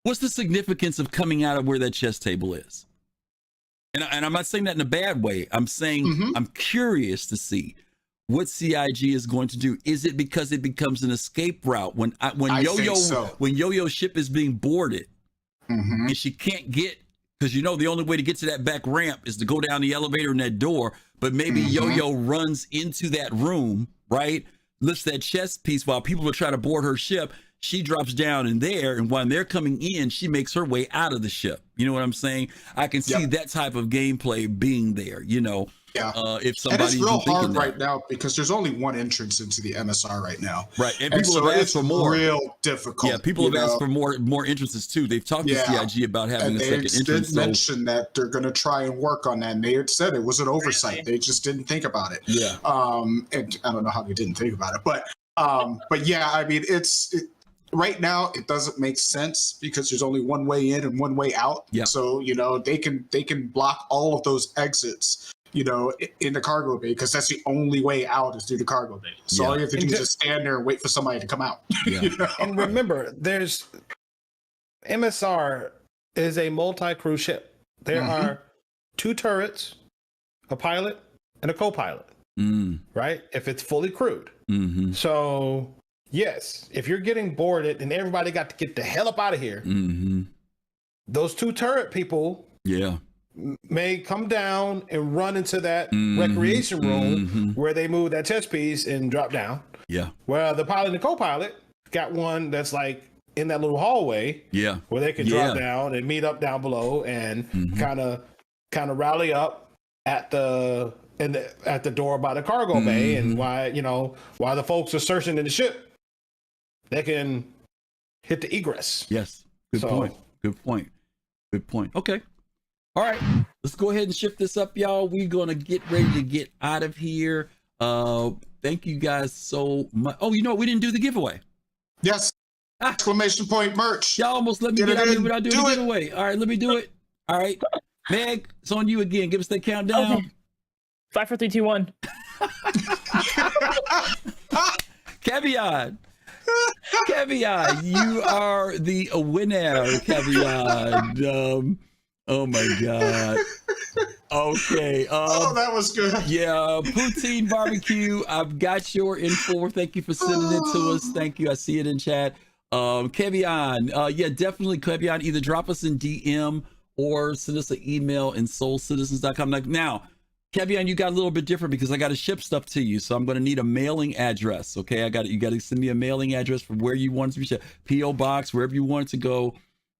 What's the significance of coming out of where that chess table is? And I'm not saying that in a bad way. I'm saying I'm curious to see what CIG is going to do. Is it because it becomes an escape route when Yo-Yo's ship is being boarded and she can't get, because the only way to get to that back ramp is to go down the elevator in that door, but maybe Yo-Yo runs into that room, right? Lifts that chess piece while people are trying to board her ship. she drops down in there, and while they're coming in, she makes her way out of the ship. You know what I'm saying? I can see that type of gameplay being there, you know. Yeah. If somebody's and it's real hard that. right now because there's only one entrance into the MSR right now. Right. And And people so have asked it's for more. real difficult. Yeah, people have you asked know? for more entrances too. They've talked to CIG about having and a they second entrance. did mention that they're going to try and work on that. And they had said it was an oversight. They just didn't think about it. Yeah. And I don't know how they didn't think about it, but yeah, I mean, right now it doesn't make sense because there's only one way in and one way out. Yeah. So, you know, they can block all of those exits, you know, in the cargo bay because that's the only way out is through the cargo bay. So all you have to do is just stand there and wait for somebody to come out. Yeah. You know? And remember, there's MSR is a multi-crew ship. There are 2 turrets, a pilot, and a co-pilot. Right? If it's fully crewed. So yes, if you're getting boarded and everybody got to get the hell up out of here, those 2 turret people may come down and run into that recreation room where they move that chess piece and drop down. Yeah. Where the pilot and the co-pilot got one that's like in that little hallway. Yeah. Where they can drop down and meet up down below and kind of rally up at the door by the cargo bay, and while the folks are searching in the ship, they can hit the egress. Yes. Good point. Okay. All right. Let's go ahead and shift this up, y'all. We're going to get ready to get out of here. Thank you guys so much. Oh, you know what? We didn't do the giveaway. Yes. Exclamation point merch. Y'all almost let me get out of here without doing the giveaway. All right, let me do it. All right. Meg, it's on you again. Give us that countdown. Okay. 5, 4, 3, 2, 1. Caviar, you are the winner, Caviar. Oh my God. Okay. That was good. Yeah, Poutine Barbecue. I've got your info. Thank you for sending it to us. Thank you. I see it in chat. Kevion, yeah, definitely Kevion. Either drop us in DM or send us an email in soulcitizens.com. Now, Kevion, you got a little bit different because I got to ship stuff to you, so I'm going to need a mailing address. Okay, you got to send me a mailing address for where you want it to be shipped. PO box, wherever you want it to go.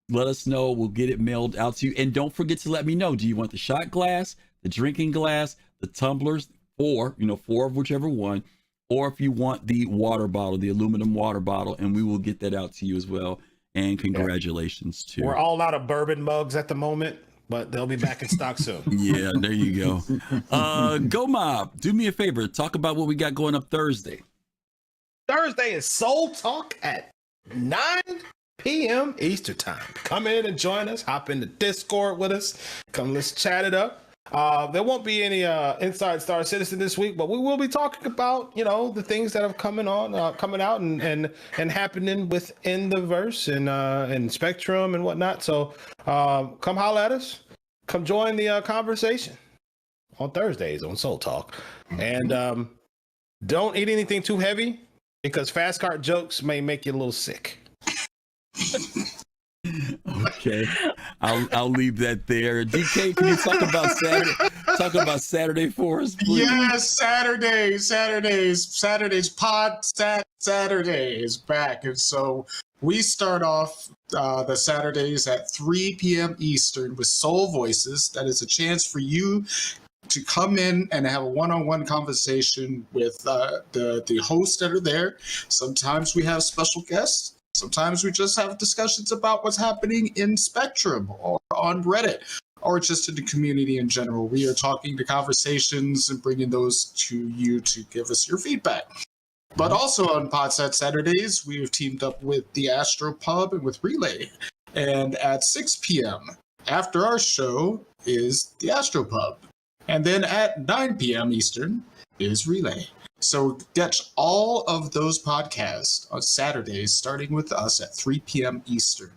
Let us know. We'll get it mailed out to you. And don't forget to let me know. Do you want the shot glass, the drinking glass, the tumblers, or 4 of whichever one, or if you want the water bottle, the aluminum water bottle, and we will get that out to you as well. And congratulations too. We're all out of bourbon mugs at the moment, but they'll be back in stock soon. Yeah, there you go. Go Mob, do me a favor. Talk about what we got going up Thursday. Thursday is Soul Talk at 9 p.m. Eastern time. Come in and join us. Hop in the Discord with us. Come, let's chat it up. There won't be any Inside Star Citizen this week, but we will be talking about the things that have coming out and happening within the verse and Spectrum and whatnot. So come holler at us. Come join the conversation on Thursdays on Soul Talk, and don't eat anything too heavy because fast cart jokes may make you a little sick. Okay, I'll leave that there. DK, can you talk about Saturday? Talk about Saturday for us, please. Yes, Saturdays pod Saturday is back, and so we start off the Saturdays at 3 p.m. Eastern with Soul Voices. That is a chance for you to come in and have a one-on-one conversation with the hosts that are there. Sometimes we have special guests. Sometimes we just have discussions about what's happening in Spectrum or on Reddit or just in the community in general. We are talking the conversations and bringing those to you to give us your feedback. But also on Podset Saturdays, we have teamed up with the Astro Pub and with Relay. And at 6 p.m. after our show is the Astro Pub. And then at 9 p.m. Eastern is Relay. So catch all of those podcasts on Saturdays, starting with us at 3 p.m. Eastern.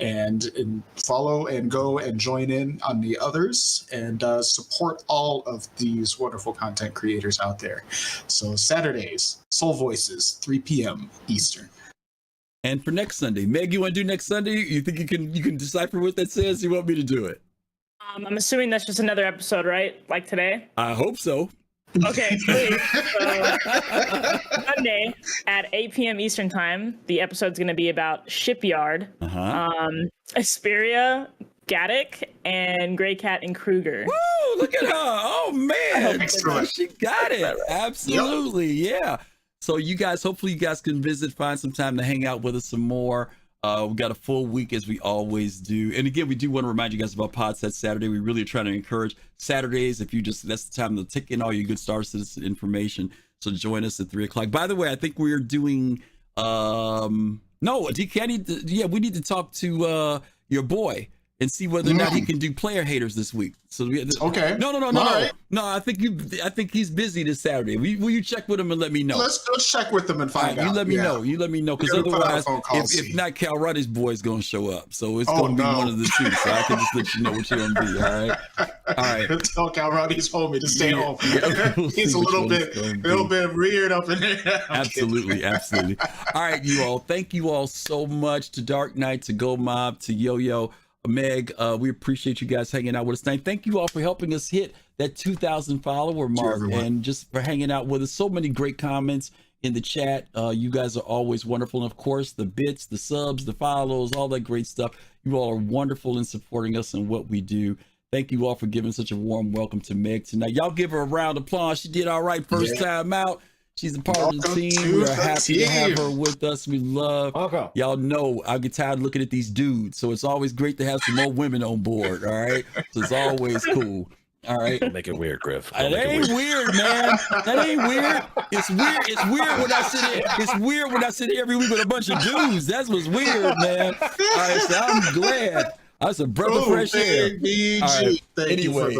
And follow and go and join in on the others and support all of these wonderful content creators out there. So Saturdays, Soul Voices, 3 p.m. Eastern. And for next Sunday, Meg, you want to do next Sunday? You think you can decipher what that says? You want me to do it? I'm assuming that's just another episode, right? Like today? I hope so. Okay, sweet. So, Monday at 8 p.m. Eastern Time, the episode's going to be about Shipyard, Asperia, Gaddick, and Grey Cat and Kruger. Woo! Look at her! Oh man, she got it. Absolutely, yeah. So you guys, hopefully you guys can visit, find some time to hang out with us some more. We got a full week as we always do. And again, we do want to remind you guys about Podset Saturday. We really are trying to encourage Saturdays. If you just, that's the time to take in all your good Star Citizen information. So join us at 3:00. By the way, I think we're doing, no, DK, we need to talk to your boy and see whether or not he can do player haters this week. So okay. No. Right. No, I think he's busy this Saturday. Will you check with him and let me know? Let's check with him and find out. You let me know, because otherwise, if not, Cal Ruddy's boy is going to show up. So it's going to be one of the two. So I can just let you know what you're going to be. All right. Tell Cal Ruddy's homie to stay home. We'll He's a little bit weird up in there. Absolutely. All right, you all. Thank you all so much, to Dark Knight, to Go Mob, to Yo-Yo, Meg. We appreciate you guys hanging out with us tonight. Thank you all for helping us hit that 2,000 follower mark, and just for hanging out with us. So many great comments in the chat. You guys are always wonderful. And of course, the bits, the subs, the follows, all that great stuff. You all are wonderful in supporting us and what we do. Thank you all for giving such a warm welcome to Meg tonight. Y'all give her a round of applause. She did all right first time out. She's a part of the team. We are happy to have her with us. We love, y'all know I get tired of looking at these dudes. So it's always great to have some more women on board. All right. So it's always cool. All right. Don't make it weird, Griff. That ain't weird, man. That ain't weird. It's weird. It's weird when I sit here. It's weird when I sit here every week with a bunch of dudes. That's what's weird, man. All right. So I'm glad. That's a breath of fresh air. All right. Anyway,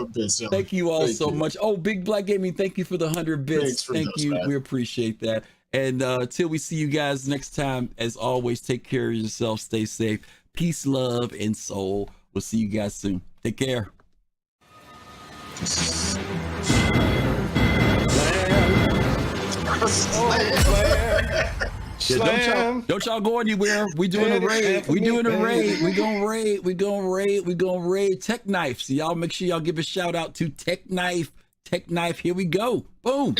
thank you all so much. Oh, Big Black Gaming, thank you for the 100 bits. Thank you. Man. We appreciate that. And till we see you guys next time, as always, take care of yourself. Stay safe. Peace, love, and soul. We'll see you guys soon. Take care. Yeah, don't y'all go anywhere. We doing a raid. We doing a raid. We gonna raid Tech Knife. So y'all make sure y'all give a shout out to Tech Knife. Here we go. Boom.